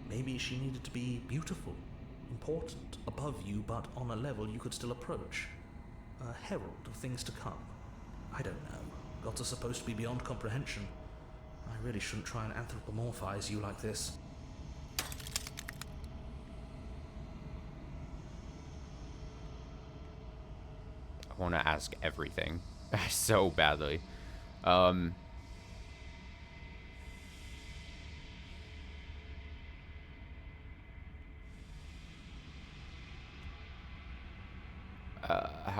maybe she needed to be beautiful, important, above you, but on a level you could still approach. A herald of things to come. I don't know. Gods are supposed to be beyond comprehension. I really shouldn't try and anthropomorphize you like this. I want to ask everything so badly. How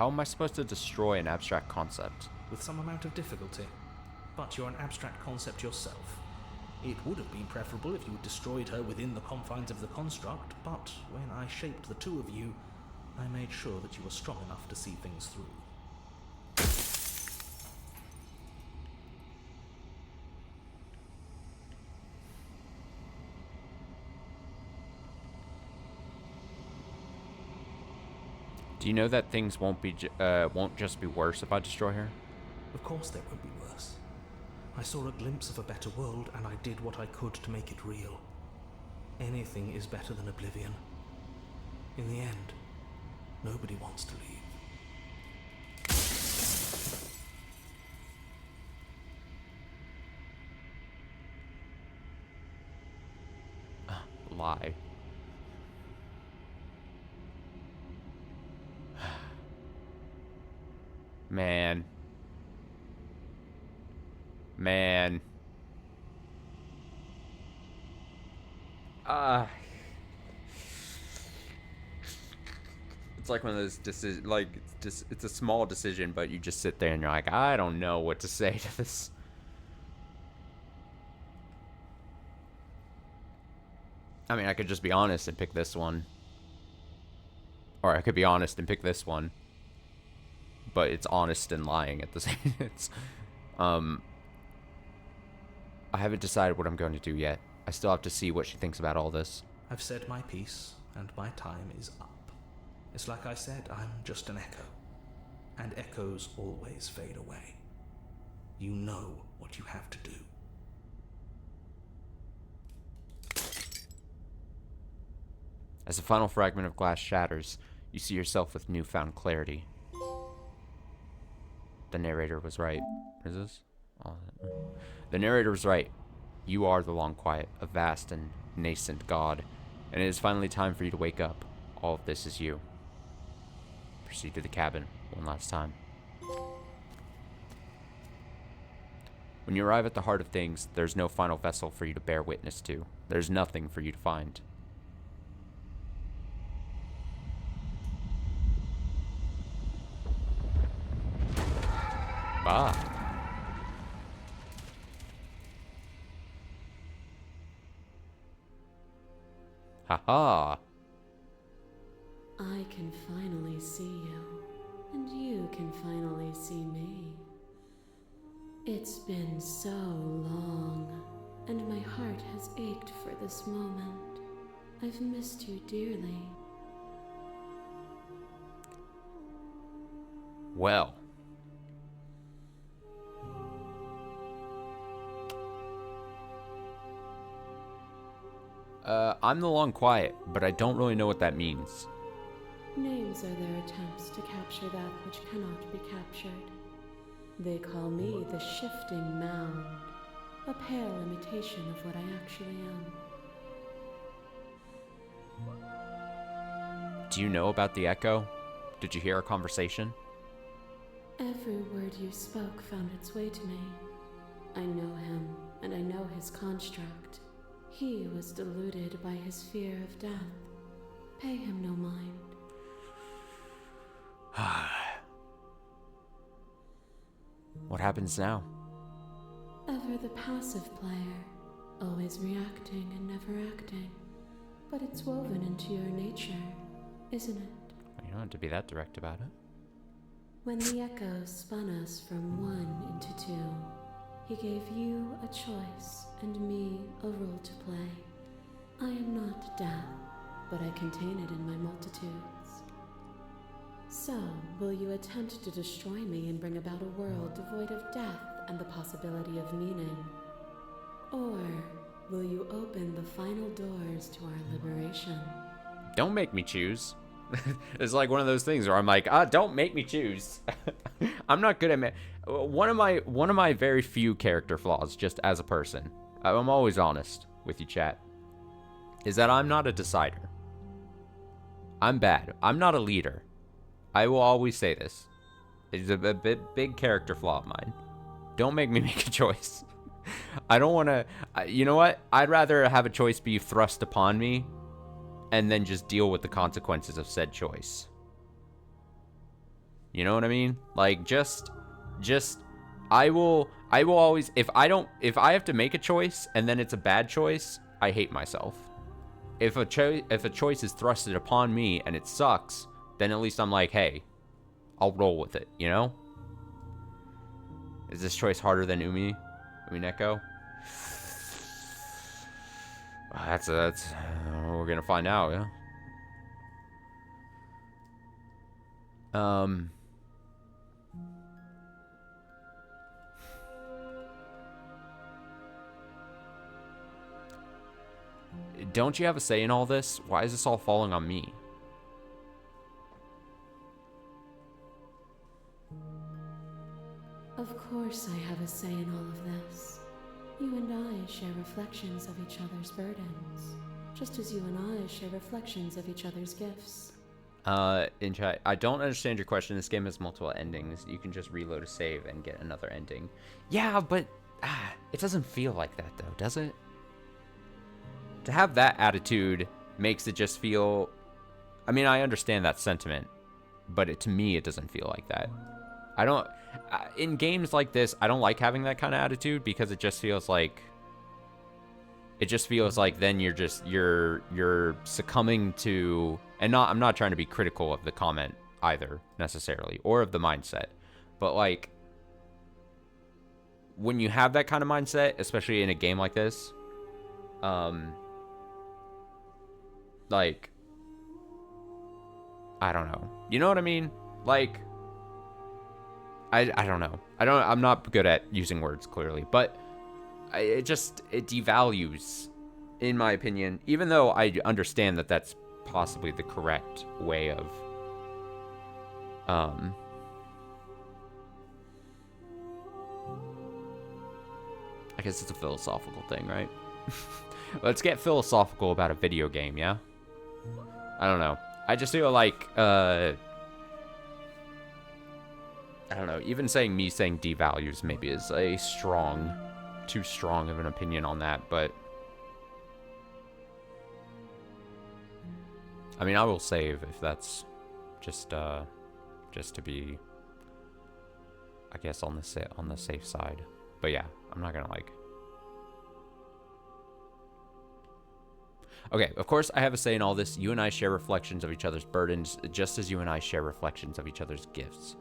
am I supposed to destroy an abstract concept? With some amount of difficulty. But you're an abstract concept yourself. It would have been preferable if you had destroyed her within the confines of the construct, but when I shaped the two of you, I made sure that you were strong enough to see things through. Do you know that things won't just be worse if I destroy her? Of course they won't be worse. I saw a glimpse of a better world, and I did what I could to make it real. Anything is better than oblivion. In the end, nobody wants to leave. Lie. Man. It's like one of those decisions, like, it's a small decision, but you just sit there and you're like, I don't know what to say to this. I mean, I could just be honest and pick this one. Or I could be honest and pick this one. But it's honest and lying at the same time. I haven't decided what I'm going to do yet. I still have to see what she thinks about all this. I've said my piece, and my time is up. It's like I said, I'm just an echo. And echoes always fade away. You know what you have to do. As the final fragment of glass shatters, you see yourself with newfound clarity. The narrator was right. What is this? Oh, the narrator was right. You are the Long Quiet, a vast and nascent god, and it is finally time for you to wake up. All of this is you. Proceed to the cabin one last time. When you arrive at the heart of things, there's no final vessel for you to bear witness to. There's nothing for you to find. Ah. Haha. I can finally see you, and you can finally see me. It's been so long, and my heart has ached for this moment. I've missed you dearly. Well. I'm the Long Quiet, but I don't really know what that means. Names are their attempts to capture that which cannot be captured. They call me the Shifting Mound, a pale imitation of what I actually am. Do you know about the Echo? Did you hear our conversation? Every word you spoke found its way to me. I know him, and I know his construct. He was deluded by his fear of death. Pay him no mind. What happens now? Ever the passive player, always reacting and never acting. But it's woven into your nature, isn't it? You don't have to be that direct about it. When the Echo spun us from one into two, he gave you a choice and me a role to play. I am not death, but I contain it in my multitudes. So, will you attempt to destroy me and bring about a world devoid of death and the possibility of meaning? Or will you open the final doors to our liberation? Don't make me choose. It's like one of those things where I'm like, don't make me choose. I'm not good at one of my very few character flaws, just as a person. I'm always honest with you, chat. Is that I'm not a decider. I'm bad. I'm not a leader. I will always say this. It's a big character flaw of mine. Don't make me make a choice. I don't want to. You know what? I'd rather have a choice be thrust upon me and then just deal with the consequences of said choice. You know what I mean? Like, just I will always, if I have to make a choice and then it's a bad choice, I hate myself. If a choice is thrusted upon me and it sucks, then at least I'm like, hey, I'll roll with it, you know? Is this choice harder than Umineko? That's we're gonna find out, yeah. Don't you have a say in all this? Why is this all falling on me? Of course I have a say in all of this. You and I share reflections of each other's burdens, just as you and I share reflections of each other's gifts. In chat, I don't understand your question. This game has multiple endings. You can just reload a save and get another ending. Yeah, but it doesn't feel like that though, does it? To have that attitude makes it just feel... I mean, I understand that sentiment, but to me, it doesn't feel like that. I don't... in games like this, I don't like having that kind of attitude because it just feels like... It just feels like then you're succumbing to... And I'm not trying to be critical of the comment either, necessarily, or of the mindset. But, like, when you have that kind of mindset, especially in a game like this... like, I don't know. You know what I mean? Like, I don't know. I'm not good at using words, clearly. But it devalues, in my opinion, even though I understand that that's possibly the correct way of, I guess it's a philosophical thing, right? Let's get philosophical about a video game, yeah? I don't know. I just feel like, I don't know, even saying devalues maybe is too strong of an opinion on that, but... I mean, I will save if that's just to be, I guess, on the safe side. But yeah, I'm not gonna, like... Okay, of course I have a say in all this. You and I share reflections of each other's burdens, just as you and I share reflections of each other's gifts.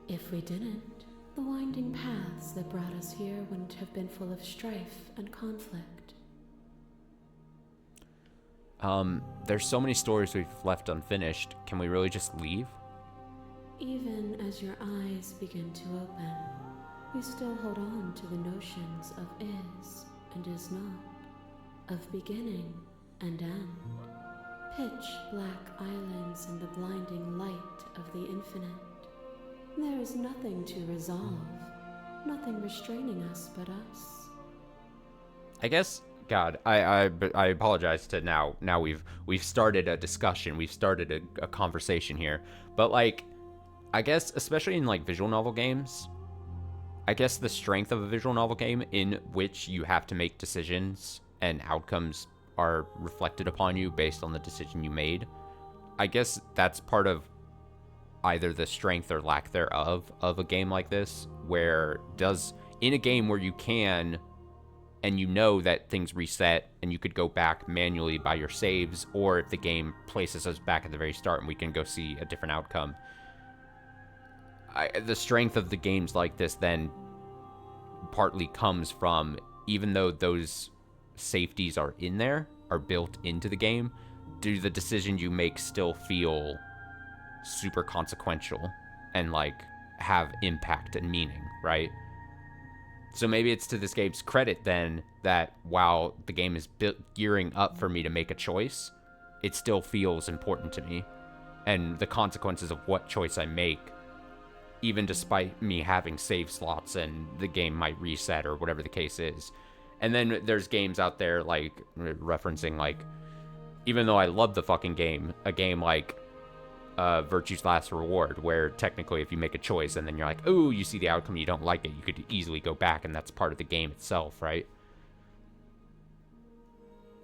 If we didn't, the winding paths that brought us here wouldn't have been full of strife and conflict. There's so many stories we've left unfinished. Can we really just leave? Even as your eyes begin to open, you still hold on to the notions of is and is not, of beginning and end, pitch black islands in the blinding light of the infinite. There is nothing to resolve, nothing restraining us but us. I guess, God, I apologize to now we've started a discussion, we've started a conversation here, but like, I guess, especially in like visual novel games, I guess the strength of a visual novel game in which you have to make decisions and outcomes are reflected upon you based on the decision you made, I guess that's part of either the strength or lack thereof of a game like this, where in a game where you can, and you know that things reset and you could go back manually by your saves, or if the game places us back at the very start and we can go see a different outcome. The strength of the games like this then partly comes from, even though those safeties are in there, are built into the game, do the decisions you make still feel super consequential and like have impact and meaning, right? So maybe it's to this game's credit then that while the game is gearing up for me to make a choice, it still feels important to me. And the consequences of what choice I make, even despite me having save slots and the game might reset or whatever the case is. And then there's games out there like referencing like, even though I love the fucking game, a game like Virtue's Last Reward, where technically if you make a choice and then you're like, ooh, you see the outcome, you don't like it, you could easily go back, and that's part of the game itself, right?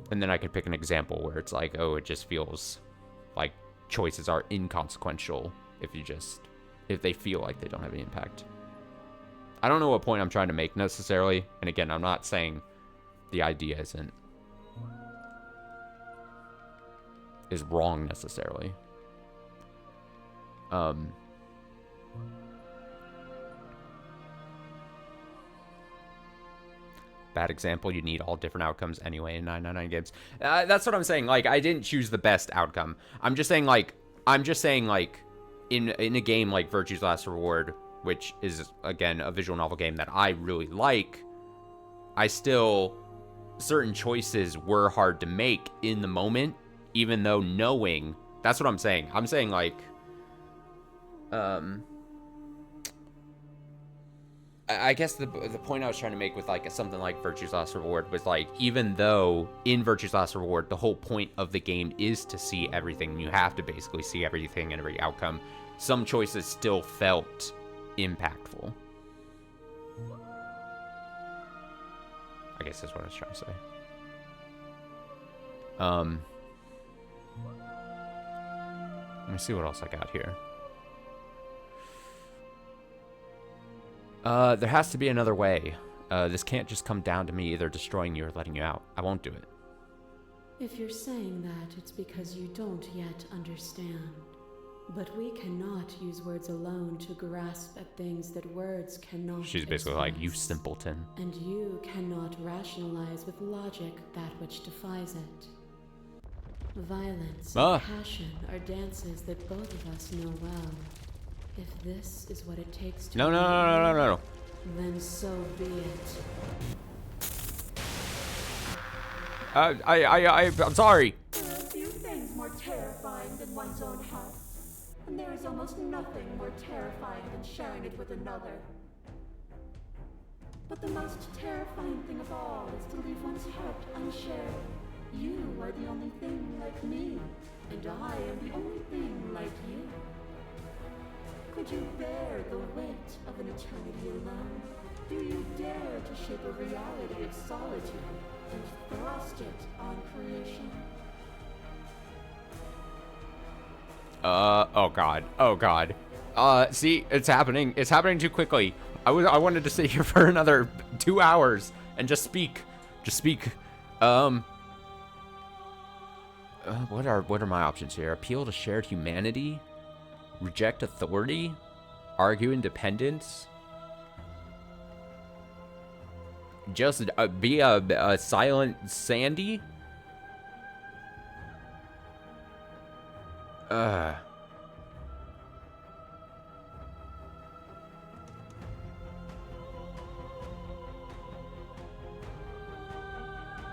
And then I could pick an example where it's like, oh, it just feels like choices are inconsequential if they feel like they don't have any impact. I don't know what point I'm trying to make necessarily, and again, I'm not saying the idea is wrong necessarily. Bad example, you need all different outcomes anyway in 999 games. That's what I'm saying. Like, I didn't choose the best outcome. I'm just saying like in a game like Virtue's Last Reward, which is again a visual novel game that I really like, certain choices were hard to make in the moment, even though knowing, that's what I'm saying. I'm saying like I guess the point I was trying to make with like something like Virtue's Last Reward was like, even though in Virtue's Last Reward the whole point of the game is to see everything, you have to basically see everything and every outcome, some choices still felt impactful. I guess that's what I was trying to say. Let me see what else I got here. There has to be another way. This can't just come down to me either destroying you or letting you out. I won't do it. If you're saying that, it's because you don't yet understand. But we cannot use words alone to grasp at things that words cannot She's basically express. like, you simpleton. And you cannot rationalize with logic that which defies it. Violence and passion are dances that both of us know well. If this is what it takes to No. then so be it. I'm sorry. There are few things more terrifying than one's own heart, and there is almost nothing more terrifying than sharing it with another. But the most terrifying thing of all is to leave one's heart unshared. You are the only thing like me, and I am the only thing like you. Could you bear the weight of an eternity alone? Do you dare to shape a reality of solitude and thrust it on creation? Oh god. See, it's happening. It's happening too quickly. I wanted to sit here for another 2 hours and just speak. What are my options here? Appeal to shared humanity? Reject authority? Argue independence? Just be a silent Sandy? I'm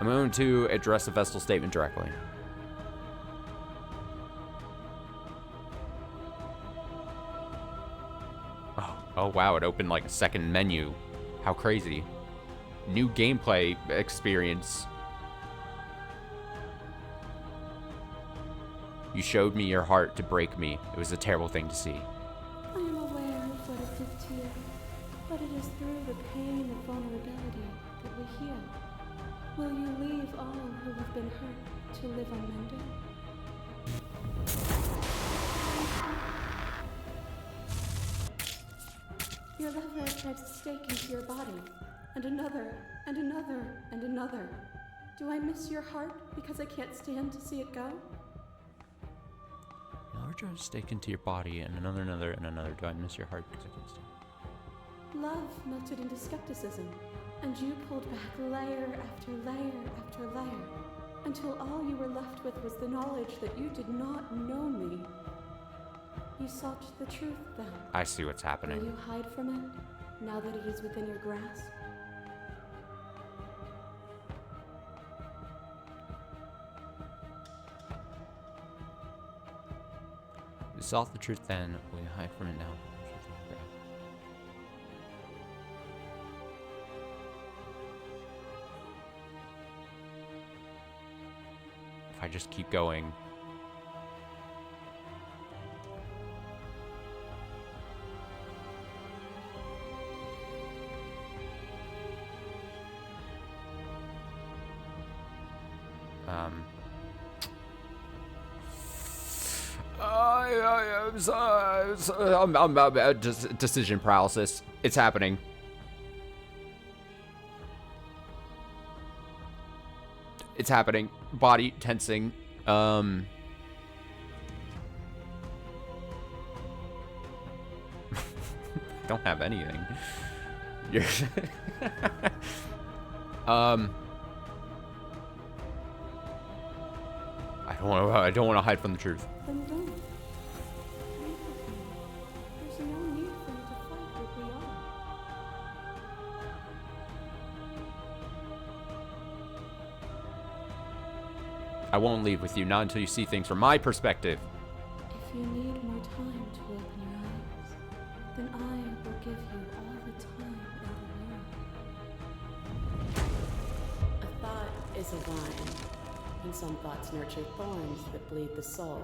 going to address the Vestal statement directly. Oh wow, it opened like a second menu. How crazy. New gameplay experience. You showed me your heart to break me. It was a terrible thing to see. I am aware of what it did to you, but it is through the pain and vulnerability that we heal. Will you leave all who have been hurt to live unmended? Your lover drives a stake into your body, and another, and another, and another. Do I miss your heart because I can't stand to see it go? Another drive a stake into your body, and another, and another. Do I miss your heart because I can't stand? Love melted into skepticism, And you pulled back layer after layer after layer, until all you were left with was the knowledge that you did not know me. You sought the truth then. I see what's Will happening. you hide from it, now that it is within your grasp? You sought the truth then, will you hide from it now? If I just keep going. Decision paralysis. It's happening. It's happening. Body tensing. Don't have anything. You're I don't want to hide from the truth. Then don't. Leave with me. There's no need for you to fight what we are. I won't leave with you, not until you see things from my perspective. If you need more time to open your eyes, then I will give you all the time in the world. A thought is a vine, and some thoughts nurture thorns that bleed the soul,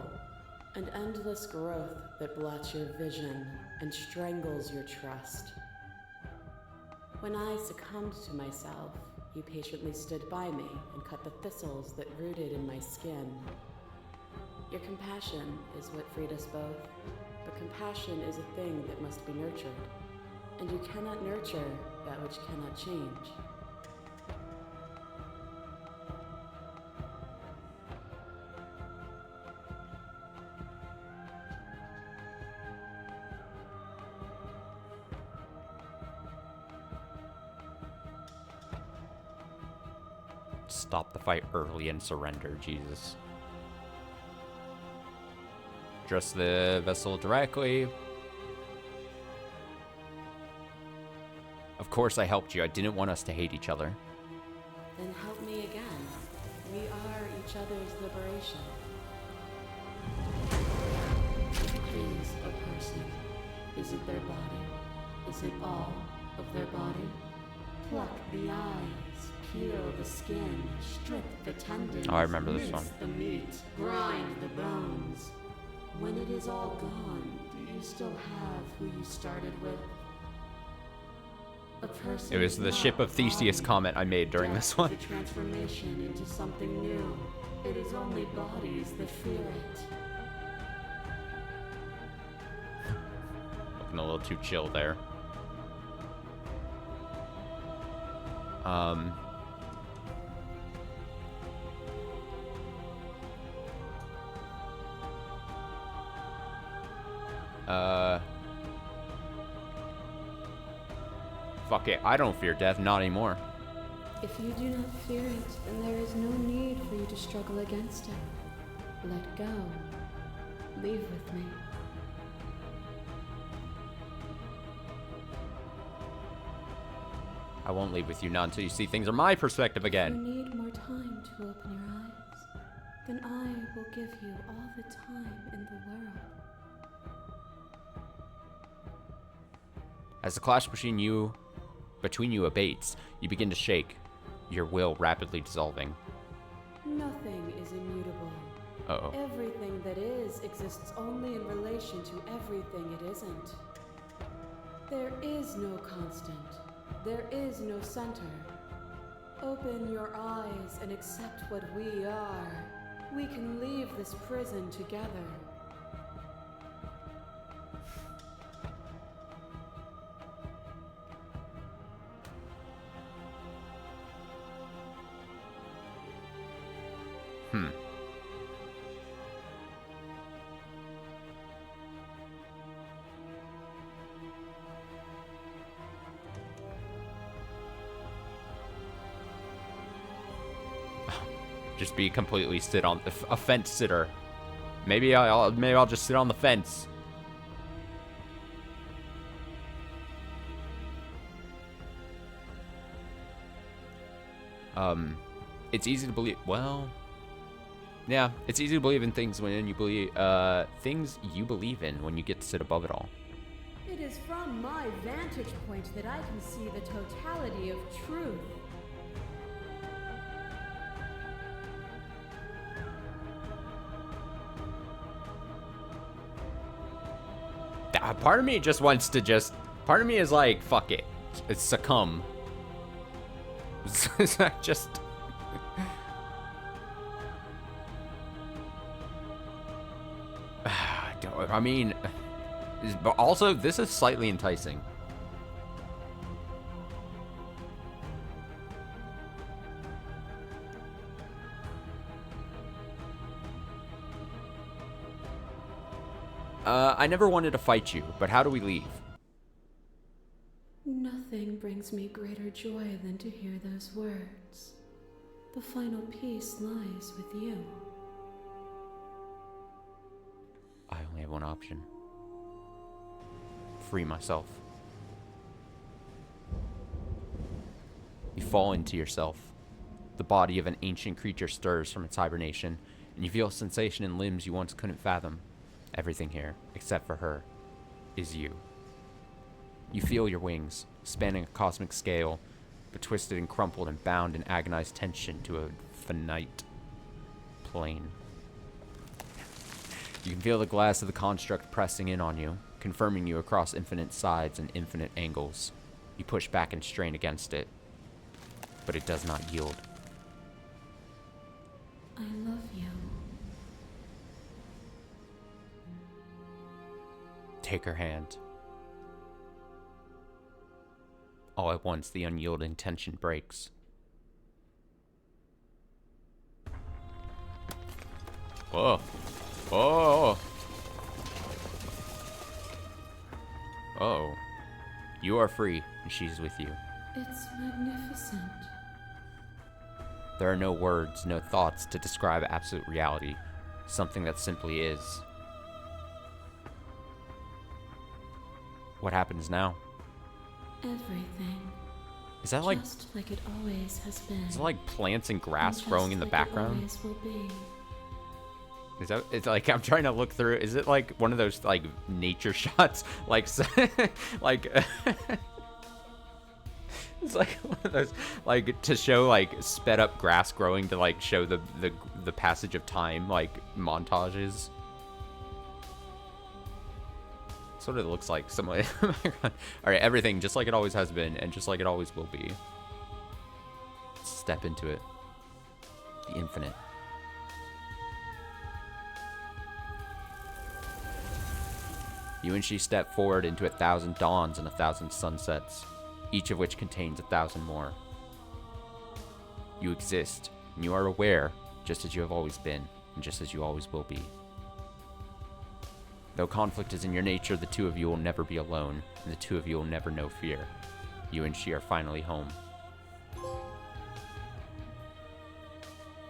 and endless growth that blots your vision and strangles your trust. When I succumbed to myself, you patiently stood by me and cut the thistles that rooted in my skin. Your compassion is what freed us both, but compassion is a thing that must be nurtured, and you cannot nurture that which cannot change. Stop the fight early and surrender, Jesus. Address the vessel directly. Of course I helped you. I didn't want us to hate each other. Then help me again. We are each other's liberation. Is a person. Is it their body? Is it all of their body? Pluck the eyes, peel the skin, strip the tendons. Oh, I remember this mince one. the meat, grind the bones. When it is all gone, do you still have who you started with? A person It was the is ship not of Theseus body. comment I made during Death this one. is a transformation into something new. It is only bodies that feel it. Looking a little too chill there. Fuck it. I don't fear death, not anymore. If you do not fear it, then there is no need for you to struggle against it. Let go. Leave with me. I won't leave with you, not until you see things from my perspective If you again. need more time to open your eyes, then I will give you all the time in the world. As the clash between you abates, you begin to shake, your will rapidly dissolving. Nothing is immutable. Uh-oh. Everything that is exists only in relation to everything it isn't. There is no constant. There is no center. Open your eyes and accept what we are. We can leave this prison together. Just be completely sit on a fence sitter. Maybe I'll just sit on the fence. It's easy to believe. Well, yeah, it's easy to believe in things when you believe things you believe in when you get to sit above it all. It is from my vantage point that I can see the totality of truth. Part of me just wants to part of me is like, fuck it. It's succumb. It's not just... I mean, but also, this is slightly enticing. I never wanted to fight you, but how do we leave? Nothing brings me greater joy than to hear those words. The final peace lies with you. I only have one option. Free myself. You fall into yourself. The body of an ancient creature stirs from its hibernation, and you feel a sensation in limbs you once couldn't fathom. Everything here, except for her, is you. You feel your wings, spanning a cosmic scale, but twisted and crumpled and bound in agonized tension to a finite plane. You can feel the glass of the construct pressing in on you, confirming you across infinite sides and infinite angles. You push back and strain against it, but it does not yield. I love you. Take her hand. All at once, the unyielding tension breaks. Whoa. Oh. Oh. You are free, and she's with you. It's magnificent. There are no words, no thoughts to describe absolute reality. Something that simply is. What happens now? Everything. Is that like... Just like it always has been. Is it like plants and grass And growing just in the like background? It always will be. Is that, it's like, I'm trying to look through, is it like one of those like nature shots? Like, like, it's like one of those, like, to show like sped up grass growing to like show the passage of time, like montages. That's what it looks like. Somebody, alright, everything just like it always has been and just like it always will be. Step into it. The infinite. You and she step forward into 1,000 dawns and 1,000 sunsets, each of which contains 1,000 more. You exist, and you are aware, just as you have always been, and just as you always will be. Though conflict is in your nature, the two of you will never be alone, and the two of you will never know fear. You and she are finally home.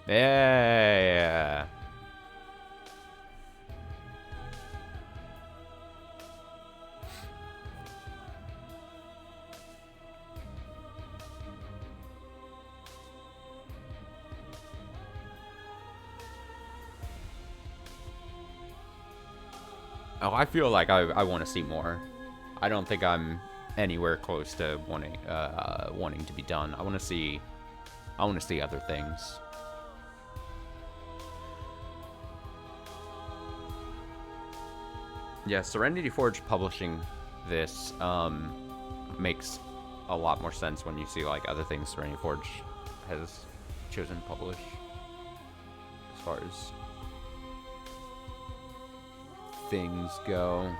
Yeah. Oh, I feel like I want to see more. I don't think I'm anywhere close to wanting to be done. I want to see other things. Yeah, Serenity Forge publishing this makes a lot more sense when you see like other things Serenity Forge has chosen to publish as far as things go.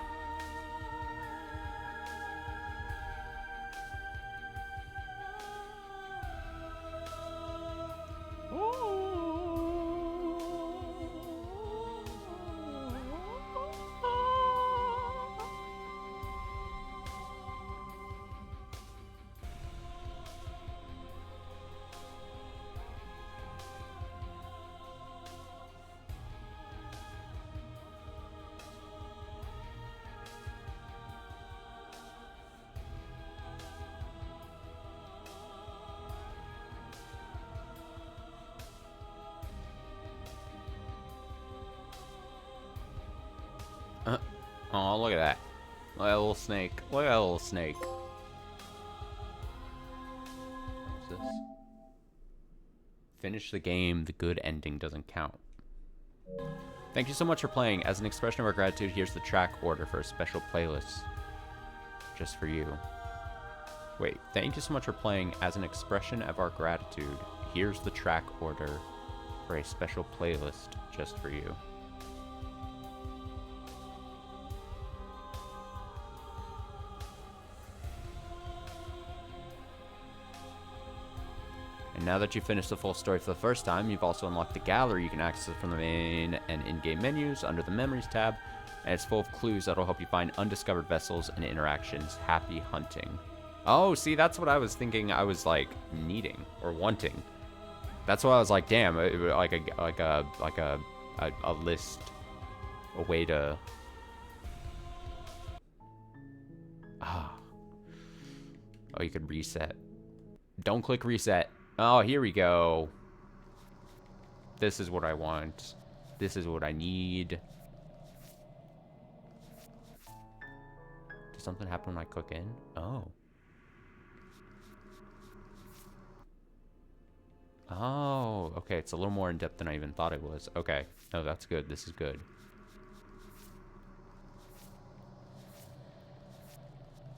Oh, look at that. Look at that little snake. Look at that little snake. What's this? Finish the game. The good ending doesn't count. Thank you so much for playing. As an expression of our gratitude, here's the track order for a special playlist. Just for you. Wait, thank you so much for playing. As an expression of our gratitude, here's the track order for a special playlist just for you. And now that you've finished the full story for the first time, you've also unlocked the gallery. You can access it from the main and in-game menus under the Memories tab, and it's full of clues that'll help you find undiscovered vessels and interactions. Happy hunting. Oh, see, that's what I was thinking I was, like, needing or wanting. That's why I was like, damn, like a list, a way to... Oh, you could reset. Don't click reset. Oh, here we go. This is what I want. This is what I need. Does something happen when I click in? Oh. Oh, okay. It's a little more in-depth than I even thought it was. Okay. No, that's good. This is good.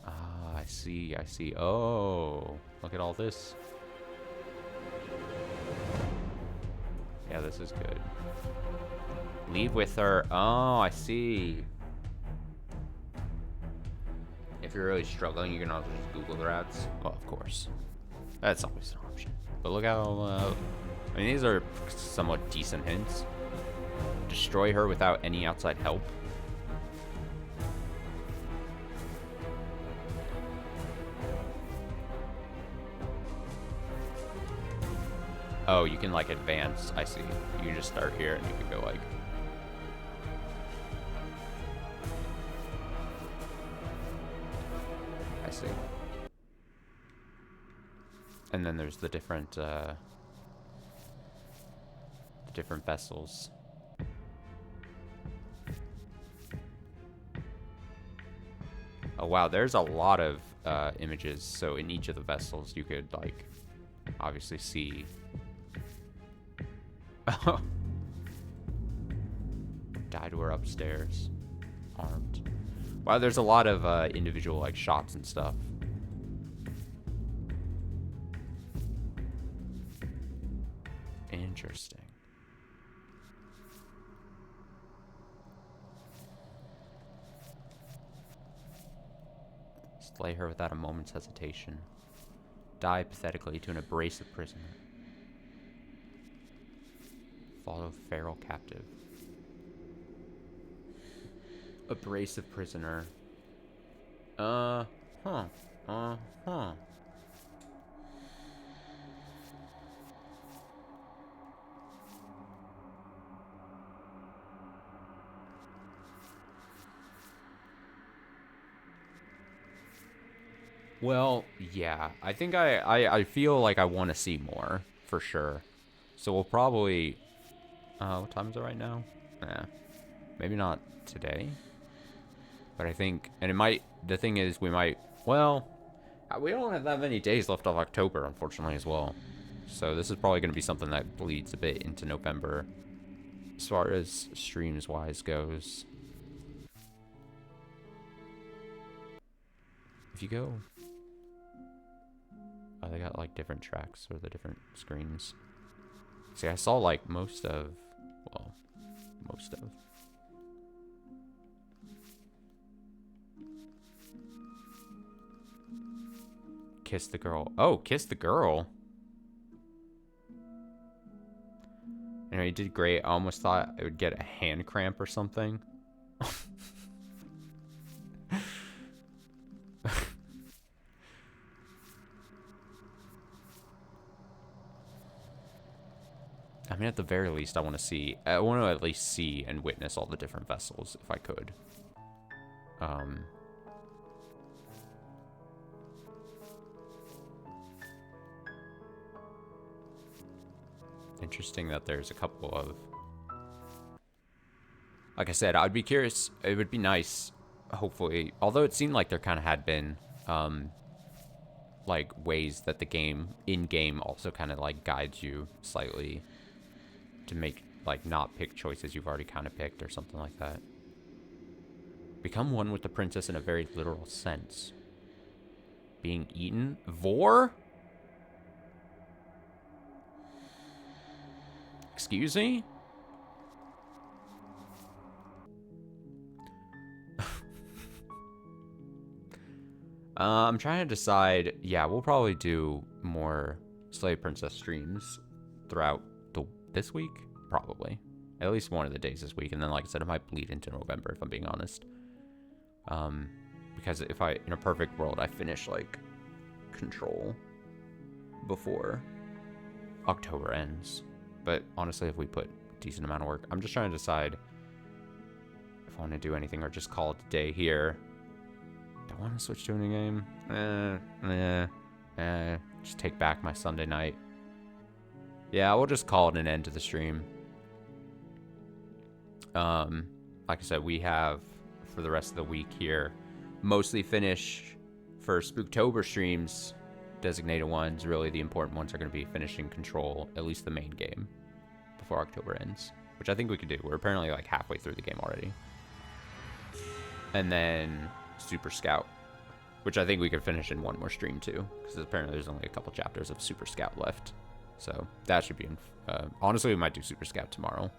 Ah, I see. I see. Oh, look at all this. Yeah, this is good. Leave with her. Oh, I see. If you're really struggling, you can also just Google the routes. Well, of course. That's always an option. But look how... I mean, these are somewhat decent hints. Destroy her without any outside help. Oh, you can, like, advance. I see. You can just start here and you can go, like... I see. And then there's the different vessels. Oh, wow. There's a lot of images. So in each of the vessels, you could, like, obviously see... Die to her upstairs. Armed. Wow, there's a lot of individual, like, shots and stuff. Interesting. Slay her without a moment's hesitation. Die pathetically to an abrasive prisoner. Follow feral captive. Abrasive prisoner. Well, yeah. I think I feel like I want to see more, for sure. So we'll probably... what time is it right now? Maybe not today. But I think... And it might... The thing is, we might... Well... We don't have that many days left of October, unfortunately, as well. So this is probably going to be something that bleeds a bit into November. As far as streams-wise goes. If you go... Oh, they got, like, different tracks for the different screens. See, I saw, like, most of... Well, most of... Kiss the girl. Oh, kiss the girl. You know, he did great. I almost thought I would get a hand cramp or something. I mean, at the very least, I want to at least see and witness all the different vessels, if I could. Interesting that there's a couple of... Like I said, I'd be curious. It would be nice hopefully, although it seemed like there kind of had been like ways that the game in-game also kind of like guides you slightly to make like not pick choices you've already kind of picked or something like that. Become one with the princess in a very literal sense. Being eaten? Vor? Excuse me? I'm trying to decide. Yeah, we'll probably do more Slave Princess streams throughout this week. Probably. At least one of the days this week. And then, like I said, it might bleed into November, if I'm being honest. Because if in a perfect world, I finish, like, Control before October ends. But honestly, if we put a decent amount of work, I'm just trying to decide if I want to do anything or just call it a day here. Do I want to switch to a new game? Just take back my Sunday night. Yeah, we'll just call it an end to the stream. Like I said, we have, for the rest of the week here, mostly finish for Spooktober streams. Designated ones, really the important ones, are going to be finishing Control, at least the main game, before October ends. Which I think we could do. We're apparently like halfway through the game already. And then Super Scout, which I think we could finish in one more stream too, because apparently there's only a couple chapters of Super Scout left. So that should be, honestly, we might do Super Scout tomorrow,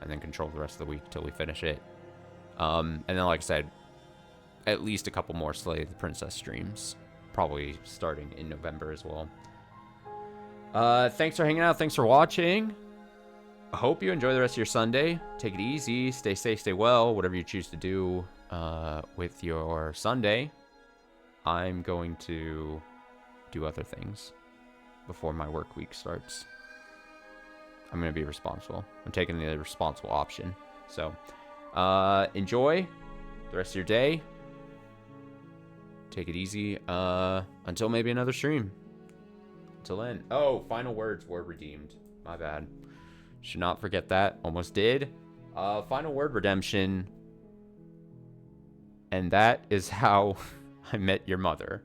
and then Control the rest of the week till we finish it. And then, like I said, at least a couple more Slay the Princess streams, probably starting in November as well. Thanks for hanging out. Thanks for watching. I hope you enjoy the rest of your Sunday. Take it easy. Stay safe. Stay well. Whatever you choose to do with your Sunday. I'm going to do other things before my work week starts. I'm going to be responsible. I'm taking the responsible option. So, enjoy the rest of your day. Take it easy. Until maybe another stream. Until then. Oh, final words were redeemed. My bad. Should not forget that. Almost did. Final word redemption. And that is how I met your mother.